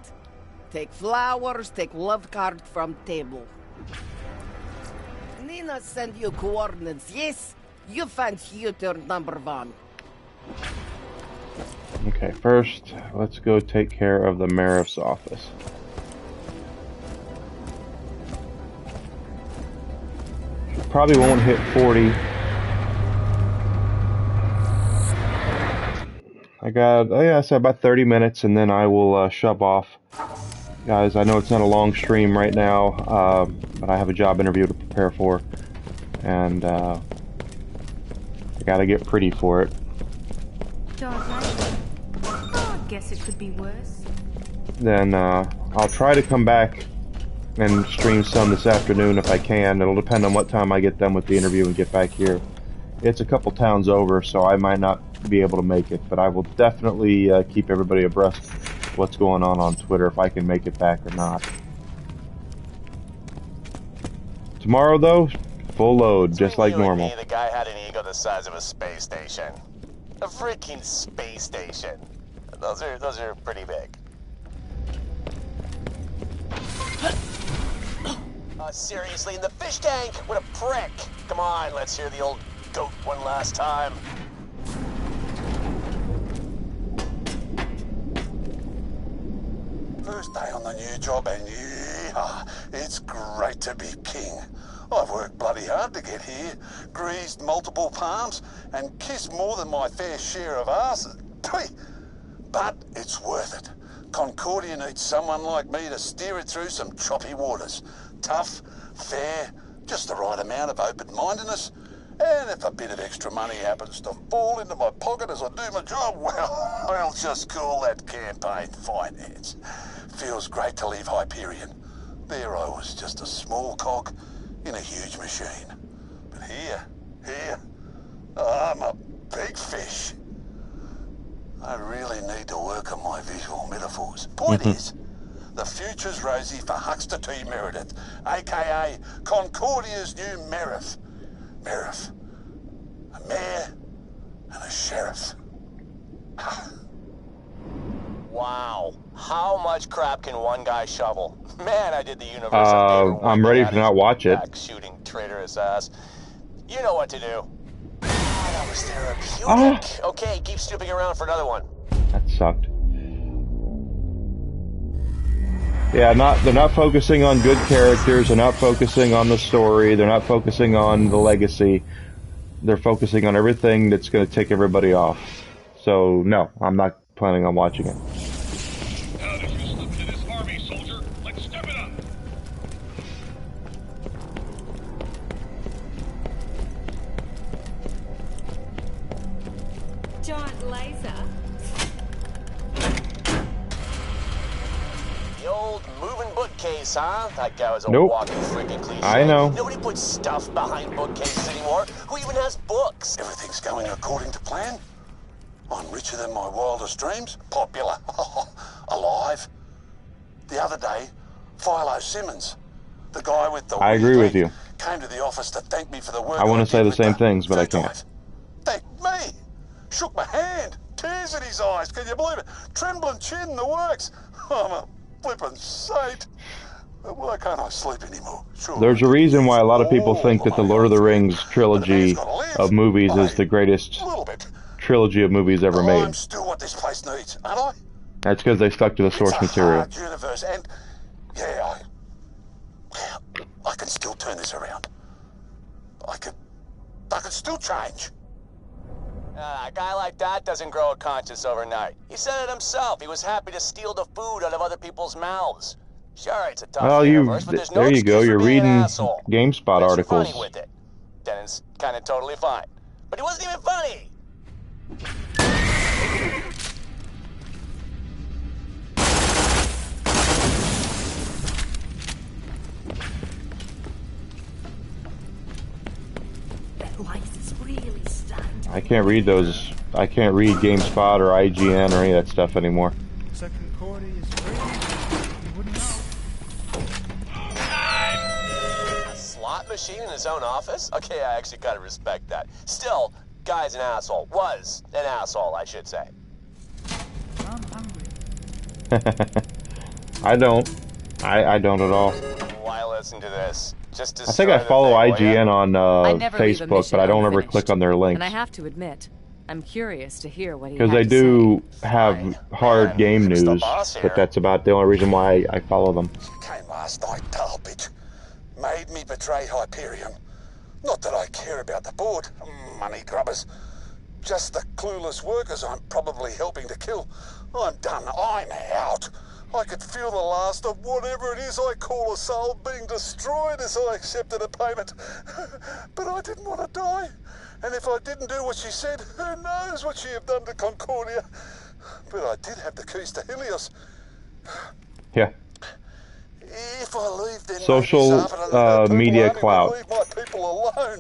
Take flowers, take love card from table. Nina send you coordinates, yes? You find suitor number 1. Okay, first, let's go take care of the Marif's office. Probably won't hit 40. I got, I said about 30 minutes, and then I will shove off. Guys, I know it's not a long stream right now, but I have a job interview to prepare for, and I gotta get pretty for it. Oh, I guess it could be worse. Then I'll try to come back and stream some this afternoon if I can. It'll depend on what time I get done with the interview and get back here. It's a couple towns over, so I might not be able to make it, but I will definitely keep everybody abreast of what's going on Twitter if I can make it back or not. Tomorrow, though, full load, just like normal. The guy had an ego the size of a space station. A freaking space station. Those are pretty big. Seriously, in the fish tank? What a prick! Come on, let's hear the old goat one last time. First day on the new job, and yeah, it's great to be king. I've worked bloody hard to get here, greased multiple palms, and kissed more than my fair share of asses. But it's worth it. Concordia needs someone like me to steer it through some choppy waters. Tough, fair, just the right amount of open-mindedness, and if a bit of extra money happens to fall into my pocket as I do my job, well, I'll just call that campaign finance. Feels great to leave Hyperion. There I was, just a small cog in a huge machine. But here, I'm a big fish. I really need to work on my visual metaphors. Point is, the future's rosy for Huckster T. Meredith, a.k.a. Concordia's new Marif. Marif. A mayor and a sheriff. Wow. How much crap can one guy shovel? Man, I did the universe. I'm ready to not watch it. Shooting traitorous ass. You know what to do. That was therapeutic. Okay, keep snooping around for another one. That sucked. Yeah, they're not focusing on good characters, they're not focusing on the story, they're not focusing on the legacy. They're focusing on everything that's going to take everybody off. So, no, I'm not planning on watching it. How did you slip to this army, soldier? Let's step it up. Giant laser. The old moving bookcase, huh? That guy was a Nope. walking freaking cliche. I know. Nobody puts stuff behind bookcases anymore. Who even has books? Everything's going according to plan. I'm richer than my wildest dreams. Popular. Alive. The other day, Philo Simmons, the guy with the... I agree with you. Came to the office to thank me for the work I want to say did the with same things, but I can't. Thank me. Shook my hand. Tears in his eyes. Can you believe it? Trembling chin, the works. I'm a flippin' saint. Why can't I sleep anymore? Sure. There's a reason why a lot of people think that the Lord of the Rings trilogy of movies is the greatest trilogy of movies ever I'm made. still what this place needs, aren't I? That's because they stuck to the source material. It's a hard universe, and yeah, I can still turn this around. I can still change. A guy like that doesn't grow a conscience overnight. He said it himself. He was happy to steal the food out of other people's mouths. Sure, it's a tough universe, but there's no there you go. excuse You're for being an reading asshole. GameSpot You're articles. funny with it. Then it's kind of totally fine. But he wasn't even funny. I can't read those. I can't read GameSpot or IGN or any of that stuff anymore. Second quarter is free. You wouldn't know. A slot machine in his own office? Okay, I actually gotta respect that. Still, guy's an asshole. Was an asshole, I should say. I'm hungry. I don't. I don't at all. Why listen to this? Just I think I follow IGN on Facebook, but I don't ever unfinished. click on their links. And I have to admit, I'm curious to hear what he Because had they to do have hard game news, but that's about the only reason why I follow them. Came last night, dull bitch. Made me betray Hyperion. Not that I care about the board, money grubbers. Just the clueless workers I'm probably helping to kill. I'm done. I'm out. I could feel the last of whatever it is I call a soul being destroyed as I accepted a payment. But I didn't want to die. And if I didn't do what she said, who knows what she'd have done to Concordia. But I did have the keys to Helios. Yeah. If I leave, then Social media clout. Leave my people alone.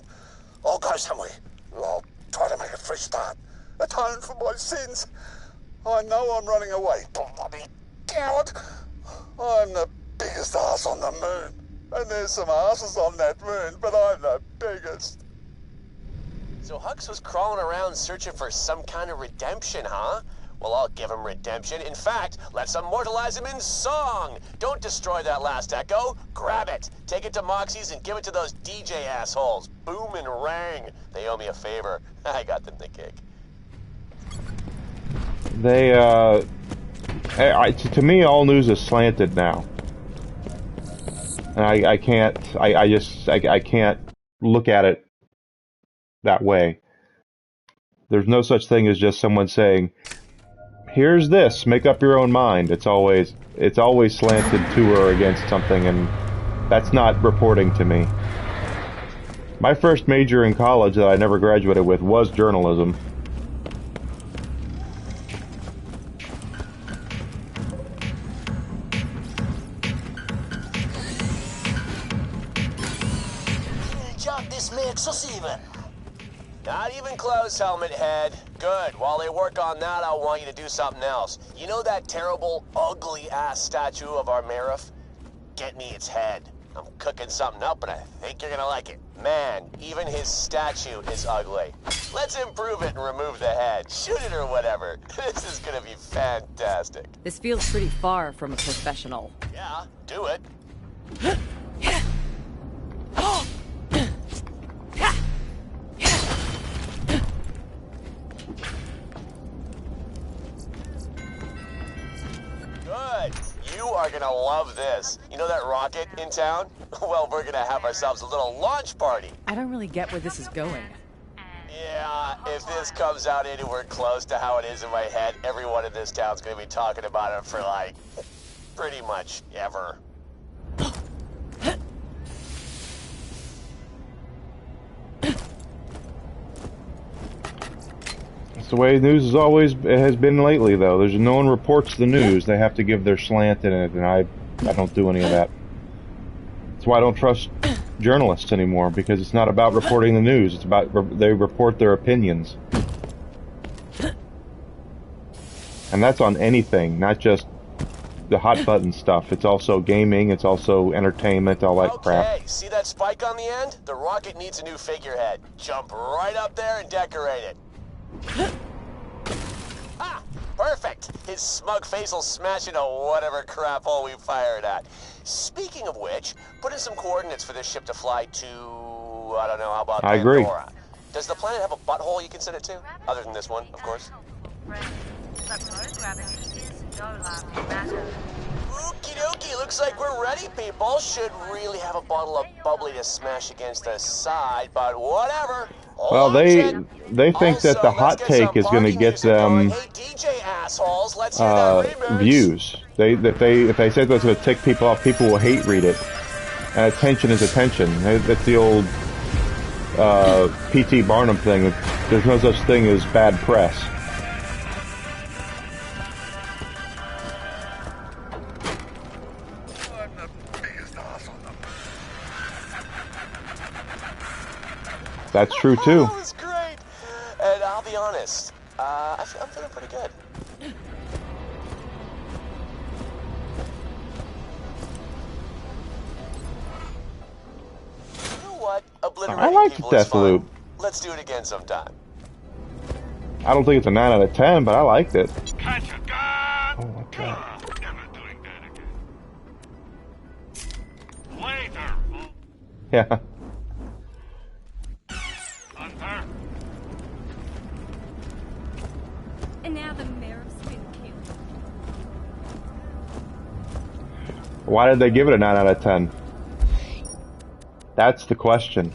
I'll go somewhere. I'll try to make a fresh start. Atone for my sins. I know I'm running away. Bloody coward. I'm the biggest ass on the moon. And there's some asses on that moon, but I'm the biggest. So Hux was crawling around searching for some kind of redemption, huh? Well, I'll give him redemption. In fact, let's immortalize him in song. Don't destroy that last echo. Grab it. Take it to Moxie's and give it to those DJ assholes. Boom and rang. They owe me a favor. I got them the gig. They, to me, all news is slanted now. And I can't look at it that way. There's no such thing as just someone saying, here's this, make up your own mind. It's always slanted to or against something, and that's not reporting to me. My first major in college that I never graduated with was journalism. Job this makes us even. Not even close, Helmet Head. Good. While they work on that, I want you to do something else. You know that terrible, ugly-ass statue of our Marif? Get me its head. I'm cooking something up, and I think you're gonna like it. Man, even his statue is ugly. Let's improve it and remove the head. Shoot it or whatever. This is gonna be fantastic. This feels pretty far from a professional. Yeah, do it. Good. You are gonna love this. You know that rocket in town? Well, we're gonna have ourselves a little launch party. I don't really get where this is going. Yeah, if this comes out anywhere close to how it is in my head, everyone in this town's gonna be talking about it for, like, pretty much ever. It's the way news has been lately, though. There's no one reports the news. They have to give their slant in it, and I don't do any of that. That's why I don't trust journalists anymore, because it's not about reporting the news. It's about they report their opinions. And that's on anything, not just the hot button stuff. It's also gaming, it's also entertainment, all that crap. Okay, see that spike on the end? The rocket needs a new figurehead. Jump right up there and decorate it. Ah, perfect. His smug face will smash into whatever crap hole we fire it at. Speaking of which, put in some coordinates for this ship to fly to, I don't know, how about I agree. Pandora? Does the planet have a butthole you can send it to? Other than this one, of course. Okie dokie, looks like we're ready, people. Should really have a bottle of bubbly to smash against the side, but whatever. Well, they think that the hot take is going to get them views. If they say that's going to tick people off, people will hate read it. And attention is attention. That's the old P.T. Barnum thing. There's no such thing as bad press. That's true too. That was great. And I'll be honest, I'm feeling pretty good. You know what? I like the Deathloop. Let's do it again sometime. I don't think it's a 9 out of 10, but I liked it. Catch a gun! Oh, what's that? Never doing that again. Later. Yeah. Hunter. And now the mayor's been killed. Why did they give it a 9 out of 10? That's the question.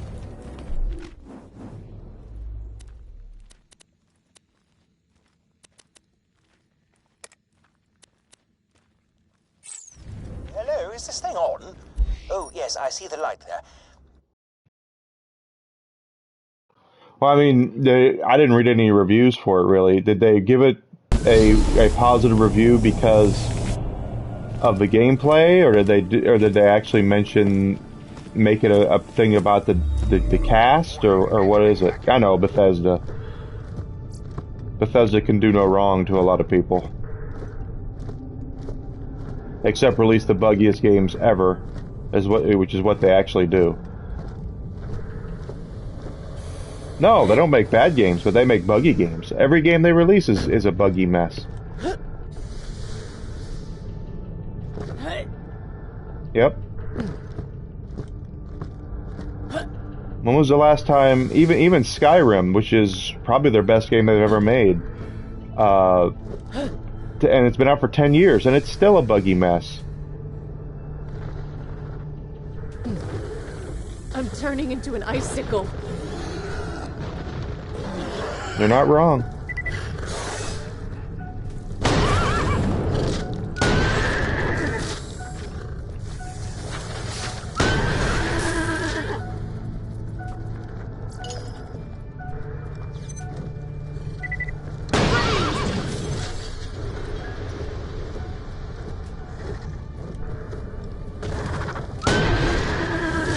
Hello, is this thing on? Oh, yes, I see the light there. Well, I mean, I didn't read any reviews for it, really. Did they give it a positive review because of the gameplay, or did they actually make it a thing about the cast, or what is it? I know Bethesda can do no wrong to a lot of people, except release the buggiest games ever, which is what they actually do. No, they don't make bad games, but they make buggy games. Every game they release is a buggy mess. Yep. When was the last time, even Skyrim, which is probably their best game they've ever made, and it's been out for 10 years, and it's still a buggy mess. I'm turning into an icicle. You're not wrong.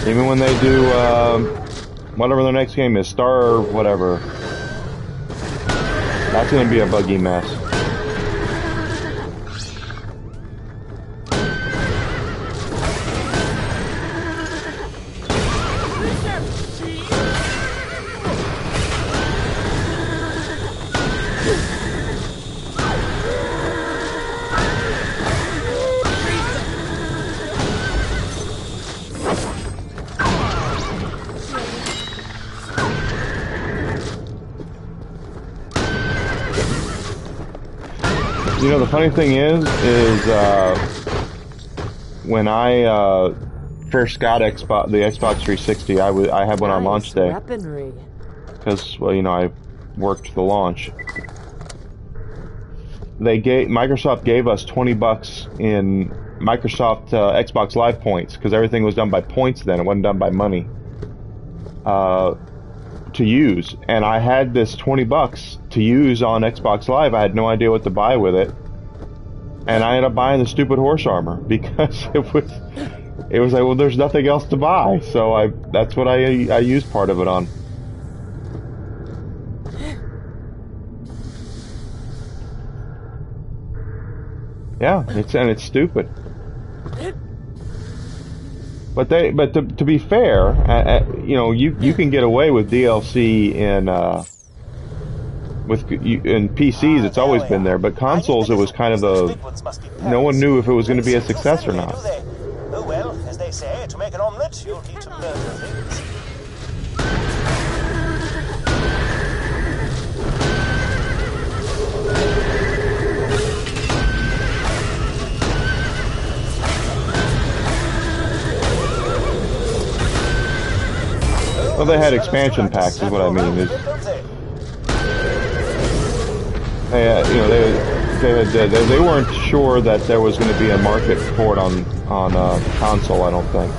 Even when they do whatever their next game is, Star whatever, that's going to be a buggy mess. You know, the funny thing is when I first got the Xbox 360, I had one on launch day. Because, well, you know, I worked the launch. Microsoft gave us $20 in Microsoft Xbox Live points, because everything was done by points then. It wasn't done by money. To use, and I had this $20 to use on Xbox Live. I had no idea what to buy with it, and I ended up buying the stupid horse armor because it was like, well, there's nothing else to buy, so that's what I used part of it on. Yeah, it's stupid. But to be fair, you know, you can get away with DLC in PCs. It's always been there, but consoles, it was kind of no one knew if it was going to be a success or not. Oh well, as they say, to make an omelette, you'll need to murder things. Well, they had expansion packs, is what I mean. You know, they weren't sure that there was going to be a market for it on console. I don't think,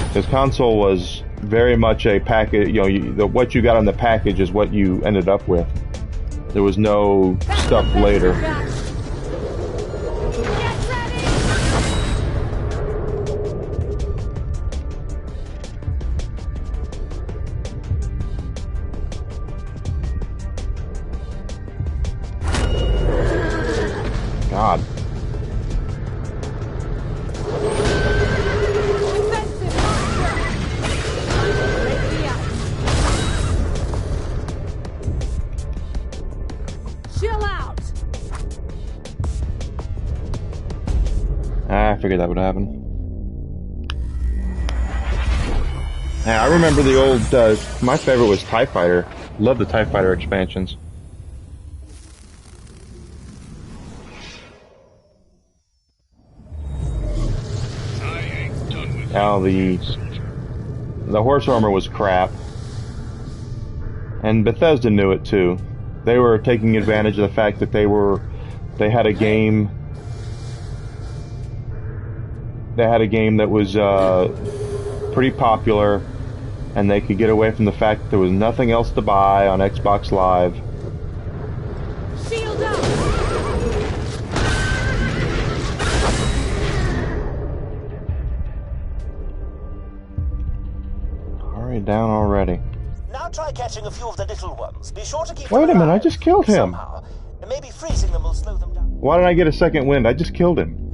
because console was very much a package. You know, what you got on the package is what you ended up with. There was no stuff later. God. Chill out. I figured that would happen. Yeah, I remember the old, my favorite was TIE Fighter. Love the TIE Fighter expansions. Now the horse armor was crap, and Bethesda knew it too. They were taking advantage of the fact that they had a game. They had a game that was pretty popular, and they could get away from the fact that there was nothing else to buy on Xbox Live. Shield up. Hurry down already. Now try catching a few of the little ones. Be sure to keep Wait a them minute, I alive. just killed him. Somehow. Maybe freezing them will slow them down. Why did I get a second wind? I just killed him.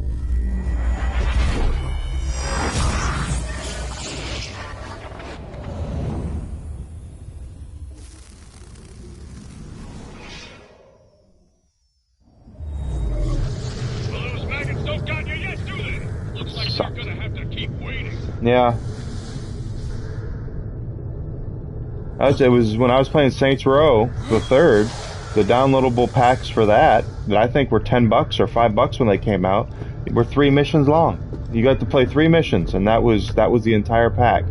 Yeah. It was when I was playing Saints Row, the third, the downloadable packs for that I think were $10 or $5 when they came out, were 3 missions long. You got to play 3 missions, and that was the entire pack.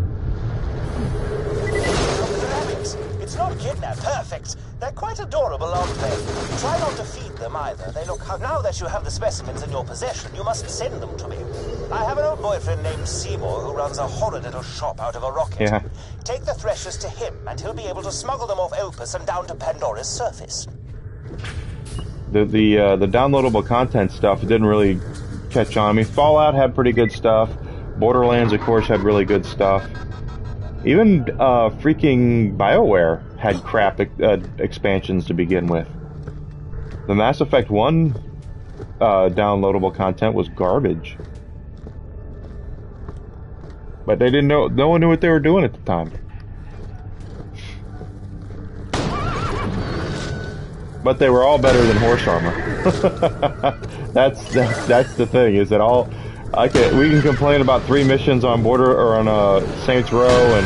It's not kidnap, perfect. They're quite adorable, aren't they? Try not to feed them either. They look. Now that you have the specimens in your possession, you must send them to me. I have an old boyfriend named Seymour who runs a horrid little shop out of a rocket. Yeah. Take the threshers to him, and he'll be able to smuggle them off Opus and down to Pandora's surface. The downloadable content stuff didn't really catch on. I mean, Fallout had pretty good stuff. Borderlands, of course, had really good stuff. Even freaking BioWare had crap expansions to begin with. The Mass Effect 1 downloadable content was garbage. But they didn't know. No one knew what they were doing at the time. But they were all better than horse armor. That's the thing. Is that all? We can complain about 3 missions on Saints Row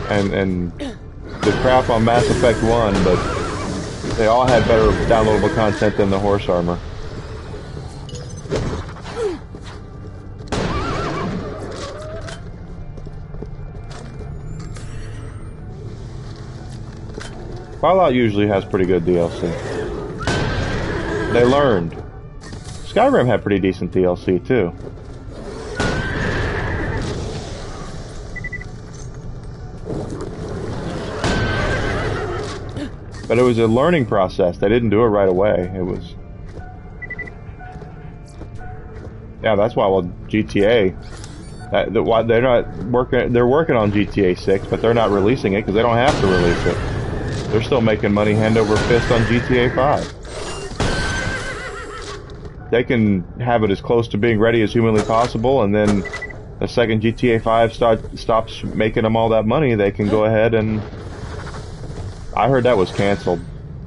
and the crap on Mass Effect 1, but they all had better downloadable content than the horse armor. Fallout usually has pretty good DLC. They learned. Skyrim had pretty decent DLC too. But it was a learning process. They didn't do it right away. It was... Yeah, that's why, well, GTA... they're not working... They're working on GTA 6, but they're not releasing it because they don't have to release it. They're still making money hand over fist on GTA 5. They can have it as close to being ready as humanly possible, and then the second GTA 5 stops making them all that money, they can go ahead and... I heard that was canceled.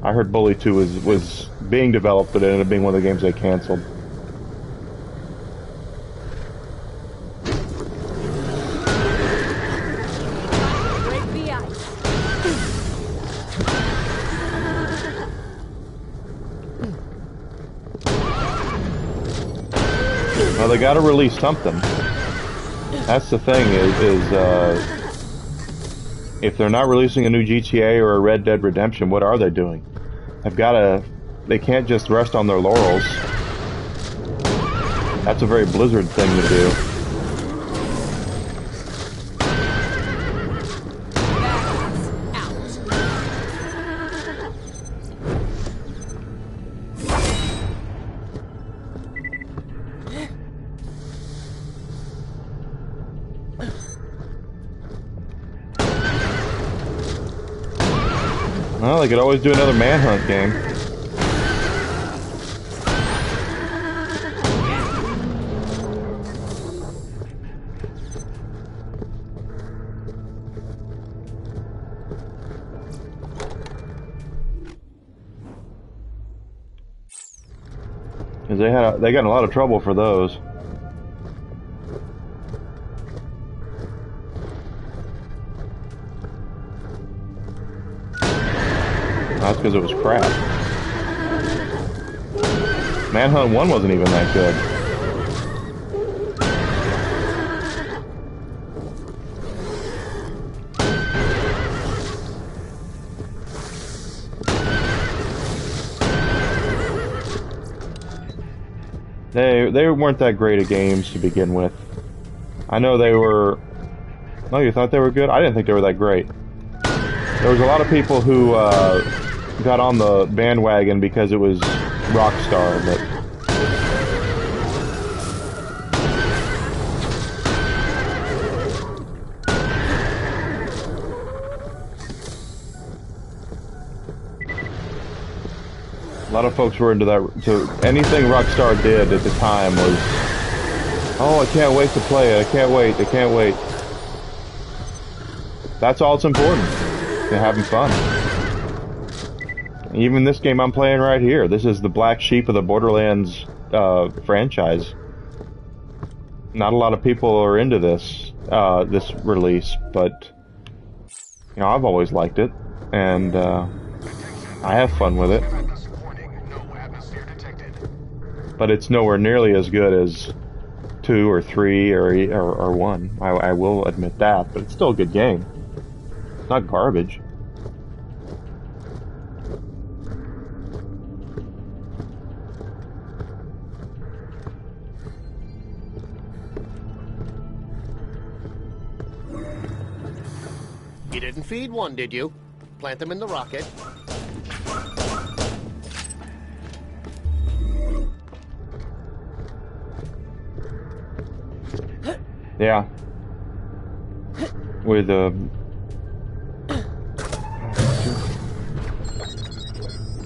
I heard Bully 2 was being developed, but it ended up being one of the games they canceled. Well, they gotta release something. That's the thing is if they're not releasing a new GTA or a Red Dead Redemption, what are they doing? They can't just rest on their laurels. That's a very Blizzard thing to do. Well, they could always do another Manhunt game. Because they got in a lot of trouble for those. That's because it was crap. Manhunt 1 wasn't even that good. They weren't that great of games to begin with. I know they were... No, you thought they were good? I didn't think they were that great. There was a lot of people who got on the bandwagon because it was Rockstar, but... A lot of folks were into that. So anything Rockstar did at the time was, oh, I can't wait to play it. I can't wait. I can't wait. That's all that's important. To having fun. Even this game I'm playing right here. This is the black sheep of the Borderlands franchise. Not a lot of people are into this this release, but you know, I've always liked it, and I have fun with it. But it's nowhere nearly as good as 2 or 3 or 1. I will admit that, but it's still a good game. It's not garbage. You didn't feed one, did you? Plant them in the rocket. Yeah. With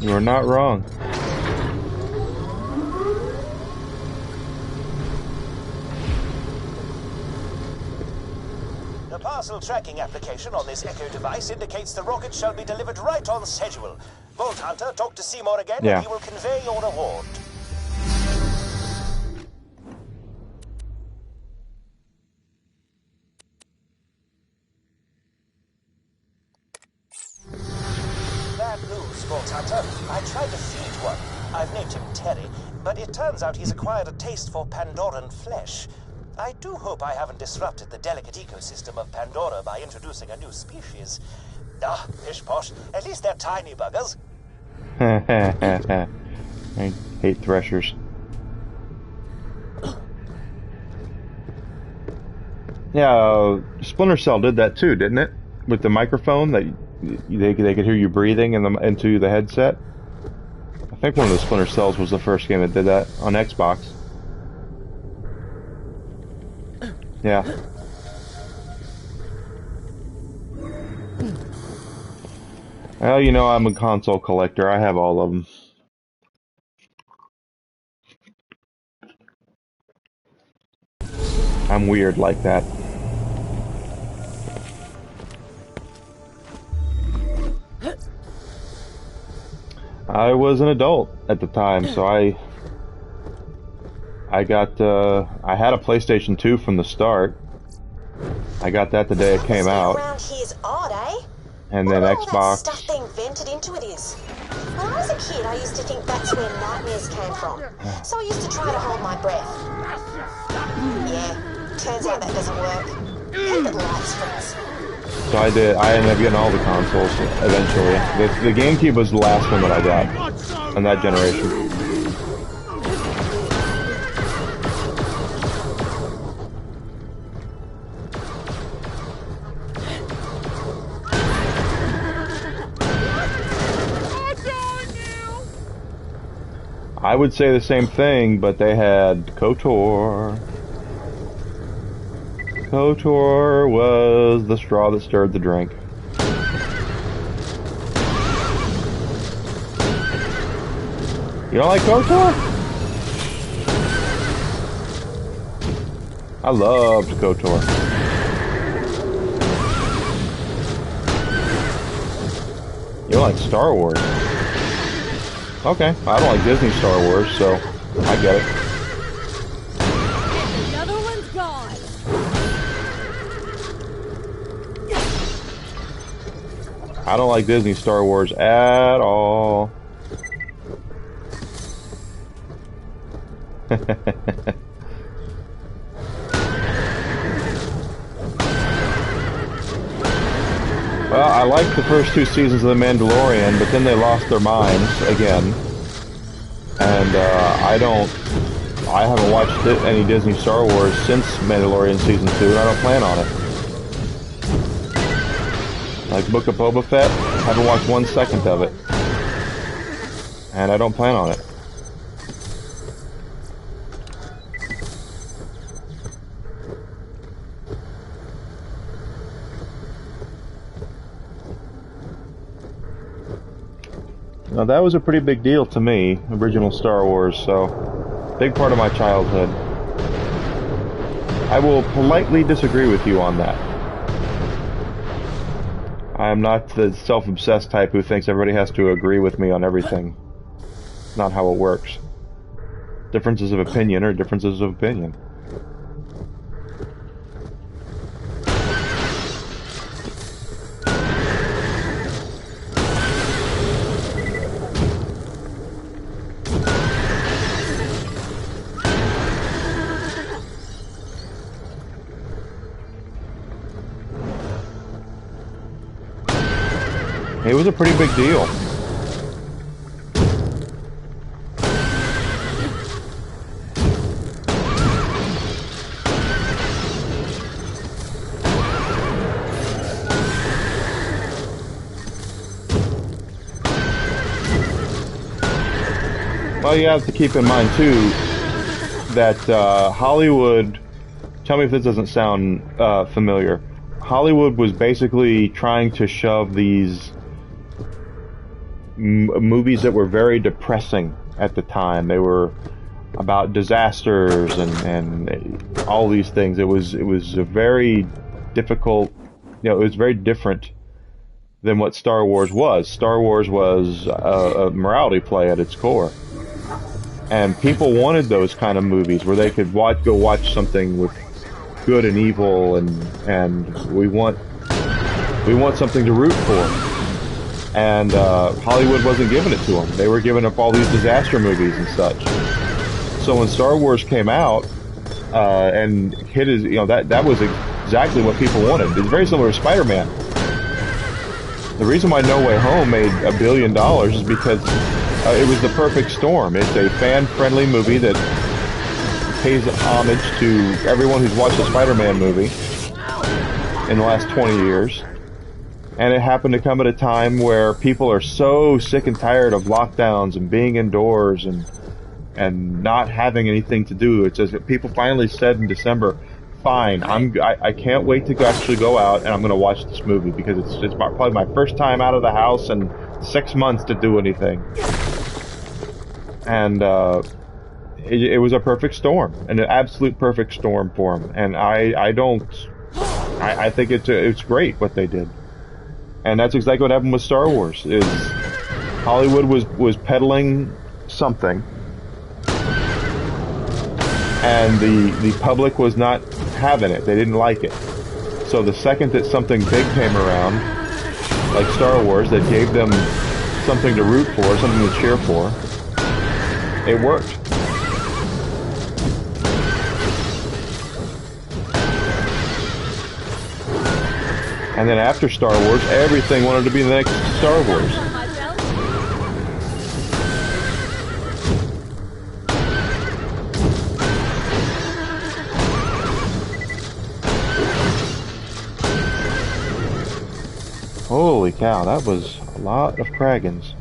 you're not wrong. The parcel tracking application on this Echo device indicates the rocket shall be delivered right on schedule. Vault Hunter, talk to Seymour again, Yeah. and he will convey your reward. Bad news, Vault Hunter. I tried to feed one. I've named him Terry, but it turns out he's acquired a taste for Pandoran flesh. I do hope I haven't disrupted the delicate ecosystem of Pandora by introducing a new species. Ah, pish posh. At least they're tiny buggers. I hate threshers. Yeah, Splinter Cell did that too, didn't it? With the microphone that they could hear you breathing into the headset. I think one of the Splinter Cells was the first game that did that on Xbox. Yeah. Well, you know, I'm a console collector. I have all of them. I'm weird like that. I was an adult at the time, so I had a PlayStation 2 from the start. I got that the day it came out. Around here's odd, eh? And then All Xbox. that stuff being vented into it is. When I was a kid, I used to think that's where nightmares came from. So I used to try to hold my breath. Yeah, Turns out that doesn't work. But life's friends. So I ended up getting all the consoles eventually. The GameCube was the last one that I got in that generation. I would say the same thing, but they had KOTOR. KOTOR was the straw that stirred the drink. You don't like KOTOR? I loved KOTOR. You don't like Star Wars? Okay, I don't like Disney Star Wars, so I get it. Another one's gone. I don't like Disney Star Wars at all. Well, I liked the first 2 seasons of The Mandalorian, but then they lost their minds again. And I haven't watched any Disney Star Wars since Mandalorian Season 2, and I don't plan on it. Like Book of Boba Fett, I haven't watched 1 second of it. And I don't plan on it. Now that was a pretty big deal to me, original Star Wars, so big part of my childhood. I will politely disagree with you on that. I am not the self-obsessed type who thinks everybody has to agree with me on everything. It's not how it works. Differences of opinion are differences of opinion. It was a pretty big deal. Well, you have to keep in mind, too, that Hollywood... Tell me if this doesn't sound familiar. Hollywood was basically trying to shove these movies that were very depressing at the time. They were about disasters and all these things. It was a very difficult, it was very different than what Star Wars was. Star Wars was a morality play at its core. And people wanted those kind of movies where they could go watch something with good and evil, and we want something to root for. And Hollywood wasn't giving it to them. They were giving up all these disaster movies and such. So when Star Wars came out and hit his, that was exactly what people wanted. It's very similar to Spider-Man. The reason why No Way Home made $1 billion is because it was the perfect storm. It's a fan-friendly movie that pays homage to everyone who's watched the Spider-Man movie in the last 20 years. And it happened to come at a time where people are so sick and tired of lockdowns and being indoors and not having anything to do. It's as if people finally said in December, fine, I can't wait to actually go out and I'm going to watch this movie because it's probably my first time out of the house in 6 months to do anything. And it was a perfect storm, an absolute perfect storm for them. And I think it's great what they did. And that's exactly what happened with Star Wars. Is Hollywood was peddling something, and the public was not having it. They didn't like it. So the second that something big came around, like Star Wars, that gave them something to root for, something to cheer for, it worked. And then after Star Wars, everything wanted to be the next Star Wars. Holy cow, that was a lot of Kragans.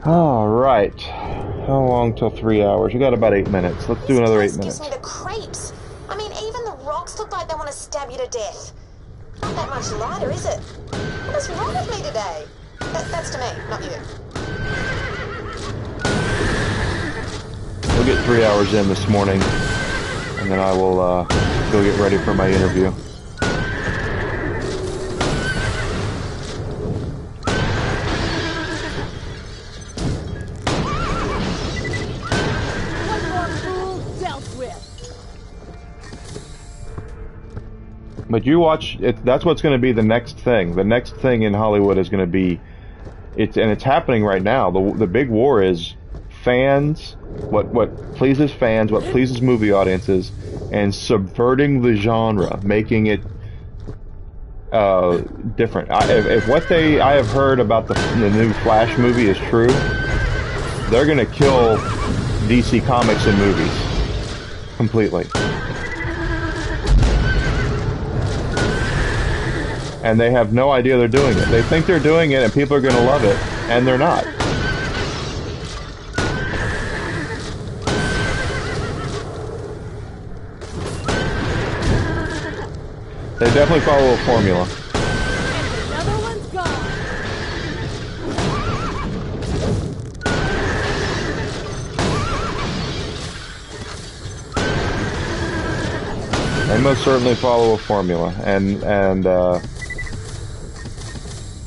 Alright. How long till 3 hours? We got about 8 minutes. Let's do another 8 minutes. Gives me the creeps. I mean, even the rocks look like they want to stab you to death. Not that much lighter, is it? What's wrong with me today? That's to me, not you. We'll get 3 hours in this morning, and then I will go get ready for my interview. But you watch it. That's what's going to be the next thing. The next thing in Hollywood is going to be, it's happening right now. The big war is fans. What pleases fans, what pleases movie audiences, and subverting the genre, making it different. If what I have heard about the new Flash movie is true, they're going to kill DC Comics and movies completely. And they have no idea they're doing it. They think they're doing it and people are going to love it, and they're not. They definitely follow a formula. Another one's gone. They most certainly follow a formula, and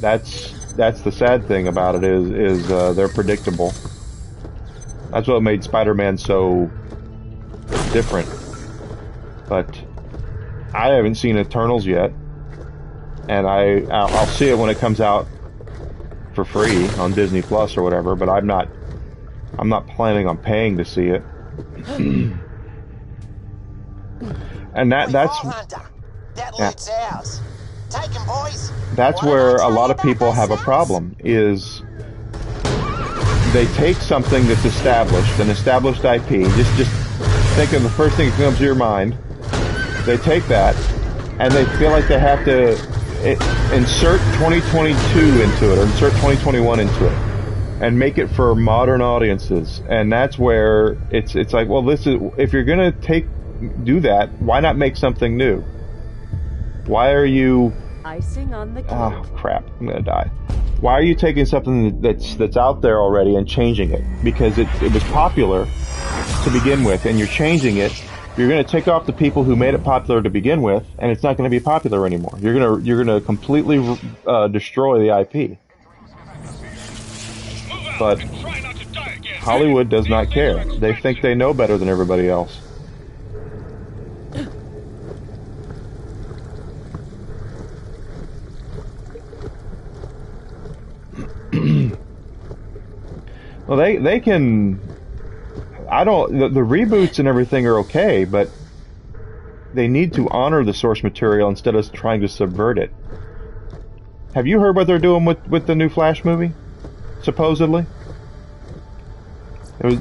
that's the sad thing about it is they're predictable. That's what made Spider-Man so different. But I haven't seen Eternals yet, and I'll see it when it comes out for free on Disney Plus or whatever. But I'm not planning on paying to see it. And that's That loot's ours. Take 'em, boys. That's where a lot of people have a problem, is they take something that's established, an established IP, just think of the first thing that comes to your mind. They take that, and they feel like they have to insert 2022 into it, or insert 2021 into it, and make it for modern audiences. And that's where it's like, well, this is, if you're gonna do that, why not make something new? Why are you... Icing on the cake. Oh, crap. I'm gonna die. Why are you taking something that's out there already and changing it? Because it was popular to begin with, and you're changing it. You're gonna take off the people who made it popular to begin with, and it's not gonna be popular anymore. You're gonna completely destroy the IP. But Hollywood does not care. They think they know better than everybody else. Well, they can. The reboots and everything are okay, but they need to honor the source material instead of trying to subvert it. Have you heard what they're doing with the new Flash movie? Supposedly, it was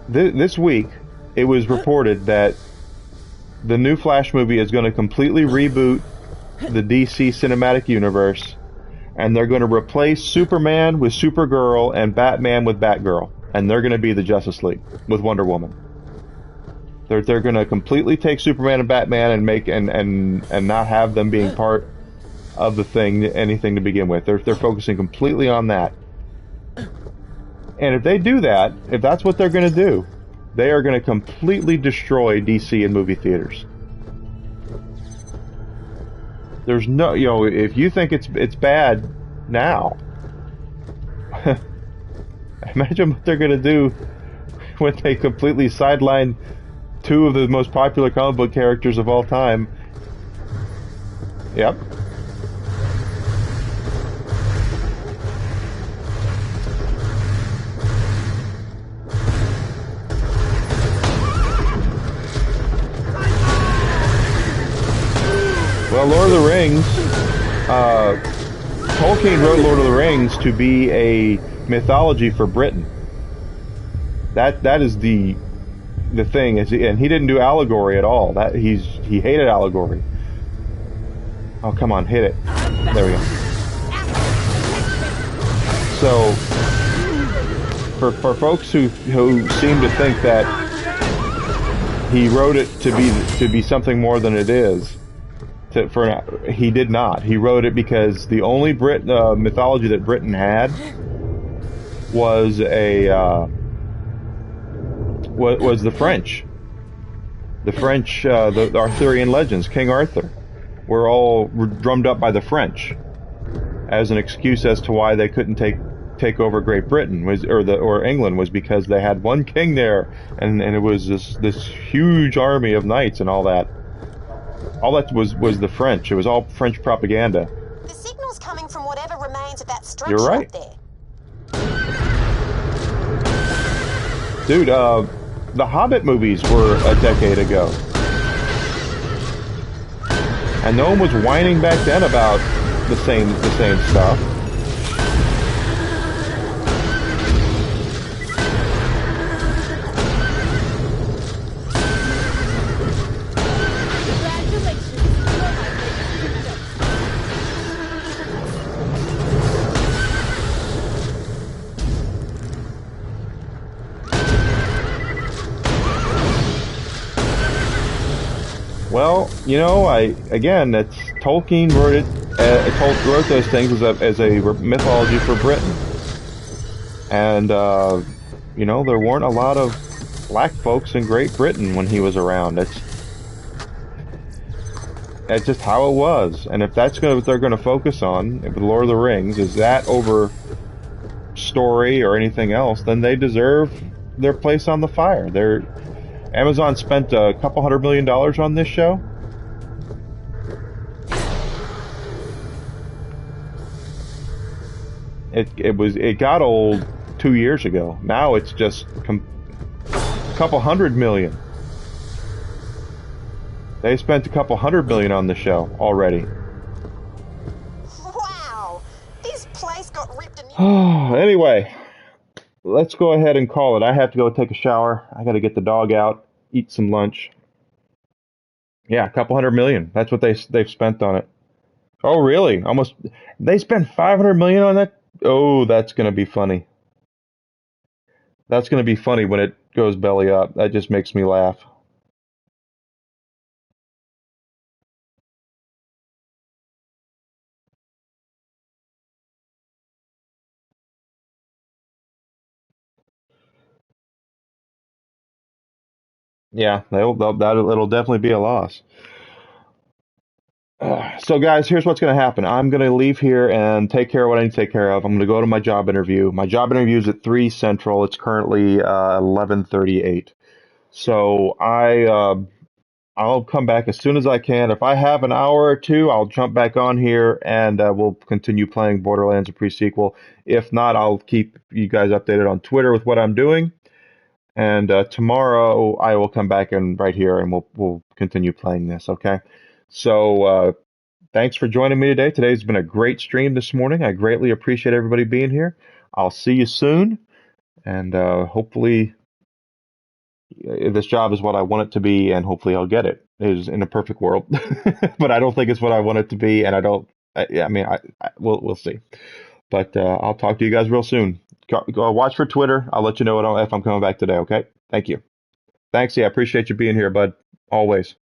this week. It was reported that the new Flash movie is going to completely reboot the DC cinematic universe, and they're going to replace Superman with Supergirl and Batman with Batgirl, and they're going to be the Justice League with Wonder Woman. They're going to completely take Superman and Batman and make and not have them being part of the anything to begin with. They're focusing completely on that. And if they do that, if that's what they're going to do, they are going to completely destroy DC in movie theaters. There's no, if you think it's bad now, imagine what they're going to do when they completely sideline two of the most popular comic book characters of all time. Yep. Well, Lord of the Rings, Tolkien wrote Lord of the Rings to be a mythology for Britain. That is the thing, and he didn't do allegory at all. He hated allegory. Oh, come on, hit it. There we go. So, for folks who seem to think that he wrote it to be something more than it is, he did not. He wrote it because the only mythology that Britain had was was the French. The French, the Arthurian legends, King Arthur, were all drummed up by the French as an excuse as to why they couldn't take over Great Britain or England, was because they had one king there, and it was this huge army of knights and all that. All that was the French. It was all French propaganda. The signal's coming from whatever remains of that structure You're right. up there. Dude, the Hobbit movies were a decade ago. And no one was whining back then about the same stuff. Well, you know, that's Tolkien wrote it. Wrote those things as a mythology for Britain, and you know, there weren't a lot of black folks in Great Britain when he was around. That's just how it was. And if that's what they're going to focus on, if the Lord of the Rings is that over story or anything else, then they deserve their place on the fire. Amazon spent a couple $100 million on this show. It got old 2 years ago. Now it's just a couple $100 million. They spent a couple $100 million on the show already. Wow, this place got ripped and... Anyway, let's go ahead and call it. I have to go take a shower. I got to get the dog out, eat some lunch. Yeah, a couple $100 million. That's what they've spent on it. Oh, really? Almost. They spent $500 million on that? Oh, that's going to be funny. That's going to be funny when it goes belly up. That just makes me laugh. Yeah, it'll definitely be a loss. So guys, here's what's going to happen. I'm going to leave here and take care of what I need to take care of. I'm going to go to my job interview. My job interview is at 3 Central. It's currently 11:38. So I'll come back as soon as I can. If I have an hour or two, I'll jump back on here and we'll continue playing Borderlands, a pre-sequel. If not, I'll keep you guys updated on Twitter with what I'm doing. And tomorrow I will come back and right here and we'll continue playing this, okay? So thanks for joining me today. Today's been a great stream this morning. I greatly appreciate everybody being here. I'll see you soon, and hopefully this job is what I want it to be, and hopefully I'll get it. It is in a perfect world, but I don't think it's what I want it to be, and I don't. We'll see. But I'll talk to you guys real soon. Go watch for Twitter. I'll let you know if I'm coming back today. Okay? Thank you. Thanks. Yeah, I appreciate you being here, bud. Always.